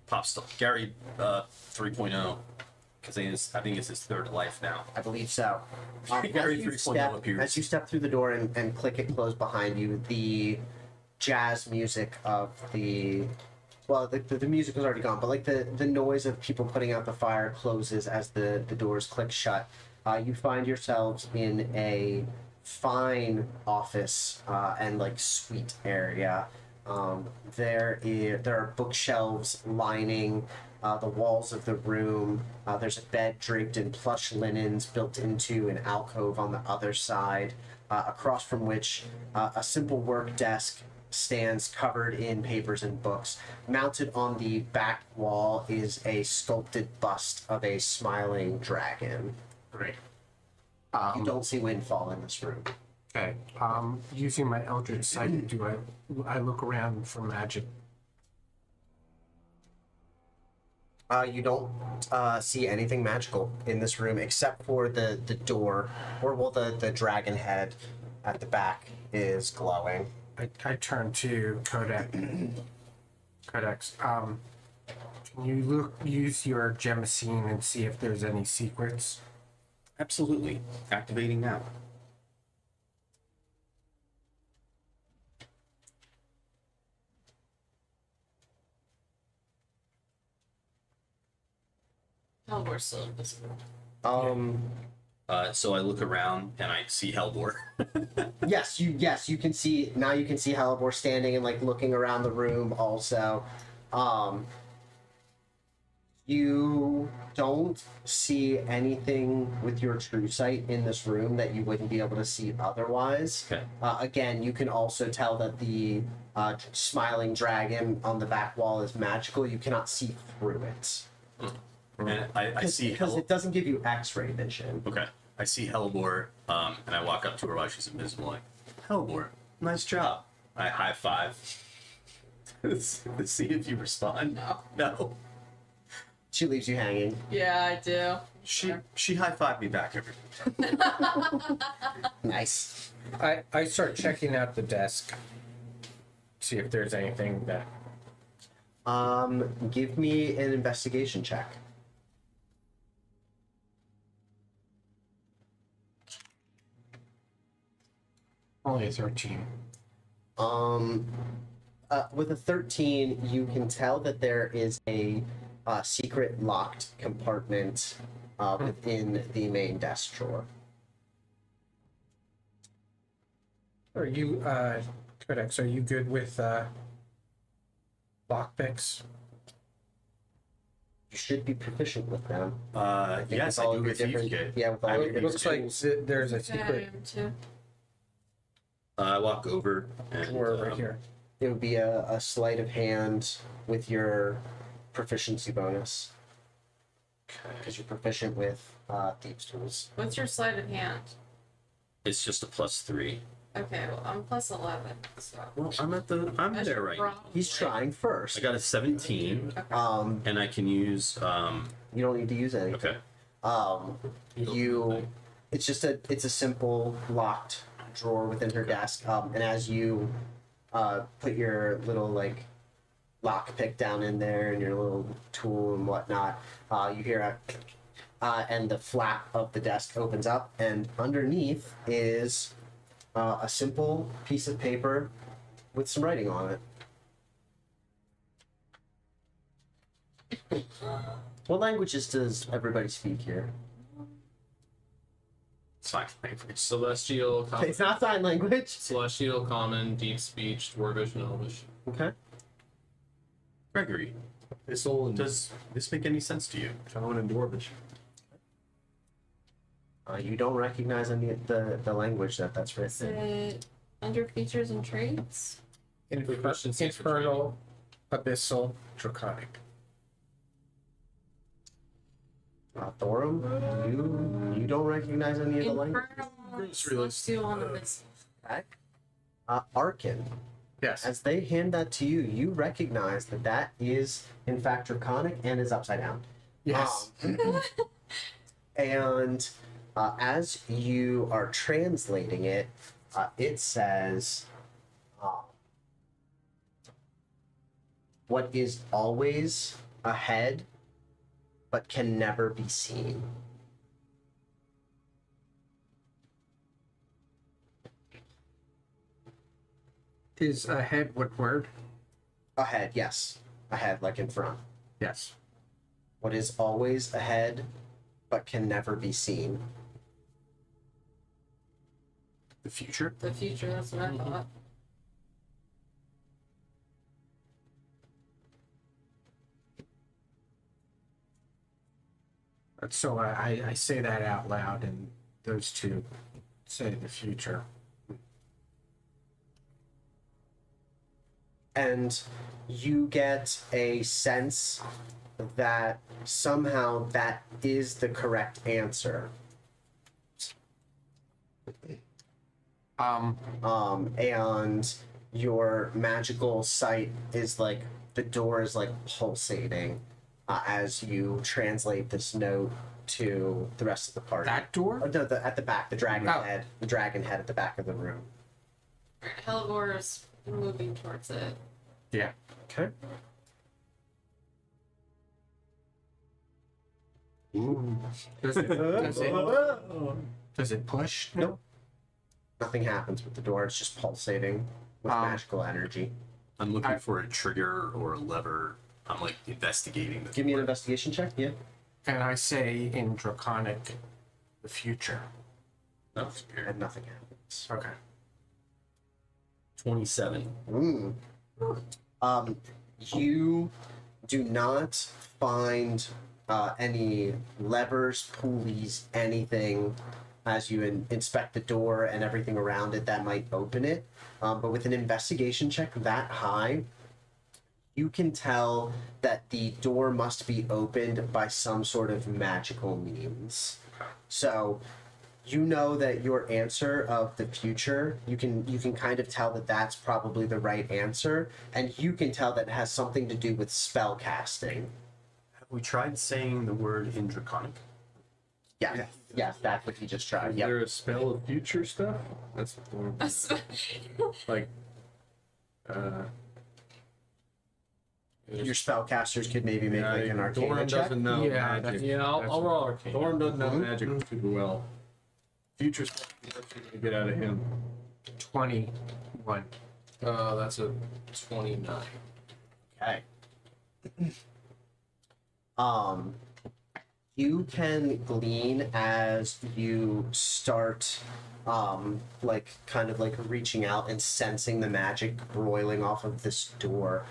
pops up. Gary 3.0, because I think it's his third life now. I believe so. Gary As you 3.0 appears. as you step through the door and click it close behind you, the jazz music of the music was already gone, but like the noise of people putting out the fire closes as the doors click shut. You find yourselves in a fine office and like suite area. There are bookshelves lining the walls of the room. There's a bed draped in plush linens built into an alcove on the other side, across from which a simple work desk stands covered in papers and books. Mounted on the back wall is a sculpted bust of a smiling dragon. Great. You don't see Windfall in this room. Okay. Using my Eldritch Sight, do I look around for magic? You don't see anything magical in this room except for the door, or well, the dragon head at the back is glowing. I turn to Codex. Can you use your Gemacine and see if there's any secrets? Absolutely. Activating now. Oh, we're still invisible. So I look around and I see Hellbor. Yes, you can see now. You can see Halibor standing and like looking around the room. Also, you don't see anything with your true sight in this room that you wouldn't be able to see otherwise. Okay. Again, you can also tell that the smiling dragon on the back wall is magical. You cannot see through it And I see because it doesn't give you X-ray vision. Okay. I see Hellbor, and I walk up to her while she's invisible. Like, Hellbor, nice job. I high five. to see if you respond. No. She leaves you hanging. Yeah, I do. She high fived me back every. Nice. I start checking out the desk. See if there's anything that. Give me an investigation check. Only a 13. With a 13, you can tell that there is a secret locked compartment within the main desk drawer. Are you, Codex, are you good with lockpicks? You should be proficient with them. Yes, with I all do of your with Thieves' different- Kit. Yeah, with all It of your looks like tools. there's a Yeah, I secret am too. I walk over and drawer right here. It would be a sleight of hand with your proficiency bonus. Because you're proficient with thieves' tools. What's your sleight of hand? It's just a +3. Okay, well, I'm plus 11, so. Well, I'm I there should right now. probably- He's trying first. I got a 17, Okay. and I can use. You don't need to use anything. Okay. It's just it's a simple locked drawer within her desk. And as you put your little like lock pick down in there and your little tool and whatnot, you hear a click, and the flap of the desk opens up, and underneath is a simple piece of paper with some writing on it. What languages does everybody speak here? Sign language. Celestial, common, It's not sign language. celestial, common, deep speech, dwarvish, and elvish. Okay. Gregory, does this make any sense to you? Common and Dwarvish. You don't recognize any of the language that's Is written. it under features and traits? Proficiency for Infernal, abyssal, draconic. Thorum, you don't recognize any of the language. Infernal, really- celestial, and abyssal. Okay. Arkin, Yes. as they hand that to you, you recognize that is in fact draconic and is upside down. Yes. And as you are translating it, it says, what is always ahead but can never be seen. Is ahead what word? Ahead, yes. Ahead, like in front. Yes. What is always ahead but can never be seen. The future? The future, that's what I thought. So I say that out loud, and those two say the future. And you get a sense that somehow that is the correct answer. And your magical sight is like the door is like pulsating, as you translate this note to the rest of the party. That door? Oh, no, at the back, the dragon Oh. head. The dragon head at the back of the room. Helgor's moving towards it. Yeah. Okay. Does it push? Nope. Nothing happens with the door. It's just pulsating with magical energy. I'm looking for a trigger or a lever. I'm like investigating the Give me an investigation check. Yeah. And I say in Draconic, the future. That's weird. And nothing happens. Okay. 27. You do not find any levers, pulleys, anything as you inspect the door and everything around it that might open it. But with an investigation check that high, you can tell that the door must be opened by some sort of magical means. So you know that your answer of the future, you can kind of tell that that's probably the right answer, and you can tell that it has something to do with spell casting. Have we tried saying the word in Draconic? Yeah, yes, that's what he just tried. Is Yep. there a spell of future stuff? That's like, Your spellcasters could maybe make like an arcana Thorin check. doesn't know Yeah, magic. Yeah, I'll roll arcane. Thorin doesn't know magic super well. Future stuff you're gonna get out of him. 21. That's a 29. Okay. You can glean as you start, like kind of like reaching out and sensing the magic broiling off of this door,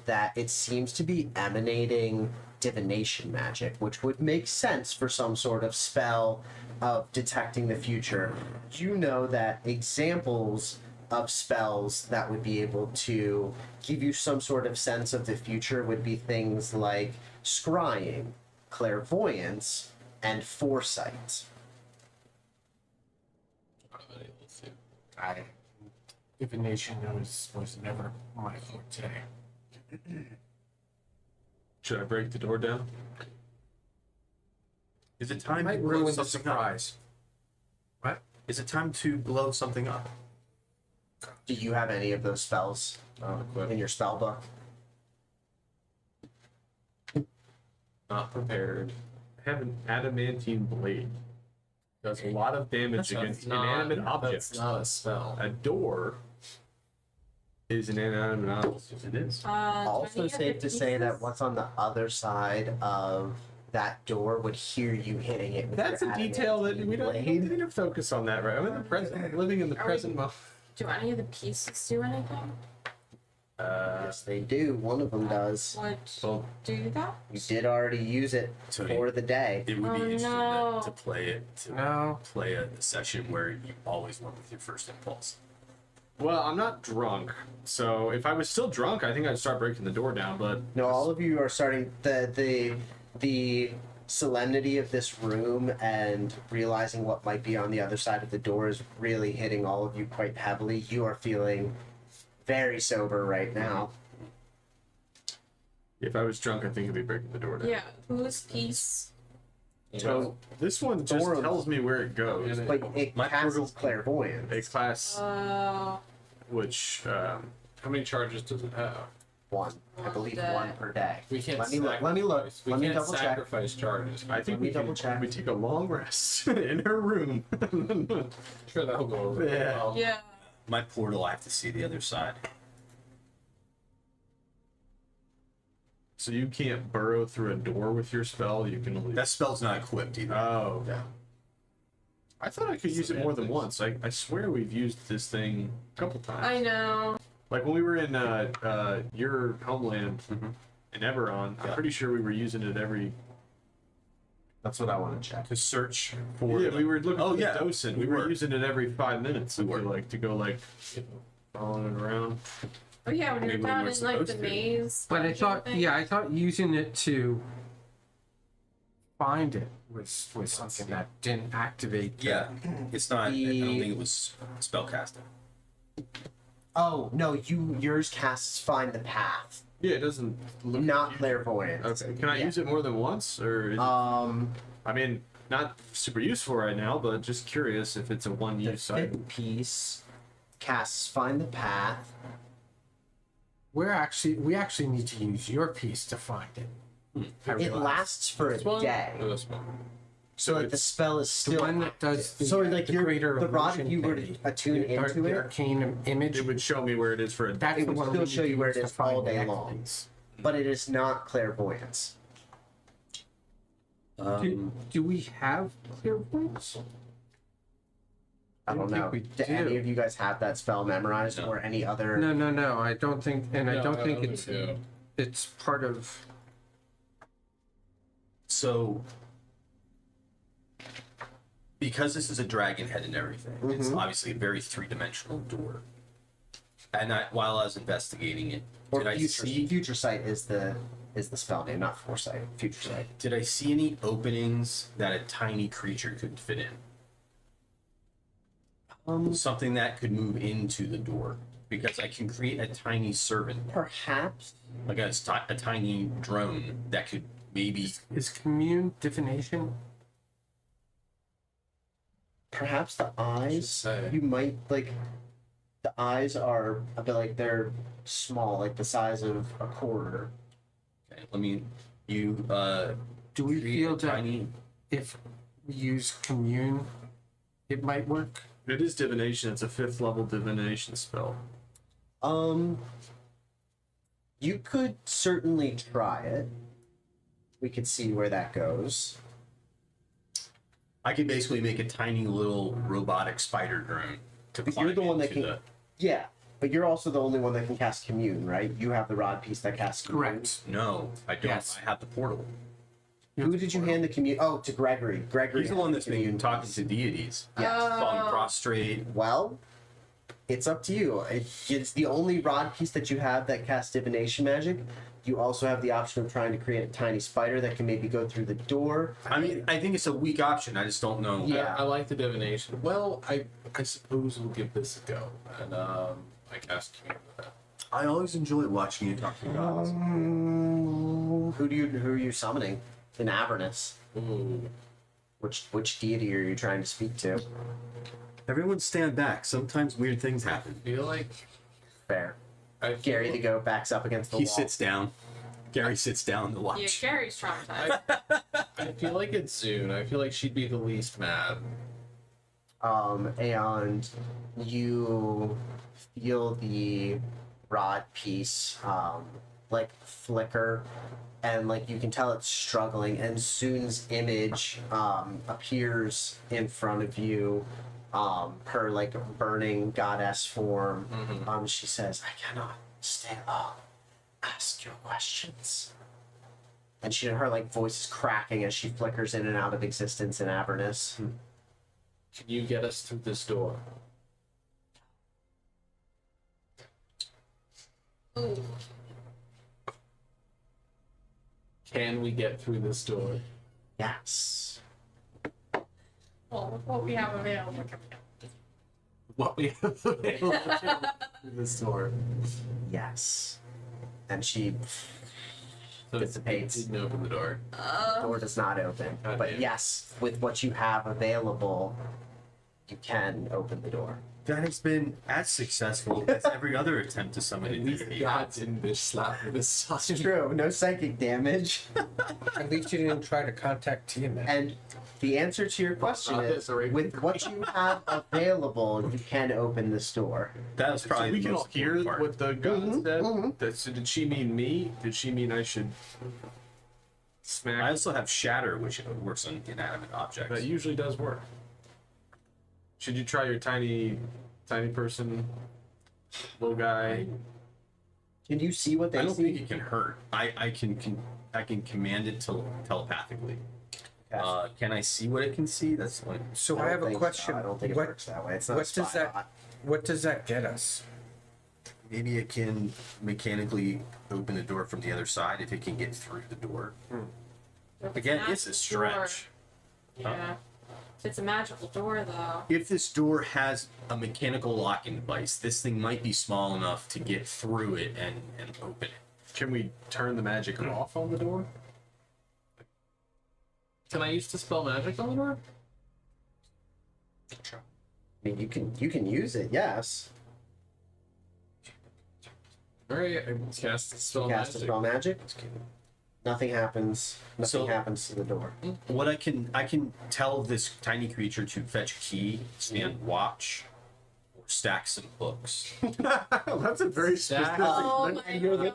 that it seems to be emanating divination magic, which would make sense for some sort of spell of detecting the future. You know that examples of spells that would be able to give you some sort of sense of the future would be things like scrying, clairvoyance, and foresight. Divination was never my forte. Should I break the door down? Is it time to Might blow ruin the something up? surprise. What? Is it time to blow something up? Do you have any of those spells in your spell book? Not prepared. I have an adamantine blade. Does a lot of damage against inanimate objects. That's not a spell. A door is an inanimate object. It is. Also safe to say that what's on the other side of that door would hear you hitting it with That's your a detail that we don't adamantine need to focus on that, right? I'm in the present, I'm living in the Are we- present moment. Do any of the pieces do anything? Yes, they do. One of them does. Would Well, do that? You did already use it So for the day. It would be Oh, interesting no. to play it, to No. play a session where you always went with your first impulse. well, I'm not drunk, so if I was still drunk, I think I'd start breaking the door down. But No, all of you are starting the solemnity of this room and realizing what might be on the other side of the door is really hitting all of you quite heavily. You are feeling very sober right now. if I was drunk, I think I'd be breaking the door down. Yeah. Whose piece? So this one just Door- tells me where it goes. But it My casts portal- clairvoyance. A class Oh. which How many charges does it have? One. I believe Day. one per day. We can't. Let me look. Let me look. We Let me can't double check. sacrifice charges. I think Let me we can double check. we take a long rest in her room. Sure, that'll go over. Yeah. Well. Yeah. My portal, I have to see the other side. So you can't burrow through a door with your spell. You can only. That spell's not equipped either. Oh. Yeah. I thought I could use it more than once. I swear we've used this thing a couple times. I know. Like when we were in your homeland in Eberron, I'm Yeah. pretty sure we were using it every. That's what I want to check. To search for. Yeah, the- we were looking Oh, for the yeah. docent. We We were were. using it every 5 minutes. We I feel were. like to go like following it around. Oh yeah, when you're Maybe we down weren't in like the supposed to. maze. But I dungeon thought, thing. yeah, I thought using it to find it was something that didn't activate. the- Yeah, it's not. I don't think it was spellcasting. Oh no, yours casts find the path, Yeah, it doesn't look. Not huge. clairvoyant. Okay. Can I Yeah. use it more than once, or? I mean, not super useful right now, but just curious if it's a The one-use item. fifth piece casts Find the Path. We actually need to use your piece to find it. It lasts for a This one? day. Or this one? So like the spell is The still one that does active. the, So like the your greater the rod, if illusion you were thing, to attune into the it, arcane image. It would show me where it is for a. That's it the would one still we show need you to where use it to is find all the day next long. piece. but it is not clairvoyance. Do we have clairvoyance? I don't know. we Do any do. of you guys have that spell memorized, No. or any other? No. I don't think, and I No, don't think think so. it's part of. So, because this is a dragon head and everything, it's Mhm. obviously a very three-dimensional door. And while I was investigating it, Or did I see future sight is the spell name, not foresight. Future sight. did I see any openings that a tiny creature could fit in? Something that could move into the door, because I can create a tiny servant, Perhaps. like a tiny drone that could maybe. Is commune divination? Perhaps the eyes. say. You might like. The eyes are a bit like they're small, like the size of a quarter. Okay, let me. You Do we create feel a that tiny. if we use commune, it might work? It is divination. It's a 5th level divination spell. You could certainly try it. We could see where that goes. I could basically make a tiny little robotic spider drone to But climb you're the one that into can. the. Yeah, but you're also the only one that can cast commune, right? You have the rod piece that casts commune. Correct. No, I don't. Yes. I have the portal. Who did you hand the commune? Oh, to Gregory. Gregory. He's the had one that's been commune talking piece. to deities, Yes. falling prostrate. Well, it's up to you. It's the only rod piece that you have that casts divination magic. You also have the option of trying to create a tiny spider that can maybe go through the door. I mean, I think it's a weak option. I just don't know. Yeah. I like the divination. Well, I suppose we'll give this a go. And I cast commune with that. I always enjoy watching you talk to gods. Who are you summoning in Avernus? Ooh. Which deity are you trying to speak to? Everyone stand back. Sometimes weird things happen. I feel like Fair. I Gary the goat backs up against the He wall. sits down. Gary sits down to Yeah, watch. Gary's traumatized. I feel like it's Zune. I feel like she'd be the least mad. And you feel the rod piece like flicker, and like you can tell it's struggling, and Soon's image appears in front of you, her like burning goddess form. She says, "I cannot stay long. Ask your questions." And her like voice is cracking as she flickers in and out of existence in Avernus. Can you get us through this door? Ooh. Can we get through this door? Yes. Well, what we have available can we do? What we have available through this door. Yes. And she So dissipates. Didn't open the door. The door does not open. God But damn. yes, with what you have available, you can open the door. That has been as successful as every other attempt to summon a At least deity. God didn't bitch slap me this sausage. True, no psychic damage. At least you didn't try to contact Tiamat. And the answer to your question Not is, this, or even- with what you have available, you can open this door. That was probably So we the can most all hear important part. what the god said. mhm. So did she mean me? Did she mean I should smack? I also have shatter, which works on inanimate objects. That usually does work. Should you try your tiny person, little guy? Can you see what they I don't see? think it can hurt. I can command it telepathically. Can I see what it can see? That's like So I I don't have a think so. question. I don't think it What- works that way. It's not what a does spy that- bot. What does that get us? maybe it can mechanically open the door from the other side if it can get through the door. Again, it's a Magical stretch. door. Yeah. It's a magical door, though. If this door has a mechanical locking device, this thing might be small enough to get through it and open it. Can we turn the magic off on the door? Can I use Dispel Magic on the door? I mean, you can use it, yes. Alright, I cast Dispel Cast a Magic. spell magic. Nothing happens. Nothing So- happens to the door. What I can tell this tiny creature to fetch a key, stand watch, or stack some books. That's a very Stack. specific. Oh my And your god.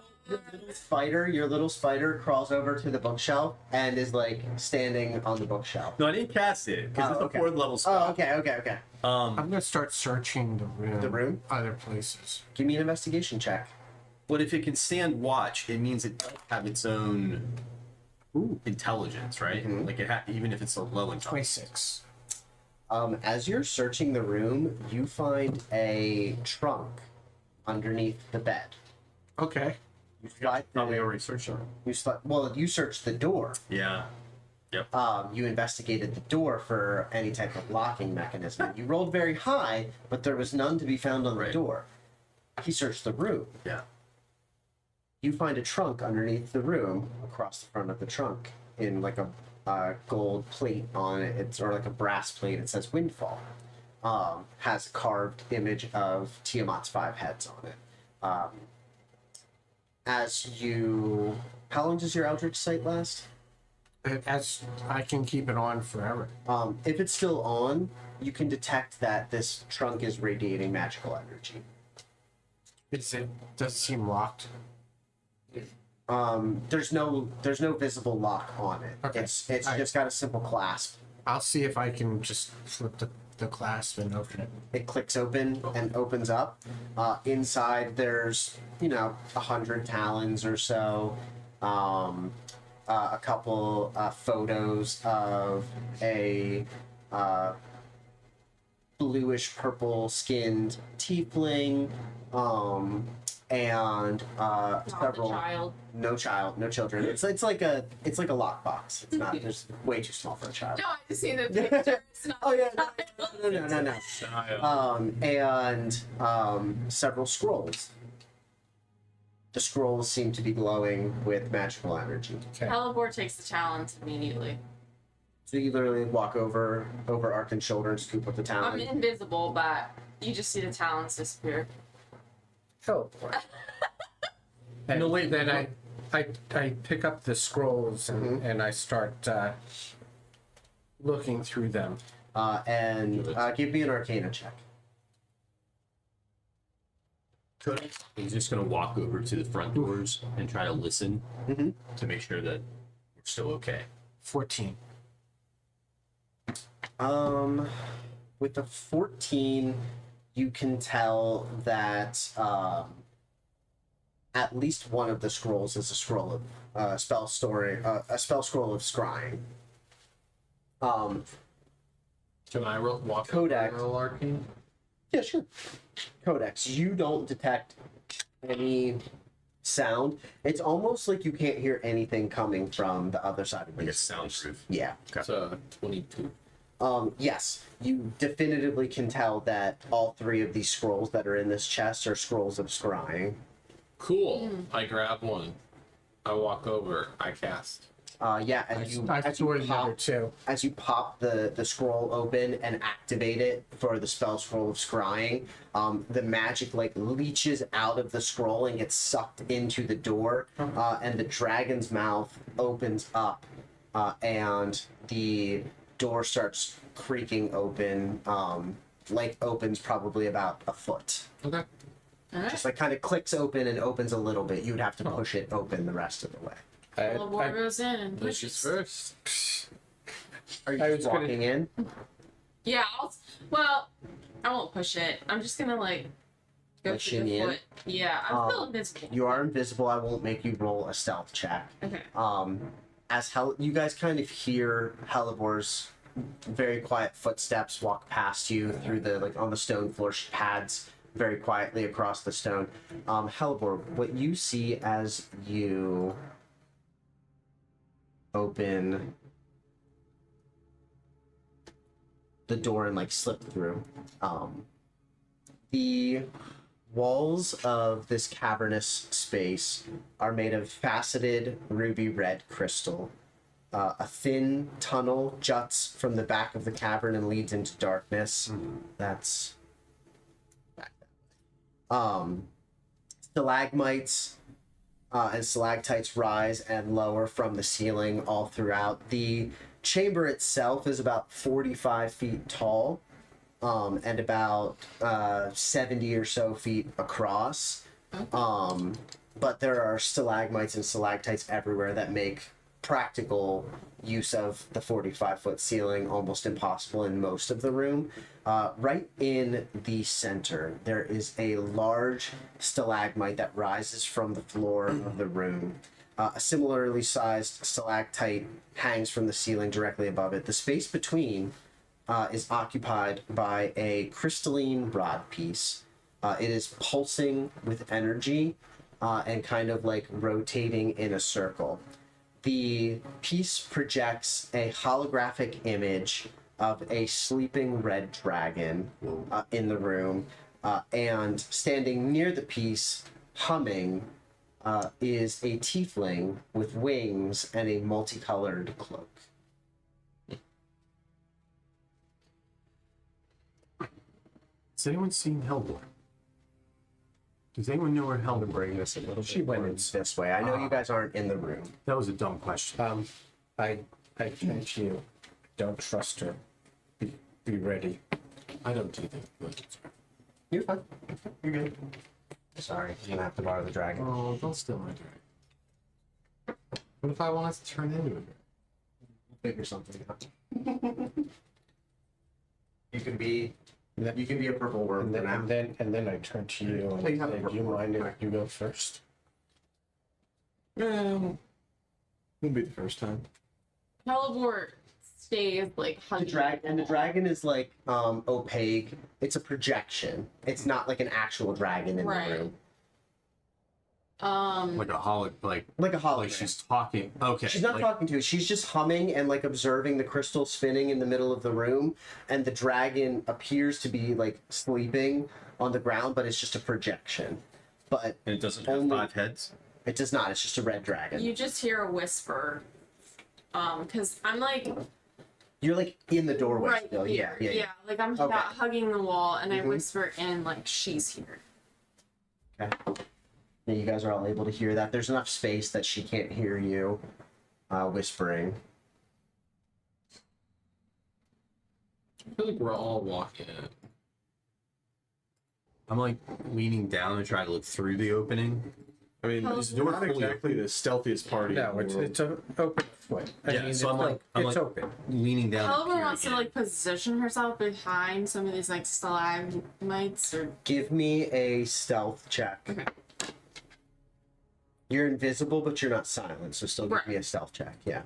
little spider crawls over to the bookshelf and is like standing on the bookshelf. No, I didn't cast it because it's okay. a 4th level spell. Oh, okay. I'm gonna start searching the room. The room? Other places. Give me an investigation check. But if it can stand watch, it means it does have its own intelligence, right? Like even if it's a low intelligence. 26. As you're searching the room, you find a trunk underneath the bed. Okay. You slide Thought we through it. already searched it. You searched the door. Yeah. Yep. You investigated the door for any type of locking mechanism. You rolled very high, but there was none to be found on the Right. door. He searched the room. Yeah. You find a trunk underneath the room, across the front of the trunk, in like a gold plate on it. It's or like a brass plate. It says Windfall. Has a carved image of Tiamat's 5 heads on it. How long does your Eldritch Sight last? As I can keep it on forever. If it's still on, you can detect that this trunk is radiating magical energy. Does it seem locked? There's no visible lock on it. Okay. It's Alright. just got a simple clasp. I'll see if I can just flip the clasp and open it. It clicks open and opens up. Inside there's 100 talons or so. A couple photos of a bluish purple skinned tiefling, and Not several. the child. No children. It's like a lockbox. It's not. It's way too small for a child. No, I just see the picture. It's not Oh yeah. the child. And several scrolls. The scrolls seem to be glowing with magical energy. Okay. Halibor takes the talons immediately. So you literally walk over Arkin's shoulder and scoop up the I'm talon. invisible, but you just see the talons disappear. Oh. And No, wait, then I pick up the scrolls and I start looking through them. Give me an Arcana check. He's just gonna walk over to the front doors and try to listen Mhm. to make sure that we're still okay. 14. With the 14, you can tell that at least one of the scrolls is a scroll of a spell scroll of scrying. Can I walk Kodak. over and roll Arcane? Yeah, sure. Codex, you don't detect any sound. It's almost like you can't hear anything coming from the other side of Like the a soundproof. Yeah. It's 22. Yes, you definitively can tell that all 3 of these scrolls that are in this chest are scrolls of scrying. Cool. I grab one. I walk over. I cast. Yeah, I as you stored the other pop, two. as you pop the scroll open and activate it for the spell scroll of scrying, the magic like leaches out of the scroll and gets sucked into the door, and the dragon's mouth opens up, and the door starts creaking open, opens probably about a foot. Okay. Alright. Just like kind of clicks open and opens a little bit. You'd have to push it open the rest of the way. Halibor goes in and Ladies pushes. first. Are you I just was gonna- walking in? Yeah, I won't push it. I'm just gonna go Like through the shimmy in? foot. Yeah, I'm still invisible. You are invisible. I won't make you roll a stealth check. Okay. You guys kind of hear Helibor's very quiet footsteps walk past you through the on the stone floor pads very quietly across the stone. Helibor, what you see as you open the door and slip through, the walls of this cavernous space are made of faceted ruby red crystal. A thin tunnel juts from the back of the cavern and leads into darkness. That's back that way. Stalagmites and stalactites rise and lower from the ceiling all throughout. The chamber itself is about 45 feet tall, and about 70 or so feet across. But there are stalagmites and stalactites everywhere that make practical use of the 45-foot ceiling almost impossible in most of the room. Right in the center, there is a large stalagmite that rises from the floor of the room. A similarly sized stalactite hangs from the ceiling directly above it. The space between is occupied by a crystalline rod piece. It is pulsing with energy and kind of like rotating in a circle. The piece projects a holographic image of a sleeping red dragon in the room, and standing near the piece, humming, is a tiefling with wings and a multicolored cloak. Has anyone seen Hellboy? Does anyone know where Hellboy Bring this a little She bit went more in. this way. I know you guys aren't in the room. That was a dumb question. I turn to you. Don't trust her. Be ready. I don't do that. You're fine. You're good. Sorry, I'm gonna have to borrow the dragon. Oh, don't steal my dragon. What if I want it to turn into a dragon? Figure something out. You can be a purple worm for now. And then I turn to you and Oh, you have a say, do you purple mind if one. you go first? Won't be the first time. Calibor stays like The hugging. dragon is like opaque. It's a projection. It's not like an actual dragon in Right. the room. Like a holo, Like a hologram. like she's talking. Okay. She's not like, talking to us. She's just humming and like observing the crystal spinning in the middle of the room, and the dragon appears to be like sleeping on the ground, but it's just a projection. But And it doesn't have only- 5 heads. it does not. It's just a red dragon. You just hear a whisper. Because I'm like You're like in the doorway right still. here. Yeah. Like I'm Okay. hugging the wall, and I Mhm. whisper in like she's here. Okay. Yeah, you guys are all able to hear that. There's enough space that she can't hear you whispering. I feel like we're all walking in. I'm like leaning down and trying to look through the opening. I mean, Hellboy. it's not exactly the stealthiest party. No, in it's the world. it's an open foot. Yeah, so I'm like- it's open. Leaning down. and Calibor peering wants to in. like position herself behind some of these like stalagmites or Give me a stealth check. Okay. You're invisible, but you're not silent, so still give Right. me a stealth check. Yeah.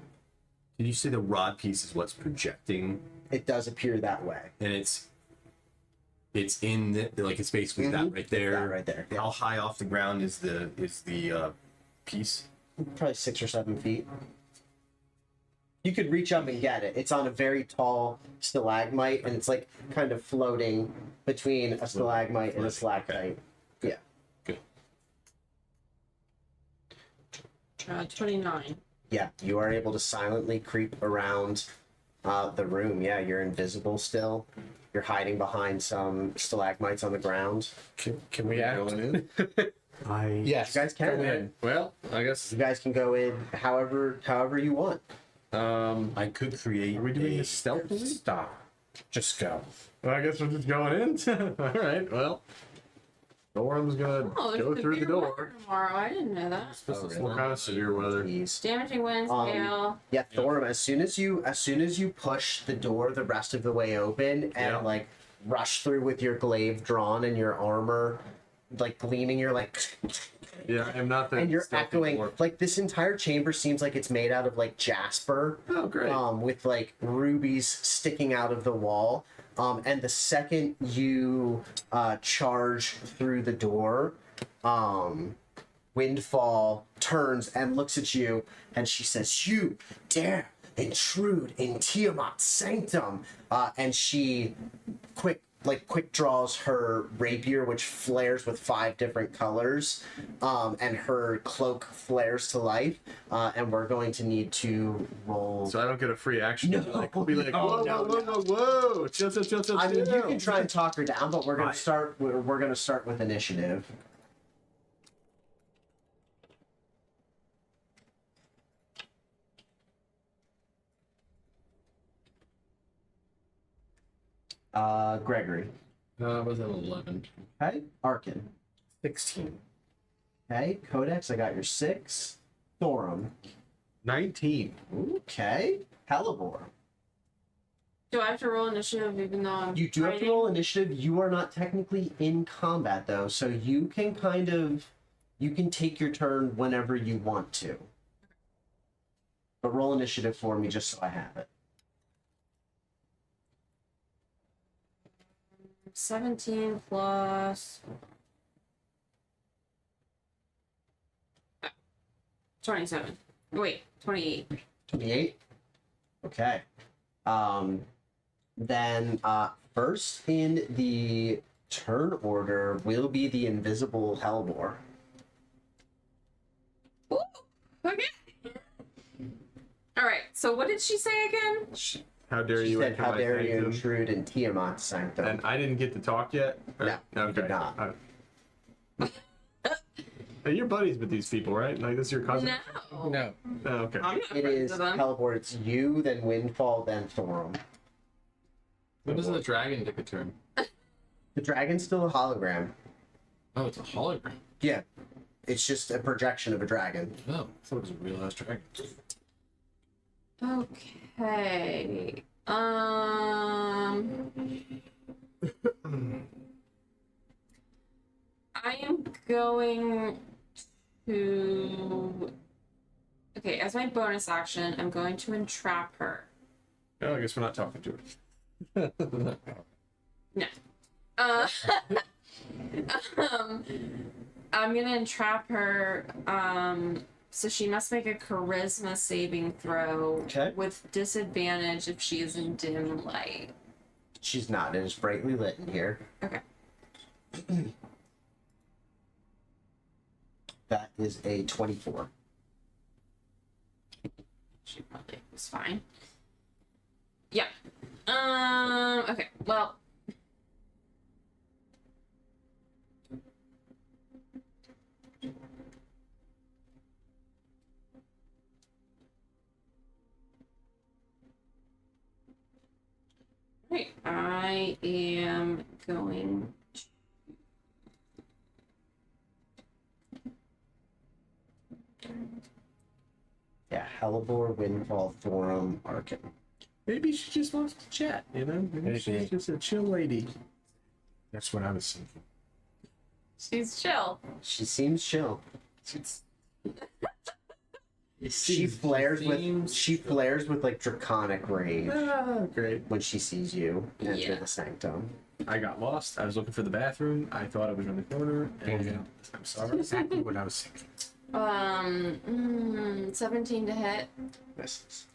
Did you say the rod piece is what's projecting, It does appear that way. and it's in the, like it's basically Mhm. that right there. That right there. How high off the ground is the piece? Probably 6 or 7 feet. You could reach up and get it. It's on a very tall stalagmite, and it's like kind of floating between a stalagmite and a stalactite. Yeah. 29. Yeah, you are able to silently creep around the room. Yeah, you're invisible still. You're hiding behind some stalagmites on the ground. Can we act? Going in? Yes. You guys can. Go in. Well, I guess. You guys can go in however you want. I could create. Are we doing a this stealthily? Stop. Just go. Well, I guess we're just going in. All right. Well, Norm's gonna Oh, there's go through the severe door. weather tomorrow. I didn't know that. What kind of severe weather? Please. Damaging winds, Um, hail. Yeah, Thorum, as soon as you push the door the rest of the way open and Yeah. like rush through with your glaive drawn and your armor like gleaming, you're like Yeah, I'm not that. and you're stealthy echoing anymore. like this entire chamber seems like it's made out of like jasper. Oh, great. With like rubies sticking out of the wall. And the second you charge through the door, Windfall turns and looks at you, and she says, "You dare intrude in Tiamat's sanctum!" And she like quick draws her rapier, which flares with 5 different colors, and her cloak flares to life. And we're going to need to roll. So I don't get a free action. No. Be like, whoa, No, whoa, whoa, whoa, whoa, chill, chill, chill, chill. I mean, you chill. can try and talk her down, but we're gonna Right. start. We're gonna start with initiative. Gregory. I was at 11. Okay. Arkin. 16. Okay. Codex. I got your 6. Thorum. 19. Okay. Hellebore. Do I have to roll initiative even though I'm You do have to fighting? roll initiative. You are not technically in combat though, so you can take your turn whenever you want to. But roll initiative for me just so I have it. 17 plus 27. Wait, 28. 28. Okay. Then first in the turn order will be the invisible Hellbore. Ooh, okay. All right. So what did she say again? How dare She you said, enter "How my dare you sanctum?" intrude in Tiamat's sanctum?" And I didn't get to talk yet? Or- No, you did not. Hey, you're buddies with these people, right? Like, this is your cousin? No. No. Oh, okay. I'm not It friends is with them. Hellbore. It's you, then Windfall, then Thorum. When does the dragon take a turn? The dragon's still a hologram. Oh, it's a hologram. Yeah, it's just a projection of a dragon. Oh, I thought it was a real ass dragon. Okay. I am going to. Okay, as my bonus action, I'm going to entrap her. Oh, I guess we're not talking to her. No. Um, I'm gonna entrap her. So she must make a charisma saving throw Okay. with disadvantage if she is in dim light. She's not. It is brightly lit in here. Okay. That is a 24. She probably was fine. Yeah. Okay. Well. Right. I am going. Yeah, Hellebore, Windfall, Thorum, Arkin. Maybe she just wants to chat, you know? Maybe she's Maybe. just a chill lady. That's what I was thinking. She's chill. She seems chill. She flares with like draconic rage Ah, great. when she sees you enter Yeah. the sanctum. I got lost. I was looking for the bathroom. I thought I was around the corner. And I'm sorry. Exactly what I was thinking. 17 to hit. Misses.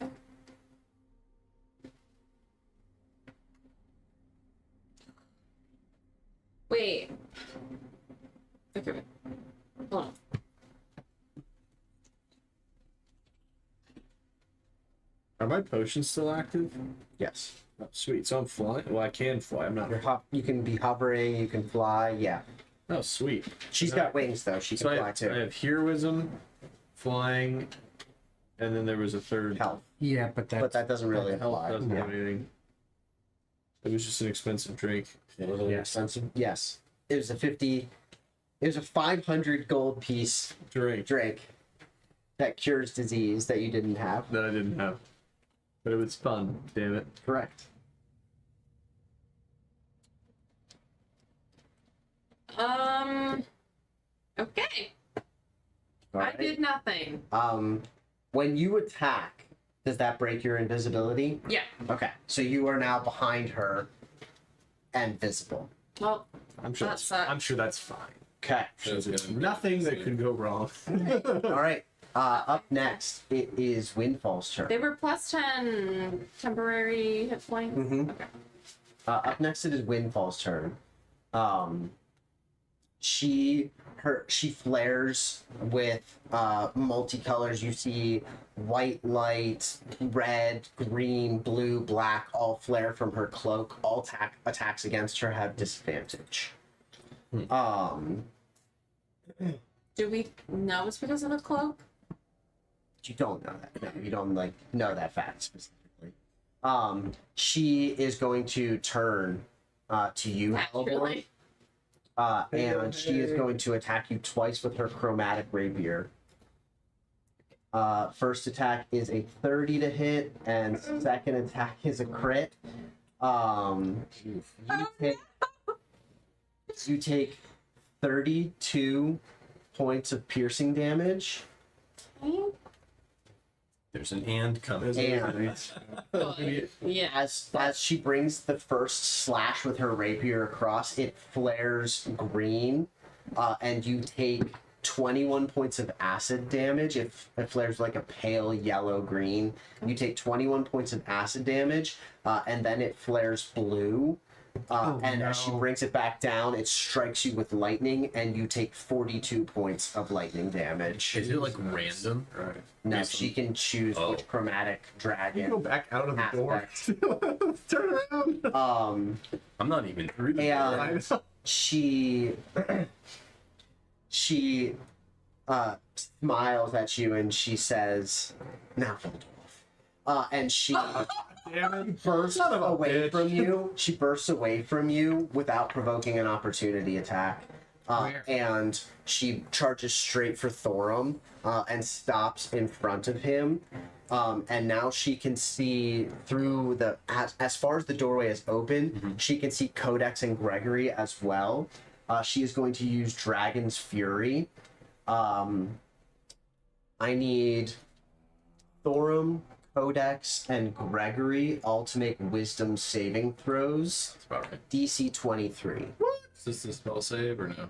Wait. Okay, wait. Hold on. Are my potions still active? Yes. Oh, sweet. So I'm flying. Well, I can fly. I'm not. You can be hovering, you can fly, yeah. Oh, sweet. She's got wings though, she can So fly I too. have heroism, flying, and then there was a third. Health. Yeah, but But that doesn't really Health apply. doesn't Yeah. do anything. It was just an expensive drink. Yes. Yes. It was a 500 gold piece drink that cures disease that you didn't have. That I didn't have. But it was fun, damn it. Correct. Okay. All I right. did nothing. When you attack, does that break your invisibility? Yeah. Okay. So you are now behind her and visible. Well, I'm sure. That That's, sucks. I'm sure that's fine. Okay. There's nothing that could go wrong. All right. Up next, it is Windfall's turn. they were plus 10 temporary hit points. Mhm. Okay. Up next it is Windfall's turn. She flares with multicolors. You see white light, red, green, blue, black, all flare from her cloak. All attacks against her have disadvantage. Do we know it's because of the cloak? You don't know that. No, you don't know that fact specifically. She is going to turn to you, Halvor. Naturally. And she is going to attack you twice with her chromatic rapier. First attack is a 30 to hit, and second attack is a crit. You take 32 points of piercing damage. There's an and coming. And Yeah. as she brings the first slash with her rapier across, it flares green, and you take 21 points of acid damage. It flares like a pale yellow green. You take 21 points of acid damage, and then it flares blue. As she brings it back down, it strikes you with lightning, and you take 42 points of lightning damage. Is it like random? Right. No, she can choose which chromatic dragon. Go back out of the aspect. door. Turn around. I'm not even through the And she smiles at you and she says, "Now for the dwarf." And she Damn it. bursts Son of a away bitch. from you. She bursts away from you without provoking an opportunity attack. And she charges straight for Thorum and stops in front of him. And now she can see through as far as the doorway is open, she can see Codex and Gregory as well. She is going to use Dragon's Fury. I need Thorum, Codex, and Gregory all to make wisdom saving throws. That's about right. DC 23. Is this a spell save or no?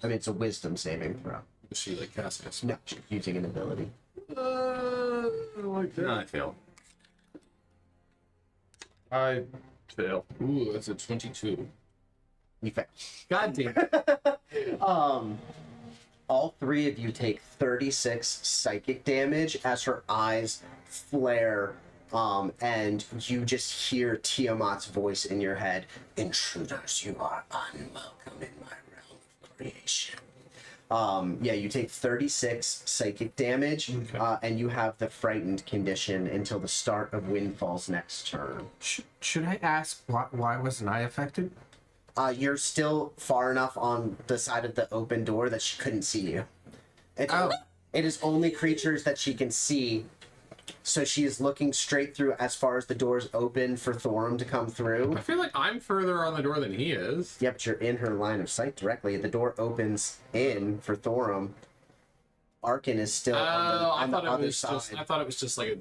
I mean, it's a wisdom saving throw. Is she like casting a spell? No, she's using an ability. Like that. No, I failed. I fail. Ooh, that's a 22. You fail. God damn it. All three of you take 36 psychic damage as her eyes flare, and you just hear Tiamat's voice in your head. "Intruders, you are unwelcome in my realm of creation." Yeah, you take 36 psychic damage, and you have the frightened condition until the start of Windfall's next turn. Should I ask why wasn't I affected? You're still far enough on the side of the open door that she couldn't see you. It is only creatures that she can see, so she is looking straight through as far as the door's open for Thorum to come through. I feel like I'm further on the door than he is. Yeah, but you're in her line of sight directly. The door opens in for Thorum. Arkin is still on the other side. I thought it was just like a.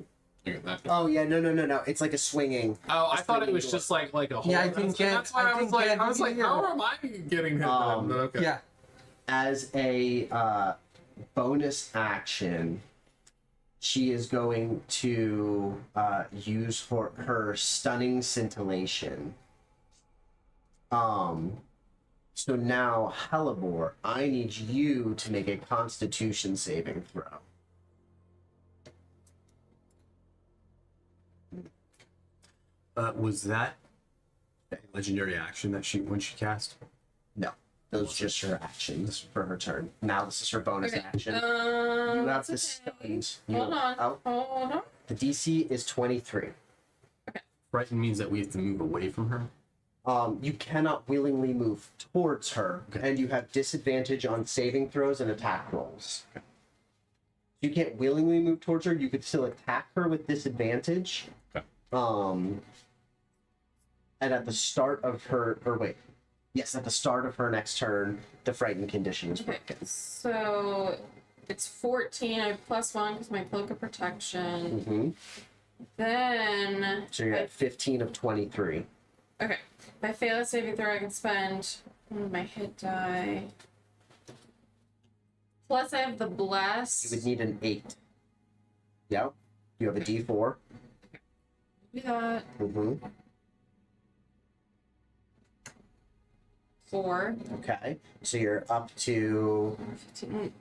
That. Oh yeah, no. It's like a swinging. Oh, I thought it swinging was door. just like a whole. Yeah, I didn't get- That's why I I was didn't like, get how either. am I getting hit? Um, then? Okay. Yeah. As a bonus action, she is going to use for her stunning scintillation. So now, Hellebore, I need you to make a Constitution saving throw. Was that a legendary action that when she cast? No, those are just her actions for her turn. Now this is her bonus Okay. action. You have that's the okay. stuns. Hold on. The DC is 23. Frightened means that we have to move away from her. You cannot willingly move towards her, and you have disadvantage on saving throws and attack rolls. You can't willingly move towards her. You could still attack her with disadvantage. Okay. And at the start of her, at the start of her next turn, the frightened condition is Okay, broken. so it's 14. I have +1 because my cloak of protection. Mm-hmm. Then. So you're at 15 of 23. Okay. If I fail a saving throw, I can spend my hit die. Plus, I have the bless. You would need an 8. Yep. You have a D4. Do that. Mm-hmm. 4, Okay, so you're up to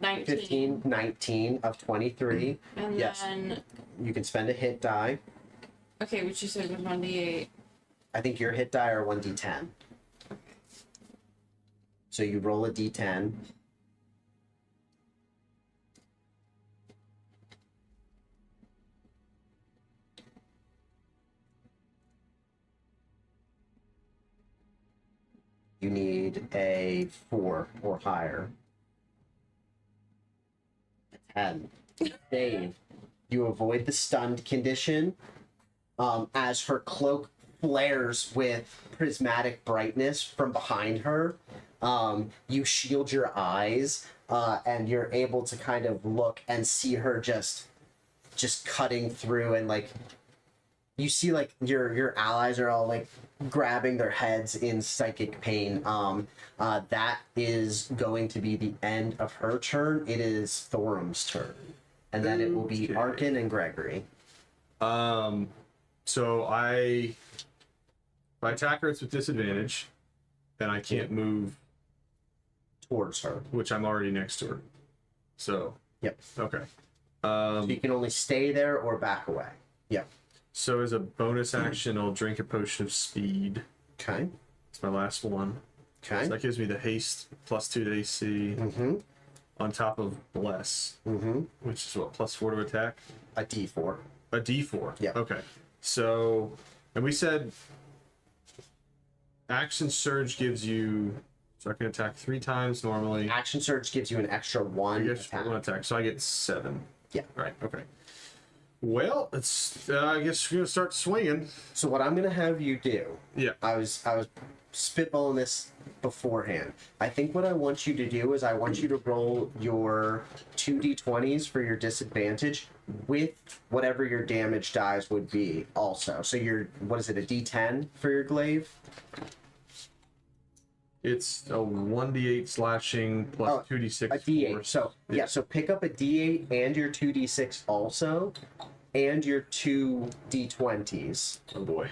19. 15, 19 of 23. And Yes. then, You can spend a hit die. okay, which you said was 1d8. I think your hit die are 1d10. So you roll a d10. You need a 4 or higher. A 10. Dave, you avoid the stunned condition as her cloak flares with prismatic brightness from behind her. You shield your eyes and you're able to kind of look and see her just cutting through, and like you see like your allies are all like grabbing their heads in psychic pain. That is going to be the end of her turn. It is Thorum's turn, and then it will be Okay. Arkin and Gregory. So if I attack her, it's with disadvantage, and I can't move, Towards her. which I'm already next to her. So. Yep. Okay. So you can only stay there or back away. Yep. So as a bonus action, I'll drink a potion of speed. Okay. It's my last one. Okay. So that gives me the haste plus 2 to AC Mm-hmm. on top of bless, Mm-hmm. which is what, plus 4 to attack? A D4. A D4. Yeah. Okay. So, and we said action surge gives you, so I can attack 3 times normally. Action Surge gives you an extra I one guess attack. one attack, so I get 7. Yeah. Right. Okay. Well, it's. I guess we're gonna start swinging. So what I'm gonna have you do, Yeah. I was spitballing this beforehand. I think what I want you to do is I want you to roll your 2d20s for your disadvantage with whatever your damage dies would be also. So your, what is it, a d10 for your glaive? It's a 1d8 slashing plus Oh, 2d6 A d8. force. So yeah, so pick up a d8 and your 2d6 also, and your 2d20s, Oh boy.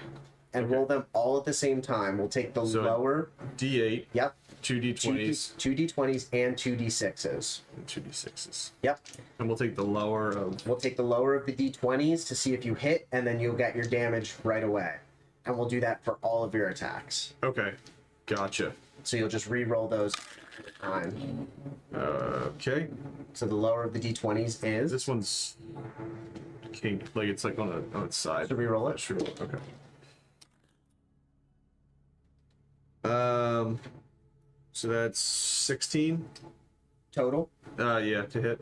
and Okay. roll them all at the same time. We'll take the So- lower. D8, Yep. 2d20s, 2d20s and 2d6s. and 2d6s. Yep. And we'll take the lower of. We'll take the lower of the d20s to see if you hit, and then you'll get your damage right away. And we'll do that for all of your attacks. Okay. Gotcha. So you'll just re-roll those at a time. Okay. So the lower of the d20s is. This one's king. Like it's like on its side. So re-roll it. Sure. Okay. So that's 16. Total. Yeah, to hit.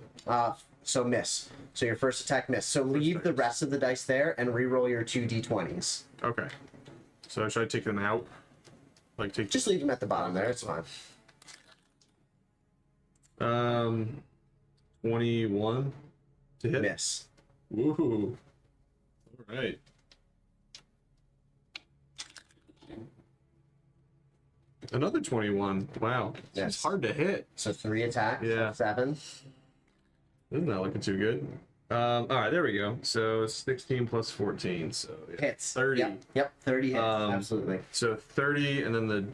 So miss. So your first attack miss. So leave the rest of the dice there and re-roll your 2d20s. Okay. So should I take them out? Like take. Just leave them at the bottom there. It's fine. 21 to hit. Miss. Woohoo! All right. Another 21. Wow. Yes. It's hard to hit. So 3 attacks. Yeah. 7. This is not looking too good. All right, there we go. So 16 plus 14. So yeah. Hits. 30. Yep. 30 hits. Um, Absolutely. So 30, and then the.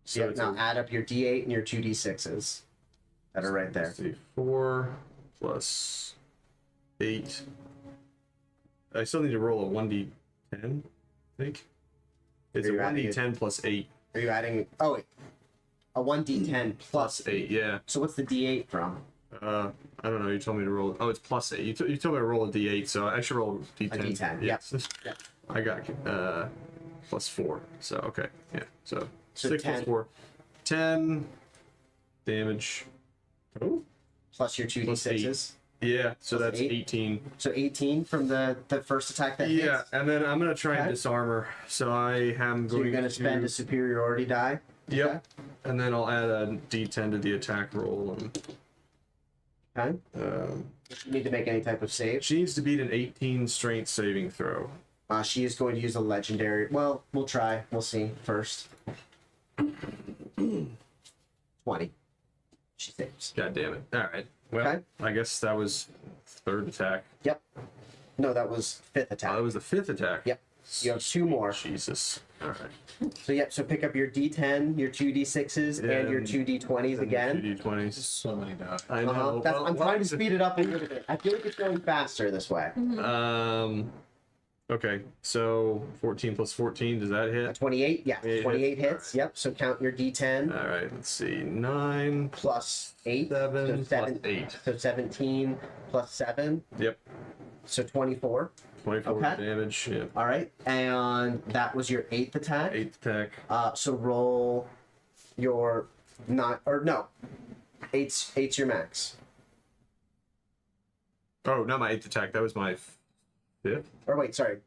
So Yep. it's Now add up your d8 and your 2d6s that are right there. Let's see, 4 plus 8. I still need to roll a 1d10, I think. It's a Are you adding 1d10 plus 8. Are you adding? Oh wait, a 1d10 plus 8, yeah. So what's the d8 from? I don't know. You told me to roll. Oh, it's plus 8. You told me to roll a d8, so I should roll a d10. A d10, Yes. Yep. I got plus 4. So okay, yeah. So, So 6 plus 10. 4, 10 damage. Oh, Plus your 2d6s. yeah. So Plus that's 8? 18. So 18 from the first attack that Yeah, hits. and then I'm gonna try and Okay. disarm her. So I am So going you're gonna to spend a superiority die. Yep. And then I'll add a d10 to the attack roll. Okay. And, You need to make any type of save. she needs to beat an 18 strength saving throw. She is going to use a legendary. Well, we'll try. We'll see first. 20. She saves. God damn it. All right. Well, Okay. I guess that was third attack. Yep. No, that was fifth attack. That was the fifth attack. Yep. You have 2 more. Jesus. All right. So yep. So pick up your D10, your 2D6s, and your 2D20s again. 2d20s. So many die. I know. That's, Well, I'm trying to well, speed it up a little bit. I feel like it's going faster this way. Okay, so 14 plus 14, does that A hit? 28, yeah, 28 28 hits. hits. Yep. So count your D10 All right, let's see. 9 plus 8, 7 so plus 7, 8. so 17 plus 7, Yep. so 24. 24 Okay. damage. Yeah. All right, and that was your 8th attack. 8th attack. So roll your eight's your max. Oh, not my 8th attack. That was my 5th. Or wait, sorry.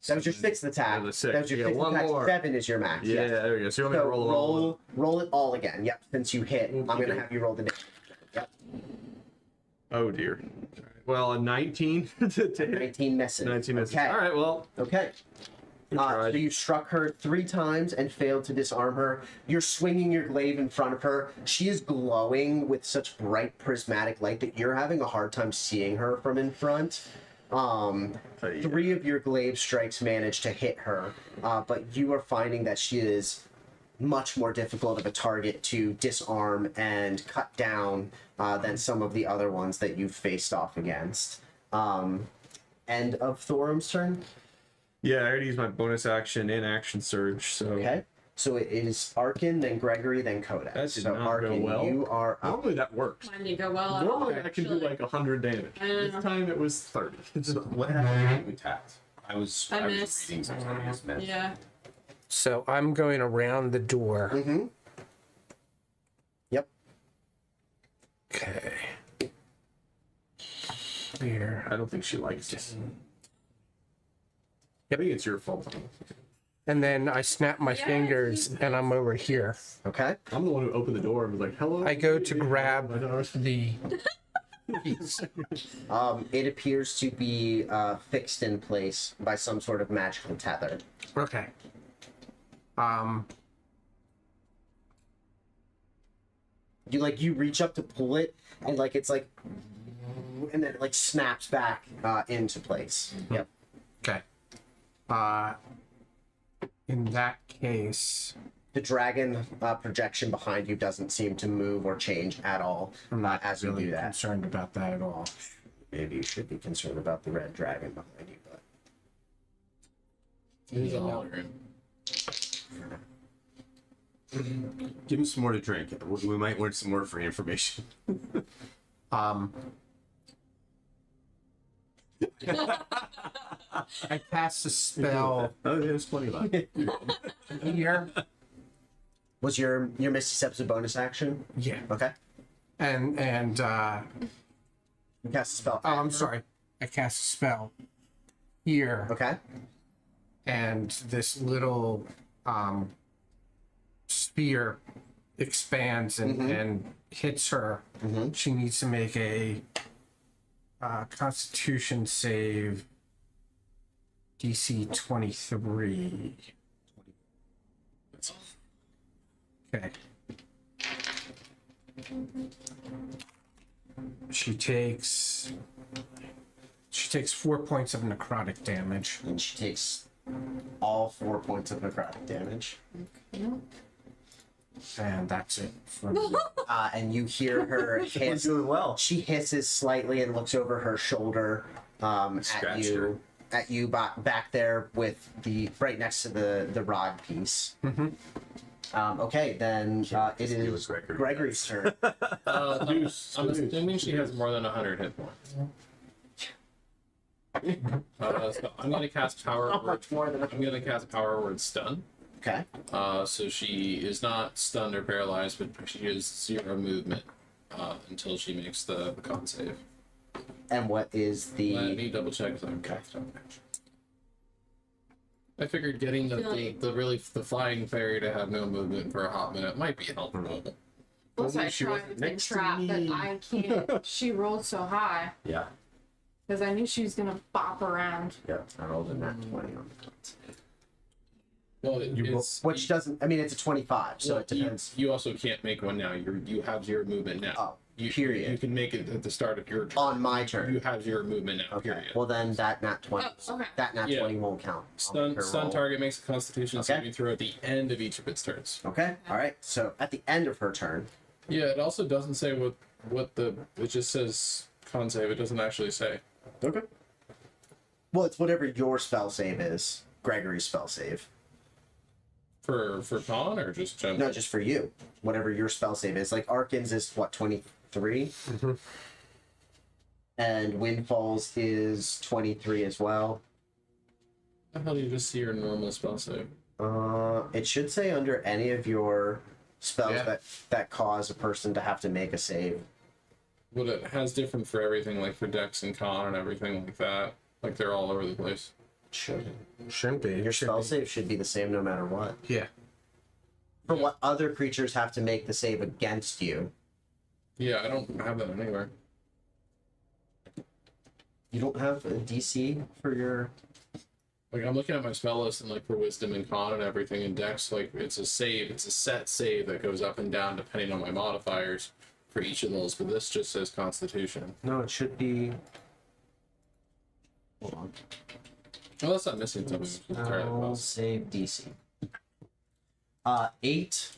That was your 6th attack. Yeah, the 6th. That was your Yeah, 6th one attack. more. 7 is your max. Yeah, yes. there we go. So you want me So to roll them all? roll it all again. Yep. Since you hit, I'm gonna have you roll the damage. Yep. Oh dear. All right. Well, a 19 to hit. 19 misses. 19 misses. Okay. All right. Well, Okay. tried. So you struck her 3 times and failed to disarm her. You're swinging your glaive in front of her. She is glowing with such bright prismatic light that you're having a hard time seeing her from in front. 3 of your glaive strikes manage to hit her, but you are finding that she is much more difficult of a target to disarm and cut down than some of the other ones that you've faced off against. End of Thorum's turn. yeah, I already used my bonus action and action surge. So Okay. So it is Arkin, then Gregory, then Kodak. That did so not go Arkin, well. you are up. normally that works. Mine didn't go well at all. Normally I can do actually. like 100 damage. I know. This time it was 30. What happened when you attacked? I was I was missed. reading something. I just missed. Yeah. So I'm going around the door. Mm-hmm. Yep. Okay. Here. I don't think she likes it. I think it's your fault. And then I snap my Yeah, fingers he's- and I'm over here. Okay. I'm the one who opened the door and was like, "Hello." I go to I grab don't the piece. It appears to be fixed in place by some sort of magical tether. Okay. You reach up to pull it, and it's like, and then it snaps back into place. Yep. Okay. In that case, The dragon projection behind you doesn't seem to move or change at all I'm not as you really do that. concerned about that at all. Maybe you should be concerned about the red dragon behind you, but He's a hologram. Give him some more to drink. We might learn some more free information. I cast a spell Oh, there's plenty left. here. was your Misty Steps a bonus action? Yeah. Okay. And You cast a spell. oh, I'm sorry. I cast a spell here, Okay. and this little sphere expands and hits her. She needs to make a Constitution save. DC 23. Okay. She takes 4 points of necrotic damage. And she takes all 4 points of necrotic damage. And that's it for me. And you hear her We're hiss. doing well. She hisses slightly and looks over her shoulder at Scratched you. her. At you back there with the right next to the rod piece. Okay, then it it is was Gregory. Gregory's turn. I'm assuming she has more than 100 hit points. So I'm gonna cast power. Not much more than I'm gonna cast power word stun. Okay. So she is not stunned or paralyzed, but she has 0 movement until she makes the con save. And what is Let the me double check. So I'm cast on action. I figured getting the flying fairy to have no movement for a hot minute might be helpful. That's why I she tried wasn't to be next to trapped, but me. I can't. She rolled so high Yeah. because I knew she was gonna bop around. Yep, I rolled a nat 20 on the con save. Well, it's Which doesn't, I mean, it's a 25, so well, it depends. You also can't make one now. You have 0 movement now. Oh, Period. You can make it at the start of your turn. On my turn. You have your movement now. Okay. Period. Well, then that nat 20. Oh, okay. That nat Yeah. 20 won't count. I'll Stun, make her stun roll. target makes a Constitution Okay. saving throw at the end of each of its turns. Okay. All right. So at the end of her turn, Yeah, it also doesn't say what the. It just says con save. It doesn't actually say. okay. Well, it's whatever your spell save is. Gregory's spell save. For con or just general? No, just for you. Whatever your spell save is. Like Arkin's is what, 23? And Windfalls is 23 as well. How the hell do you just see your normal spell save? It should say under any of your spells Yeah. that cause a person to have to make a save. Well, it has different for everything, like for Dex and con and everything like that. Like they're all over the place. Should. Shouldn't be. Your Should spell be. save should be the same no matter what. Yeah. For what other creatures have to make the save against you. Yeah, I don't have that anywhere. You don't have a DC for your. Like I'm looking at my spell list and like for wisdom and con and everything in Dex, like it's a save, it's a set save that goes up and down depending on my modifiers for each of those. But this just says Constitution. No, it should be. Hold on. Unless I'm missing something. Which is entirely Spell possible. save DC. 8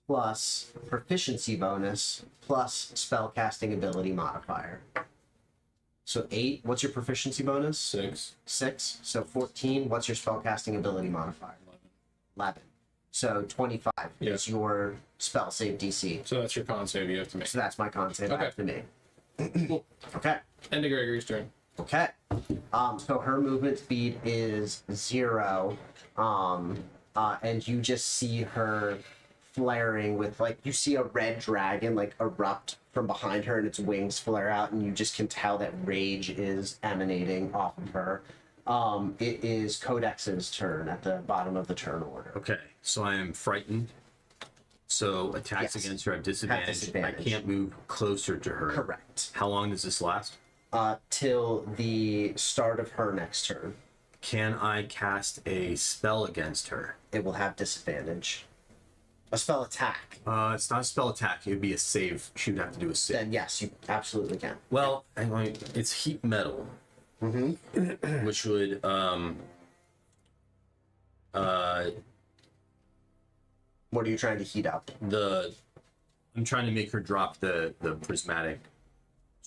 plus proficiency bonus plus spell casting ability modifier. So 8, what's your proficiency bonus? 6. 6. So 14, what's your spell casting ability modifier? 11. So 25 is your spell save DC. So that's your con save you have to make. So that's my con save I Okay. have to make. Cool. Okay. End of Gregory's turn. Okay. So her movement speed is 0. And you just see her flaring with, like, you see a red dragon, like, erupt from behind her and its wings flare out, and you just can tell that rage is emanating off of her. It is Codex's turn at the bottom of the turn order. Okay, so I am frightened. So attacks Yes. against her have disadvantage. disadvantage. I can't move closer to her. Correct. How long does this last? Till the start of her next turn. Can I cast a spell against her? It will have disadvantage. A spell attack. It's not a spell attack. It would be a save. She would have to do a save. Then yes, you absolutely can. Well, it's heat metal, which would What are you trying to heat up? I'm trying to make her drop the prismatic.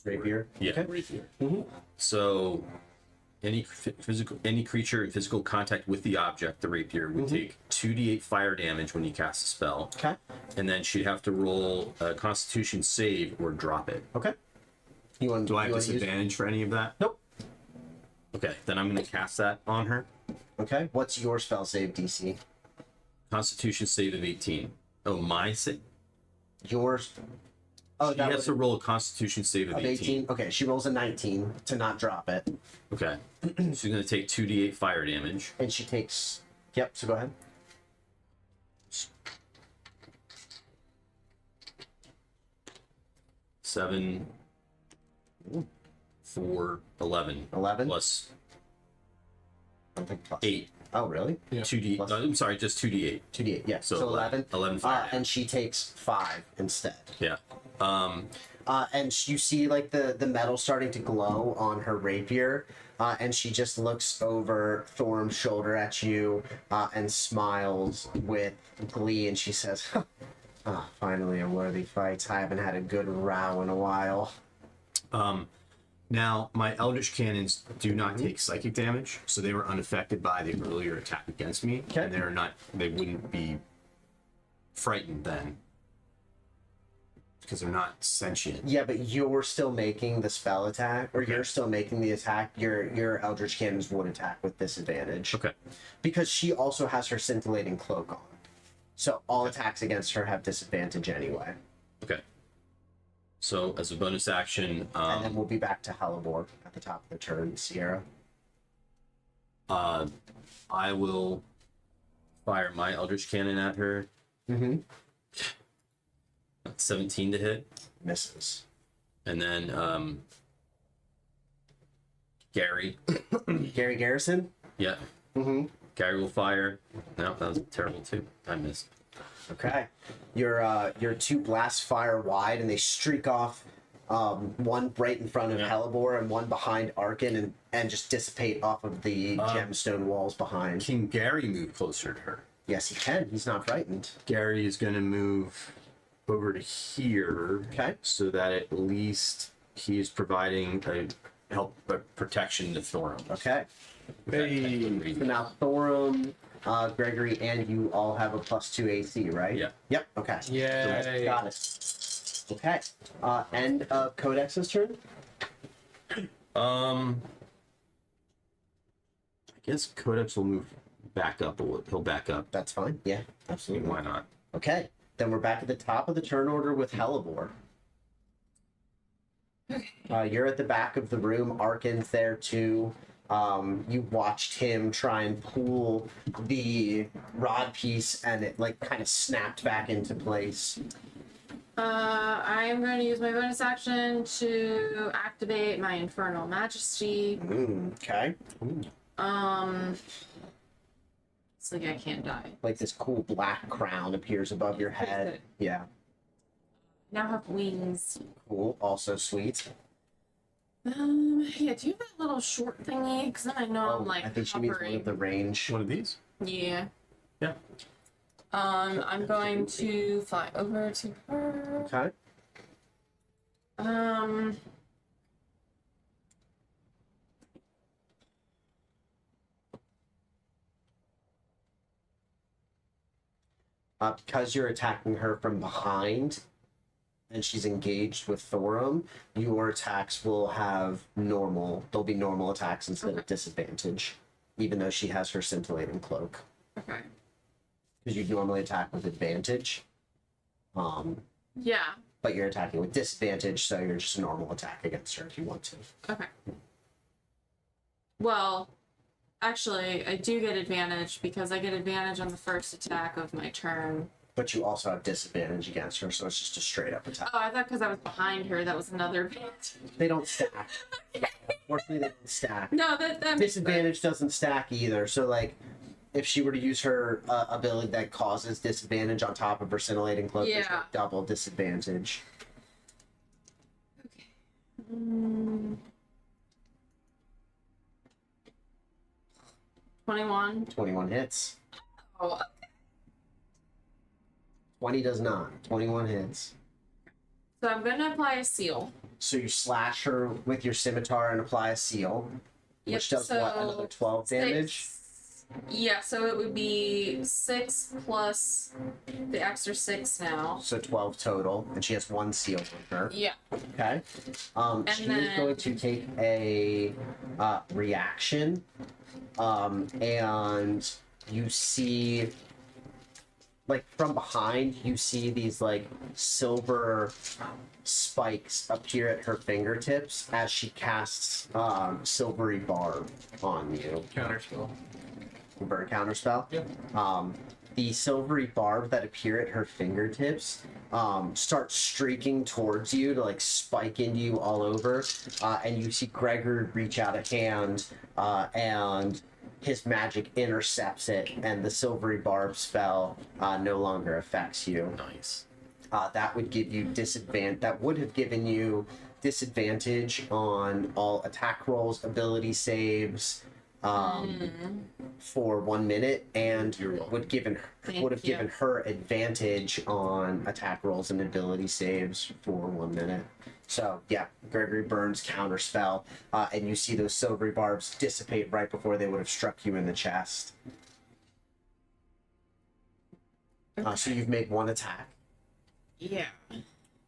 Rapier? Yeah. Okay. So any creature in physical contact with the object, the rapier, would take 2d8 fire damage when you cast a spell. Okay. And then she'd have to roll a Constitution save or drop it. Okay. You want? Do I have you wanna use- disadvantage for any of that? Nope. Okay, then I'm going to cast that on her. Okay. What's your spell save DC? Constitution save of 18. Oh, my save? Yours. Oh, She that has was to roll a Constitution save of 18. Okay, she rolls a 19 to not drop it, Okay. She's going to take 2d8 fire damage. and she takes. Yep. So go ahead. 7, 4, 11. 11. Plus Something plus. 8. Oh, really? Yeah. 2d. Plus- I'm sorry, just 2d8. 2d8. Yeah. So So 11. 11 fire And she takes 5 instead. Yeah. And you see like the metal starting to glow on her rapier, and she just looks over Thorm's shoulder at you and smiles with glee, and she says, finally a worthy fight. I haven't had a good row in a while. Now, my Eldritch Cannons do not take psychic damage, so they were unaffected by the earlier attack against me. Okay. And they wouldn't be frightened then. Because they're not sentient. Yeah, but you're still making the spell attack, or you're still making the attack. Your Eldritch Cannons would attack with disadvantage. Okay. Because she also has her scintillating cloak on. So all attacks against her have disadvantage anyway. Okay. So, as a bonus action, And then we'll be back to Hellebore at the top of the turn, Sierra. I will fire my Eldritch Cannon at her. Mm-hmm. 17 to hit. Misses. And then, Gary. Gary Garrison? Yeah. Mm-hmm. Gary will fire. No, that was terrible too. I missed. Okay. Your two blasts fire wide, and they streak off. One right in front of Hellebore and one behind Arkin, and just dissipate off of the gemstone walls behind. Can Gary move closer to her? Yes, he can. He's not frightened. Gary is going to move over to here. Okay. So that at least he is providing a protection to Thorum. Okay. Hey. So now Thorum, Gregory, and you all have a +2 AC, right? Yeah. Yep. Okay. Yay. Got it. Okay. End of Codex's turn. I guess Codex will move back up a little. He'll back up. That's fine. Yeah. Absolutely. Why not? Okay. Then we're back at the top of the turn order with Hellebore. You're at the back of the room. Arkin's there too. You watched him try and pull the rod piece, and it like kind of snapped back into place. I am going to use my bonus action to activate my Infernal Majesty. Okay. It's like I can't die. Like this cool black crown appears above your head. Yeah. Now have wings. Cool. Also sweet. Yeah, do you have that little short thingy? Because then I know I'm like I think she means one hovering. of the range. One of these? Yeah. Yeah. I'm going to fly over to her. Okay. Because you're attacking her from behind, and she's engaged with Thorum, your attacks will have normal. They'll be normal attacks instead of disadvantage, even though she has her scintillating cloak. Okay. Because you'd normally attack with advantage. Yeah. But you're attacking with disadvantage, so you're just a normal attack against her if you want to. Okay. Well, actually, I do get advantage because I get advantage on the first attack of my turn. But you also have disadvantage against her, so it's just a straight up attack. Oh, I thought because I was behind her, that was another advantage. They don't stack. Unfortunately, they don't stack. No, that makes Disadvantage doesn't stack either, so like, if she were to use her ability that causes disadvantage on top of her scintillating cloak, there's Yeah. like double disadvantage. Okay. 21. 21 hits. Oh, 20 does not. 21 hits. so I'm going to apply a seal. So you slash her with your scimitar and apply a seal, which Yep, does what? so Another 12 damage? 6. Yeah, so it would be 6 plus the extra 6 now. So 12 total, and she has one seal on her. Yeah. Okay. She is then- going to take a reaction, and you see, like from behind, you see these like silver spikes appear at her fingertips as she casts silvery barb on you. Counterspell. For a counterspell. Yeah. The silvery barb that appear at her fingertips start streaking towards you to like spike into you all over, and you see Gregor reach out a hand, and his magic intercepts it, and the silvery barb spell no longer affects you. Nice. That would give you disadvantage. That would have given you disadvantage on all attack rolls, ability saves, for 1 minute, and would have given her advantage on attack rolls and ability saves for 1 minute. So yeah, Gregory burns counterspell, and you see those silvery barbs dissipate right before they would have struck you in the chest. So you've made one attack. Yeah.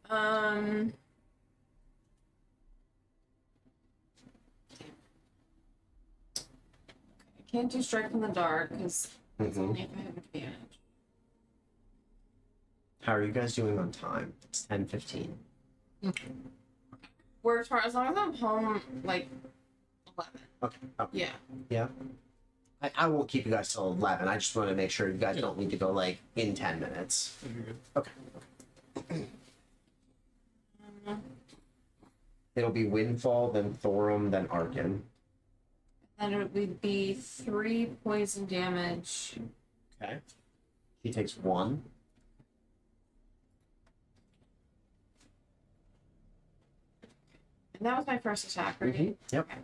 I can't do strike in the dark because it's only if I have advantage. How are you guys doing on time? It's 10:15. Works for as long as I'm home like 11. Okay. Oh, Yeah. yeah. I won't keep you guys till 11. I just want to make sure you guys don't need to go like in 10 minutes. Okay. It'll be Windfall, then Thorum, then Arkin. And it would be 3 poison damage. Okay. He takes 1. And that was my first attack, right? Mm-hmm. Yep. Okay.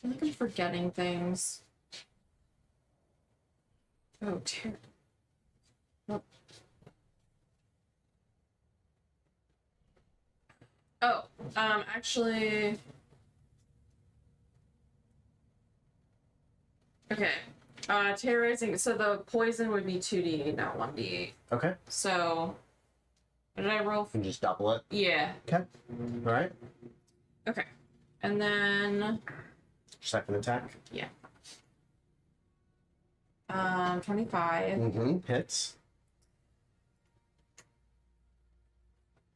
I feel like I'm forgetting things. Oh, dear. Oh, actually. Okay. Terrorizing. So the poison would be 2d8, not 1d8. Okay. So. What did I roll? And just double it. Yeah. Okay. All right. Okay. And then. Second attack. 25. Mm-hmm. Hits.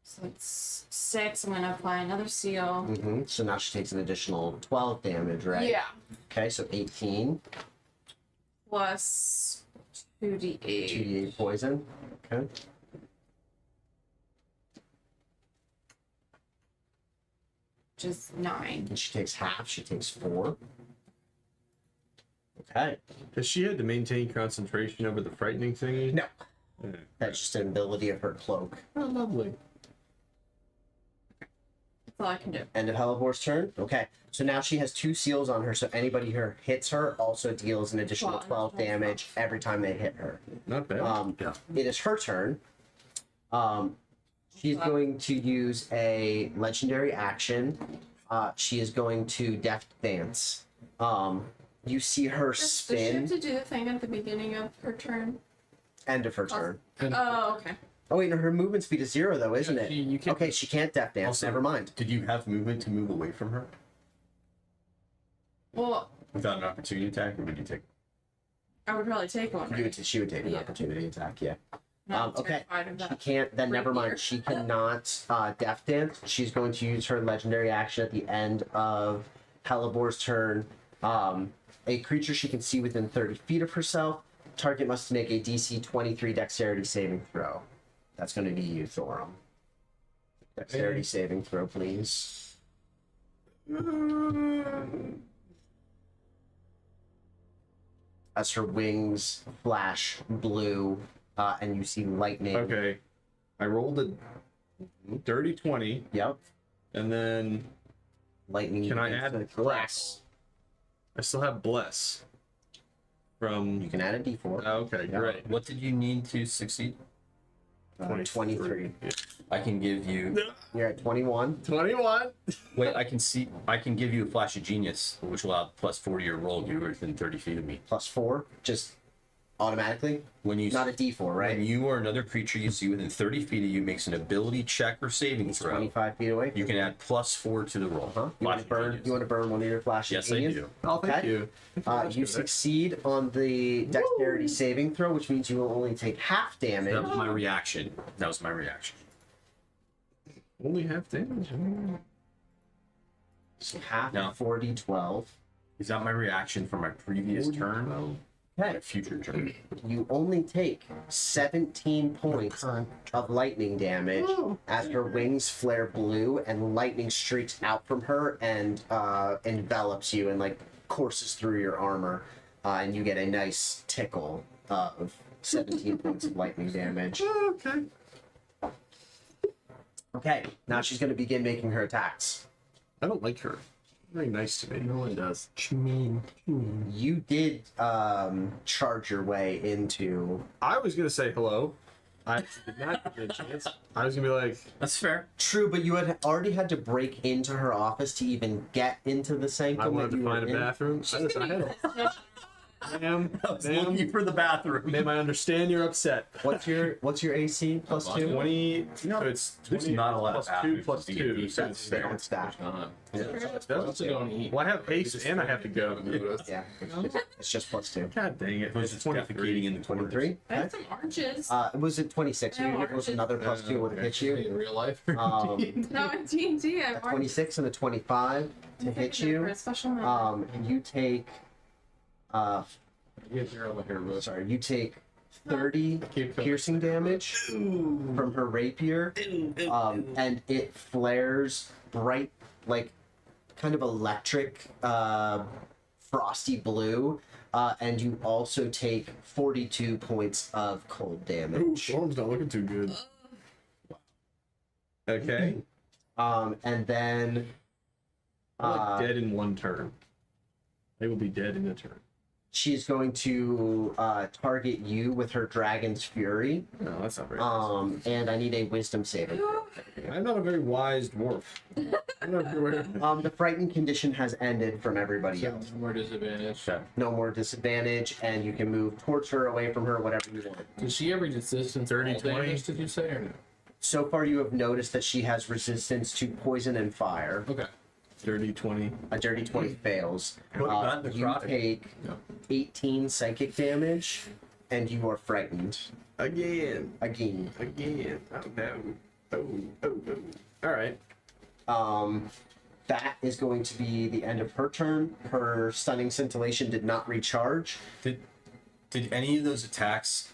So it's 6. I'm gonna apply another seal. Mm-hmm. So now she takes an additional 12 damage, right? Yeah. Okay, so 18. Plus 2d8. 2d8 poison. Okay. Which is 9. And she takes half. She takes 4. Okay. Has she had to maintain concentration over the frightening thingy? No. That's just an ability of her cloak. Oh, lovely. That's all I can do. End of Helibor's turn. Okay. So now she has 2 seals on her, so anybody who hits her also deals an additional 12 damage every time they hit her. Not bad. It is her turn. She's going to use a legendary action. She is going to Deft Dance. You see her Does she spin. have to do the thing at the beginning of her turn? End of her turn. Oh, okay. Oh wait, no, her movement speed is 0 though, isn't it? You can't. Okay, she can't Deft Dance. Also- Never mind. Did you have movement to move away from her Well, without an opportunity attack, or would you take? I would probably take one. Right? She would take an Yeah. opportunity attack. Yeah. I'm Okay. terrified of She that. can't. Then never mind. Rapier. She cannot Deft Dance. She's going to use her legendary action at the end of Helibor's turn. A creature she can see within 30 feet of herself. Target must make a DC 23 Dexterity saving throw. That's going to be you, Thorum. Dexterity saving throw, please. As her wings flash blue, and you see lightning. Okay. I rolled a dirty 20, Yep. and then Lightning. can I begins add to bless? I still have bless. From. You can add a D4. Okay, Yeah. great. What did you need to succeed? 23. I can give you. You're at 21. 21. Wait, I can give you a flash of genius, which will have +4 to your roll. You're within 30 feet of me. Plus 4. Just automatically. When you Not a D4, right? when you or another creature you see within 30 feet of you makes an ability check or saving It's throw, 25 feet away. you can add +4 to the roll. Huh? You want Flash to of burn? genius. You want to burn one of your flashes? Yes, I do. Oh, thank Okay. you. You succeed on the dexterity saving throw, which means you will only take half damage. That was my reaction. That was my reaction. Only half damage. So half No. 4d12. Is that my reaction from my previous turn? Okay. My future turn. You only take 17 points of lightning damage as her wings flare blue and lightning streaks out from her and envelops you and like courses through your armor, and you get a nice tickle of 17 points of lightning damage. Okay. Okay, now she's going to begin making her attacks. I don't like her. Very nice to me. No one does. You did charge your way into. I was gonna say hello. I did not give it a chance. I was gonna be like, That's fair. True, but you had already had to break into her office to even get into the sanctum. I wanted that to you were find a in. bathroom. Ma'am, I was looking for the bathroom. ma'am, I understand you're upset. What's your AC plus 2? 20. No, So it's there's 20 not a lot of plus 2 bathrooms plus to get 2. these. So That's it's fair. It's that. That's Also don't eat. Well, I have haste and I have to go. Yeah, it's just plus 2. God dang it. It's It's defecating 23. in the 23? I have some oranges. It was at 26. No, Even if it was oranges. another plus 2, it would have hit you. In real life. No, in D&D, I A have oranges. 26 and a 25 to hit For you. a special moment. You take. Get your other hair, bro. Sorry, you take 30 Keep going. piercing damage from her rapier, and it flares bright, like kind of electric, frosty blue and you also take 42 points of cold Ooh, damage. Storm's not looking too good. Okay. And then Like dead in one turn. They will be dead in a turn. she's going to target you with her Dragon's Fury. No, that's not very And I need a Wisdom saving throw. I'm not a very wise dwarf. I'm not aware. The frightened condition has ended from everybody So else. more disadvantage. No more disadvantage, and you can move towards her, away from her, whatever you want. Does she have resistance 30, to 20? damage, did you say, or no? So far, you have noticed that she has resistance to poison and fire. Okay. 30, 20. A dirty 20 fails. What about You necrotic? take 18 psychic damage, and you are frightened Again. again. Again. Oh no. Oh. Alright. That is going to be the end of her turn. Her stunning scintillation did not recharge. Did any of those attacks,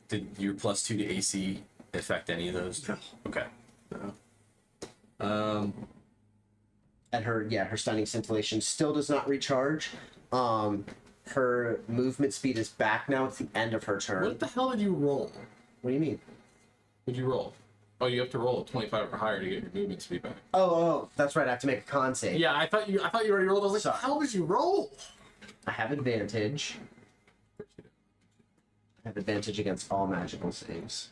did your +2 to AC affect any of those? No. Okay. And her stunning scintillation still does not recharge. Her movement speed is back now. It's the end of her turn. What the hell did you roll? What do you mean? What'd you roll? Oh, you have to roll a 25 or higher to get your movement speed back. Oh, that's right. I have to make a con save. Yeah, I thought you already rolled. I was like, Sorry. how did you roll? I have advantage. I have advantage against all magical saves.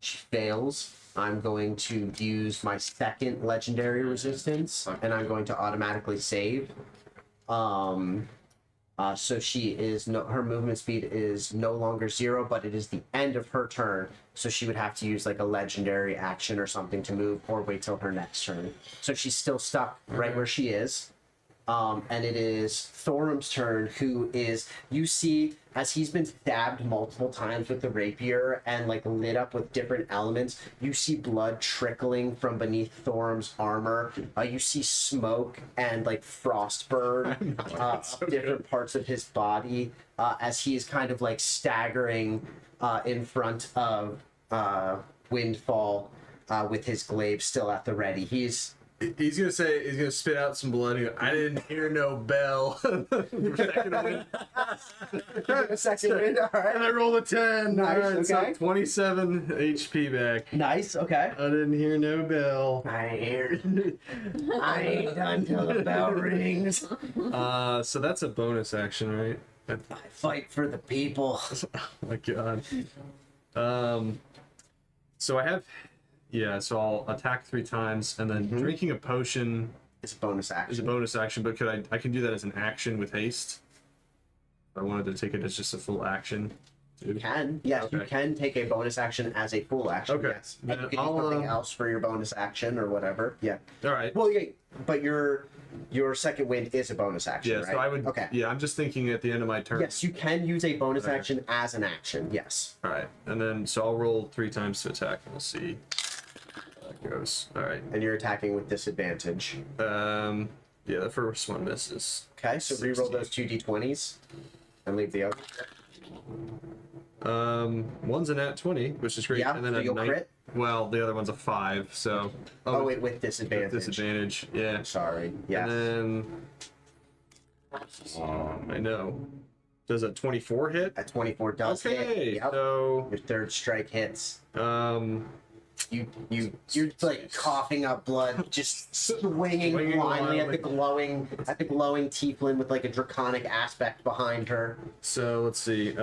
She fails. I'm going to use my second legendary resistance, and I'm going to automatically save. So she is her movement speed is no longer 0, but it is the end of her turn. So she would have to use like a legendary action or something to move, or wait till her next turn. So she's still stuck right where she is. And it is Thorum's turn, who is, you see, as he's been stabbed multiple times with the rapier and like lit up with different elements, you see blood trickling from beneath Thorum's armor. You see smoke and like frost burn of different parts of his body as he is kind of like staggering in front of Windfall with his glaive still at the ready. He's gonna spit out some blood. And go, I didn't hear no bell. second wind, all right. And I rolled a 10. Nice, Alright, so okay. 27 HP back. Nice, okay. I didn't hear no bell. I ain't done till the bell rings. So that's a bonus action, right? I fight for the people. Oh my god. So I have, so I'll attack 3 times, and then drinking a potion It's a bonus action. is a bonus action, but I can do that as an action with haste. If I wanted to take it as just a full action. You can. Yes, you Okay. can take a bonus action as a full action. Okay. Yes. And Then you can I'll, use something else for your bonus action or whatever. Yeah. Alright. Well, yeah, but your second wind is a bonus action, Yeah, right? so I would. Okay. Yeah, I'm just thinking at the end of my turn. Yes, you can use a bonus Okay. action as an action. Yes. Alright, and then so I'll roll 3 times to attack, and we'll see how that goes. Alright. And you're attacking with disadvantage. Yeah, the first one misses. Okay, so reroll 16. those 2d20s and leave the other. One's a nat 20, which is great, Yeah, and then so a you'll 9. crit? Well, the other one's a 5, so. Oh, wait, with disadvantage. Disadvantage, yeah. Sorry. Yes. And then. I know. Does a 24 hit? A 24 does hit. Okay, Yep. so. Your third strike hits. You You're like coughing up blood, just swinging Swinging blindly at the wildly. glowing tieflin with like a draconic aspect behind her. So let's see.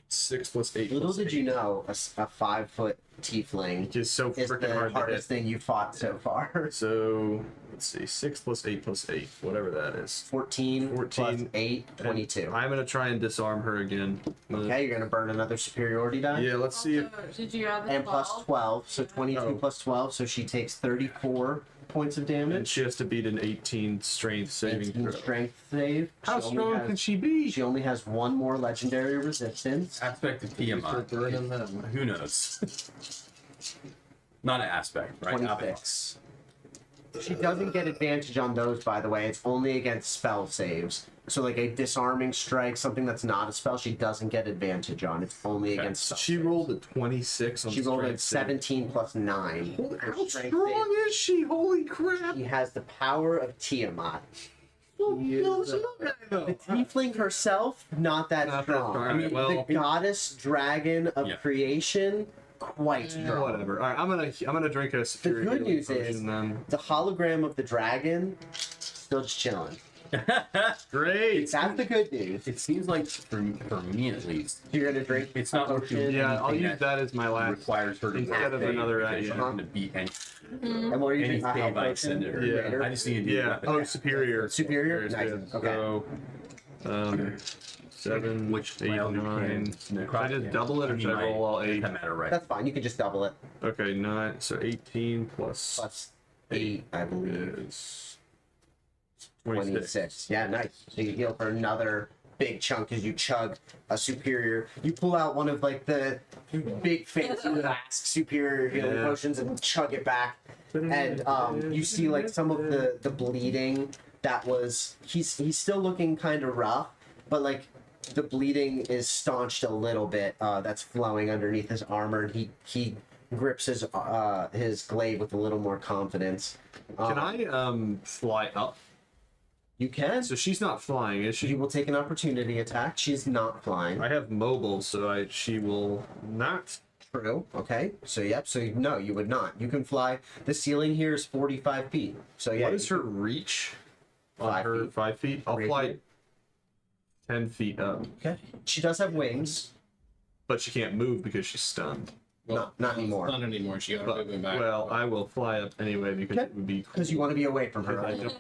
6 plus 8. Little plus did 8 you know, a 5-foot tiefling is so is freaking the hard to hardest hit. thing you fought so far. So let's see. 6 plus 8 plus 8, whatever that is. 14, 14, plus 8, 22. I'm gonna try and disarm her again. Okay, you're gonna burn another superiority die. Yeah, let's see if. Also, did you add the And 12? plus 12, so 22 Oh. plus 12, so she takes 34 points of And damage. she has to beat an 18 strength saving 18 throw. strength save. How She only strong has- can she be? She only has one more legendary resistance. Aspect of Tiamat. Burning them. Who knows? Not an aspect, right? 26. She doesn't get advantage on those, by the way. It's only against spell saves. So, like a disarming strike, something that's not a spell, she doesn't get advantage on. It's only against spell She saves. rolled a 26 on She rolled a strength save. 17 plus 9. Holy- Her How strength strong save. is she? Holy crap! She has the power of Tiamat. The tiefling herself, not that Not that strong. strong. Alright, well- the goddess dragon of Yeah. creation, quite strong. Whatever. All right, I'm gonna drink a superior good healing news potion is- then. The hologram of the dragon, still just chilling. Great. That's the good news. It seems like for me at least, You're gonna drink. it's not worth doing Yeah, I'll anything use that as my last. requires her to instead of work another, because she's yeah. not gonna beat any, And what are you drinking? anything by extended. Yeah. I just need to do Yeah. weapon Oh, attack. superior. Superior? Is Nice. good. Okay. So, 7, Which 8, my other 9. hand- Should I just double it or should I roll all 8? Doesn't matter, right? That's fine. You can just double it. Okay, 9. So 18 plus Plus 8, I believe. is 26. 26. Yeah, nice. So you heal for another big chunk as you chug a superior. You pull out one of like the big fancy flask superior healing Yeah. potions and chug it back. And you see like some of the bleeding that was he's still looking kind of rough, but like the bleeding is staunched a little bit. That's flowing underneath his armor, and he grips his glaive with a little more confidence. Can I fly up? You can. So she's not flying, is She she? will take an opportunity attack. She's not flying. I have mobile, so she will not. True. Okay. So yep. So no, you would not. You can fly. The ceiling here is 45 feet. So yeah. What is her reach? On 5 her feet. 5 feet? I'll Raise fly it. 10 feet up, Okay. She does have wings. but she can't move because she's stunned. Not anymore. Not anymore. She got But, moving back. well, I will fly up anyway because Okay. it would be Because you want to be away from her. I Right? don't-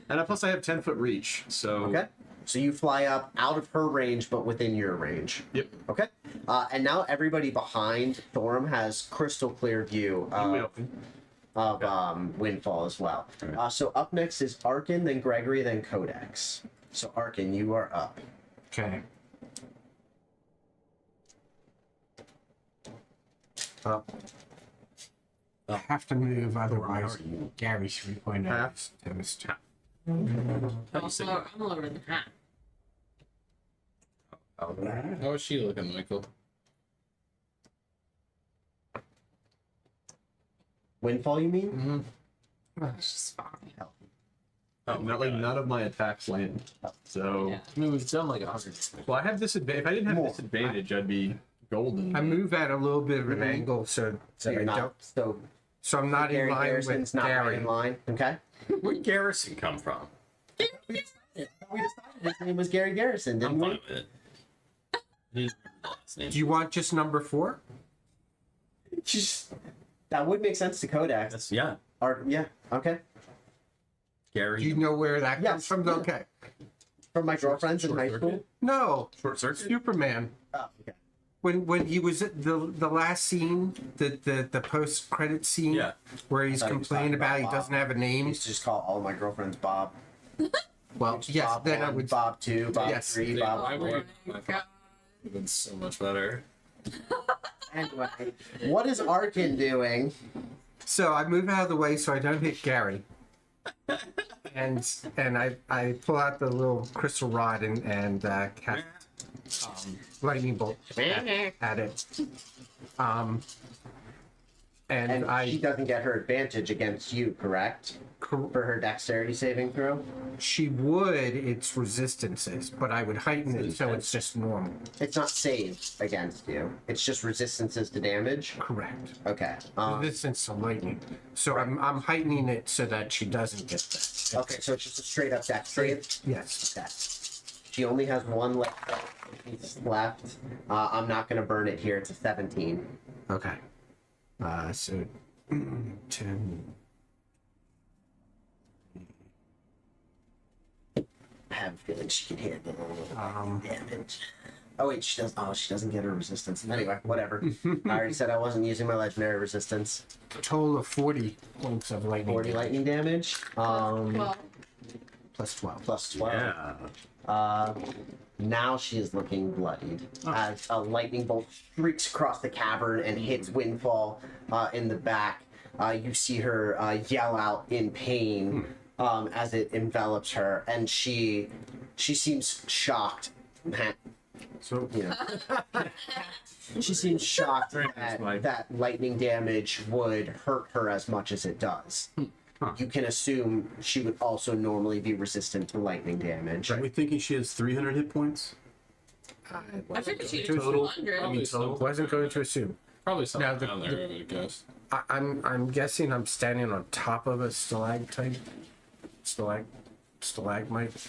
And plus, I have 10-foot reach, so Okay. So you fly up out of her range, but within your range. Yep. Okay. And now everybody behind Thorum has crystal clear view of Windfall as well. So up next is Arkin, then Gregory, then Codex. So Arkin, you are up. Okay. I have to move, otherwise Gary should be pointing out Half. toast. I'm lower than that. How is she looking, Michael? Windfall, you mean? It's just fine. none of my attacks land. So, Yeah. I mean, we've done like 100. well, I have disadvantage. If I didn't have More. disadvantage, I'd be golden. I move at a little bit of an angle so So I you're not. don't, So I'm not in Gary line Garrison's with not right Gary. in line. Okay. Where'd Garrison come from? We decided his name was Gary Garrison, didn't I'm we? fine with it. I didn't remember the last name. Do you want just number 4? Just, that would make sense to Codex. That's, yeah, Or yeah. Okay. Gary. Do you know where that Yes, comes from? yeah. Okay. From my girlfriends in high school. No, Short circuit. Superman. Oh, okay. When he was at the last scene, the post credit scene, Yeah. where he's I thought he was complaining talking about he about doesn't have a I name. used to just call all my girlfriends Bob. Well, yes, Bob then I 1, would. Bob 2, Bob Yes. 3, Yeah, Bob my 4. word. My would have been so much better. Anyway, what is Arkin doing? So I move out of the way so I don't hit Gary. and I pull out the little crystal rod and cast lightning bolt at it. And And she I doesn't get her advantage against you, correct? For her dexterity saving throw? she would its resistances, but I would heighten it so it's just normal. It's not saved against you. It's just resistances to damage. Correct. Okay. Resistance to lightning. So I'm heightening it so that she doesn't get that. Okay, so it's just a straight up dex save. Yes. Okay. She only has one left. I'm not going to burn it here. It's a 17. Okay. So 10. I have a feeling she can handle Um, damage. Oh wait, she does. Oh, she doesn't get her resistance. Anyway, whatever. I already said I wasn't using my legendary resistance. total of 40 points of lightning. 40 damage. lightning damage. Well, Plus 12. Plus 12. Yeah. Now she is looking bloodied as a lightning bolt streaks across the cavern and hits Windfall in the back. You see her yell out in pain as it envelops her, and she seems shocked. So You know, she seems shocked that lightning damage would hurt her as much as it does. you can assume she would also normally be resistant to lightning damage. Are we thinking she has 300 hit points? I figured she Total. was 200. Probably so- Wasn't going to assume. Probably something Now, down there, I would guess. I'm guessing I'm standing on top of a stalagmite. Stalagmite.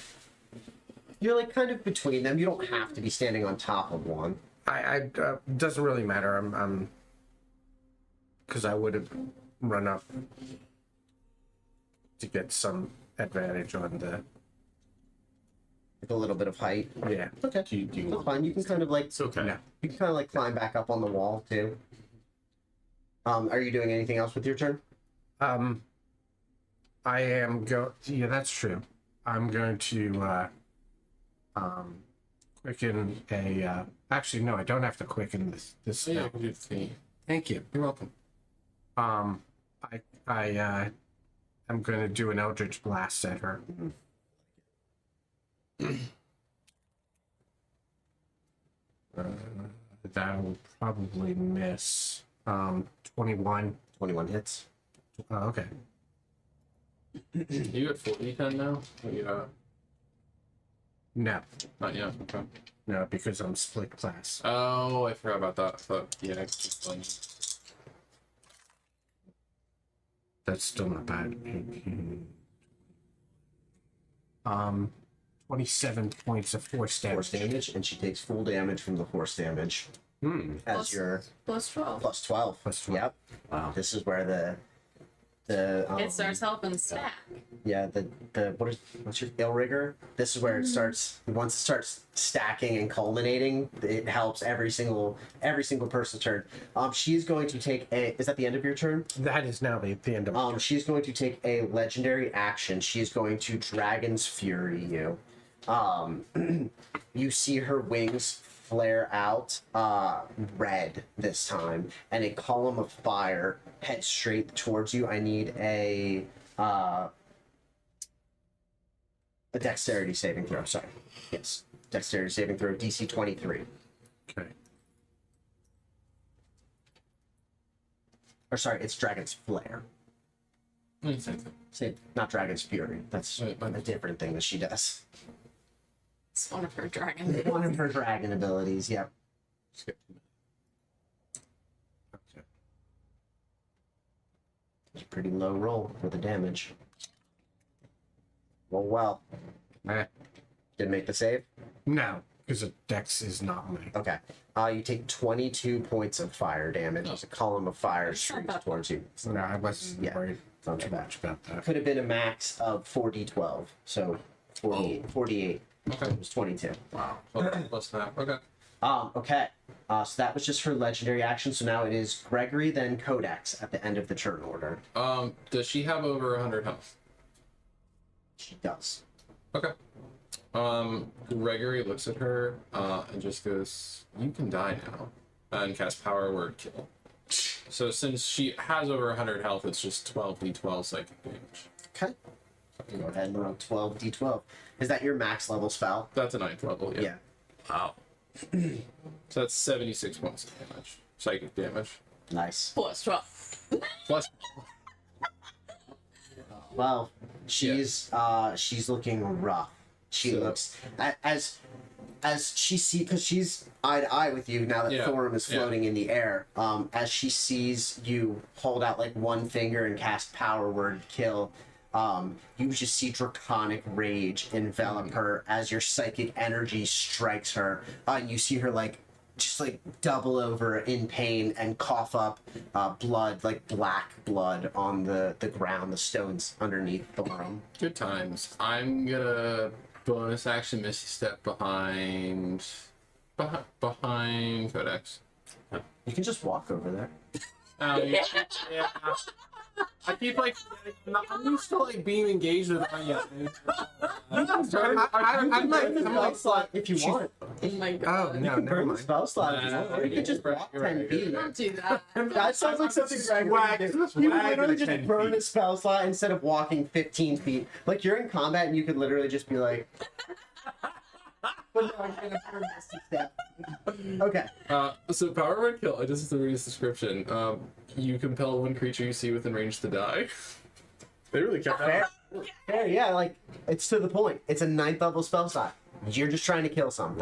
You're like kind of between them. You don't have to be standing on top of one. I doesn't really matter. I'm because I would have run up to get some advantage on the With a little bit of height. yeah. Okay. Do you That's want? fine. You can kind of like It's okay. No. you can kind of like climb back up on the wall too. Are you doing anything else with your turn? I am yeah, that's true. I'm going to quicken a actually no, I don't have to quicken this Oh, yeah, spell. I can do the thing. Thank you. You're welcome. I am going to do an Eldritch Blast at her. That will probably miss. 21. 21 hits. Oh, okay. You at 40-10 now? Yeah. No, Not yet. Okay. no, because I'm split class. Oh, I forgot about that. I thought, yeah, it's fun. That's still not bad. 27 points of force Force damage. damage, and she takes full damage from the force damage as Plus- your Plus 12. plus 12. Plus 12. Yep. Wow. This is where the It starts helping stack. yeah what's your ill rigor? This is where it starts. Once it starts stacking and culminating, it helps every single person's turn. She's going to take a. Is that the end of your turn? That is now the end of my turn. She's going to take a legendary action. She's going to Dragon's Fury you. You see her wings flare out red this time, and a column of fire heads straight towards you. I need a dexterity saving throw. Sorry. Yes. Dexterity saving throw, DC 23. Okay. Or sorry, it's Dragon's Flare. Same thing. Say not Dragon's Fury. That's Right, a different thing that she does. It's one of her dragons. One of her dragon abilities, yep. Skip. Okay. It's a pretty low roll for the damage. Well. Did make the save? No, because the dex is not my. Okay. You take 22 points of fire damage. There's a column of fire streaks towards you. No, I wasn't Yeah. worried Not too too bad. much about that. Could have been a max of 4d12. So 48. Okay. It was 22. Wow. Plus that. Okay. Okay. So that was just her legendary action. So now it is Gregory, then Codex at the end of the turn order. Does she have over 100 health? She does. Okay. Gregory looks at her and just goes, "You can die now," and cast Power Word Kill. So since she has over 100 health, it's just 12d12 psychic damage. Okay. Go ahead and roll 12d12. Is that your max level spell? That's a 9th level, yeah. Wow. So that's 76 points of damage, psychic damage. Nice. Plus 12. Plus, Well, she's looking rough. She So- looks as she sees, because she's eye to eye with you now that Yeah, Thorum is yeah. floating in the air. As she sees you hold out like one finger and cast Power Word Kill, you just see draconic rage envelop her as your psychic energy strikes her, and you see her like just like double over in pain and cough up blood, like black blood on the ground, the stones underneath the room. good times. I'm gonna bonus action Misty Step behind Codex. You can just walk over there. Yeah. I keep like I'm used to like being engaged with Anya. I'm like, slot if you want. Oh my god. oh, no, never Burn the mind. spell slot if you want. Or you can just walk You're right, 10 you're feet. right. Don't do that. That sounds like something Greg would do. You would literally just burn a spell slot instead of walking 15 feet. Like you're in combat and you could literally just be like, but no, I'm gonna burn this step. Okay. So Power Word Kill. I just have to read his description. You compel one creature you see within range to die. They really kept Fair. that. Fair, yeah, like, it's to the point. It's a 9th level spell slot. You're just trying to kill something.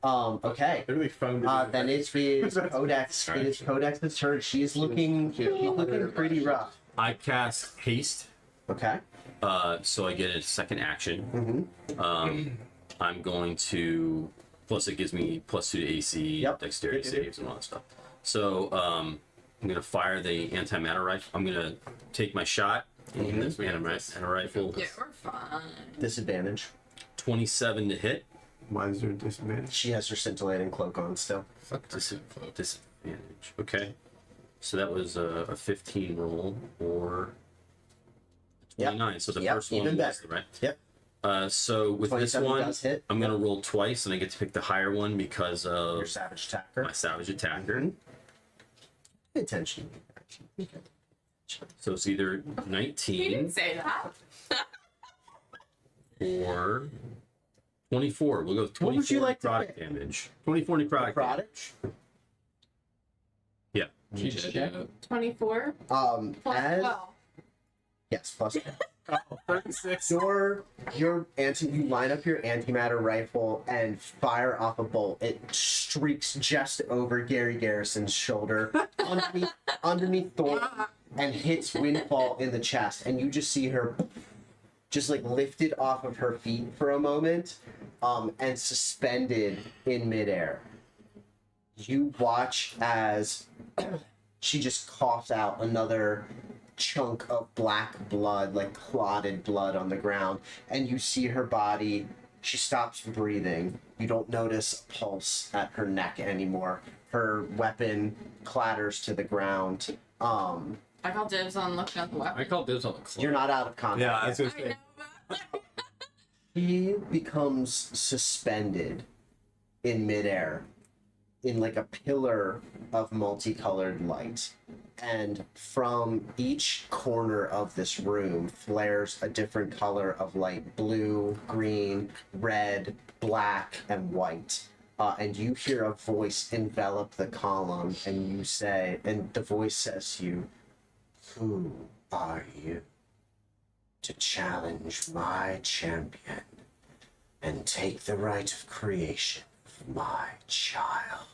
Wow. Okay. They really found it. Then it is Codex. It is Codex's turn. She's looking pretty rough. I cast haste, Okay. so I get a second action. I'm going to, plus it gives me +2 to AC, Yep. dexterity saves, and all that stuff. So I'm gonna fire the antimatter rifle. I'm gonna take my shot. And this antimatter rifle. Yeah, we're fine. Disadvantage. 27 to hit. Why is there a disadvantage? She has her scintillating cloak on still. Disadvantage. Okay. So that was a 15 roll or 29. So the Yep, first even one was better. right. Yep. So with this 27 one, does hit. I'm gonna roll twice, and I get to pick the higher one because Your of savage attacker. my savage attacker. Mhm. Pay attention. So it's either You didn't 19 say that. or 24. We'll go with 24 What would you like to necrotic pick? damage. 24 necrotic damage. Necrotic. Yeah. She did, yeah. 24 Plus plus as 12. yes, plus 36. you line up your antimatter rifle and fire off a bolt. It streaks just over Gary Garrison's shoulder underneath Thor and hits Windfall in the chest, and you just see her just like lifted off of her feet for a moment and suspended in midair. You watch as she just coughs out another chunk of black blood, like clotted blood on the ground, and you see her body. She stops breathing. You don't notice a pulse at her neck anymore. Her weapon clatters to the ground. I call dibs on looking at the weapon. I call dibs on the cloak. You're not out of combat. Yeah, I yet. was gonna I say. know. He becomes suspended in midair in like a pillar of multicolored light. And from each corner of this room flares a different color of light: blue, green, red, black, and white. And you hear a voice envelop the column, and you say, and the voice says to you, "Who are you to challenge my champion and take the right of creation of my child?"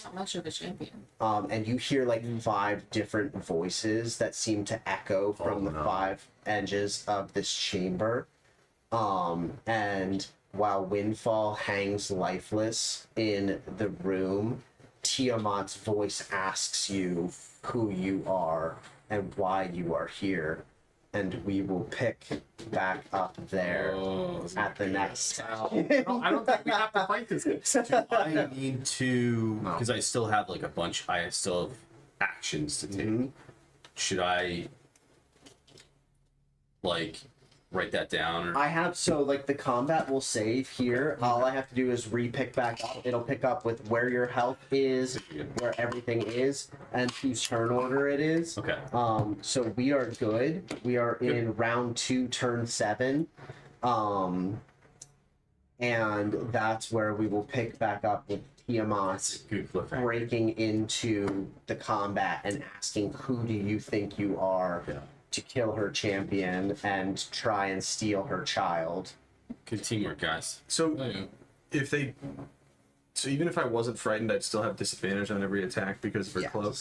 Not much of a champion. And you hear like 5 different voices that seem to echo from the 5 edges of this chamber. And while Windfall hangs lifeless in the room, Tiamat's voice asks you who you are and why you are here. And we will pick back up there at the next. I don't think we have to fight this guy. I need to, because I still have like a bunch. I still have actions to take. Should I like write that down? Or? I have, so like the combat will save here. All I have to do is re-pick back up. It'll pick up with where your health is, where everything is, and whose turn order it is. Okay. So we are good. We are in round 2, turn 7. And that's where we will pick back up with Tiamat Good cliffhanger. breaking into the combat and asking, who do you think you are? Yeah. To kill her champion and try and steal her child. Good teamwork, guys. So Oh, yeah. so even if I wasn't frightened, I'd still have disadvantage on every attack because of her cloak.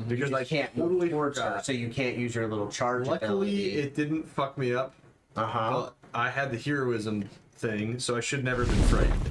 Because I Can't move totally towards her, forgot. so you can't use your little charge Luckily, ability. it didn't fuck me up. Uh-huh. Well, I had the heroism thing, so I should never have been frightened.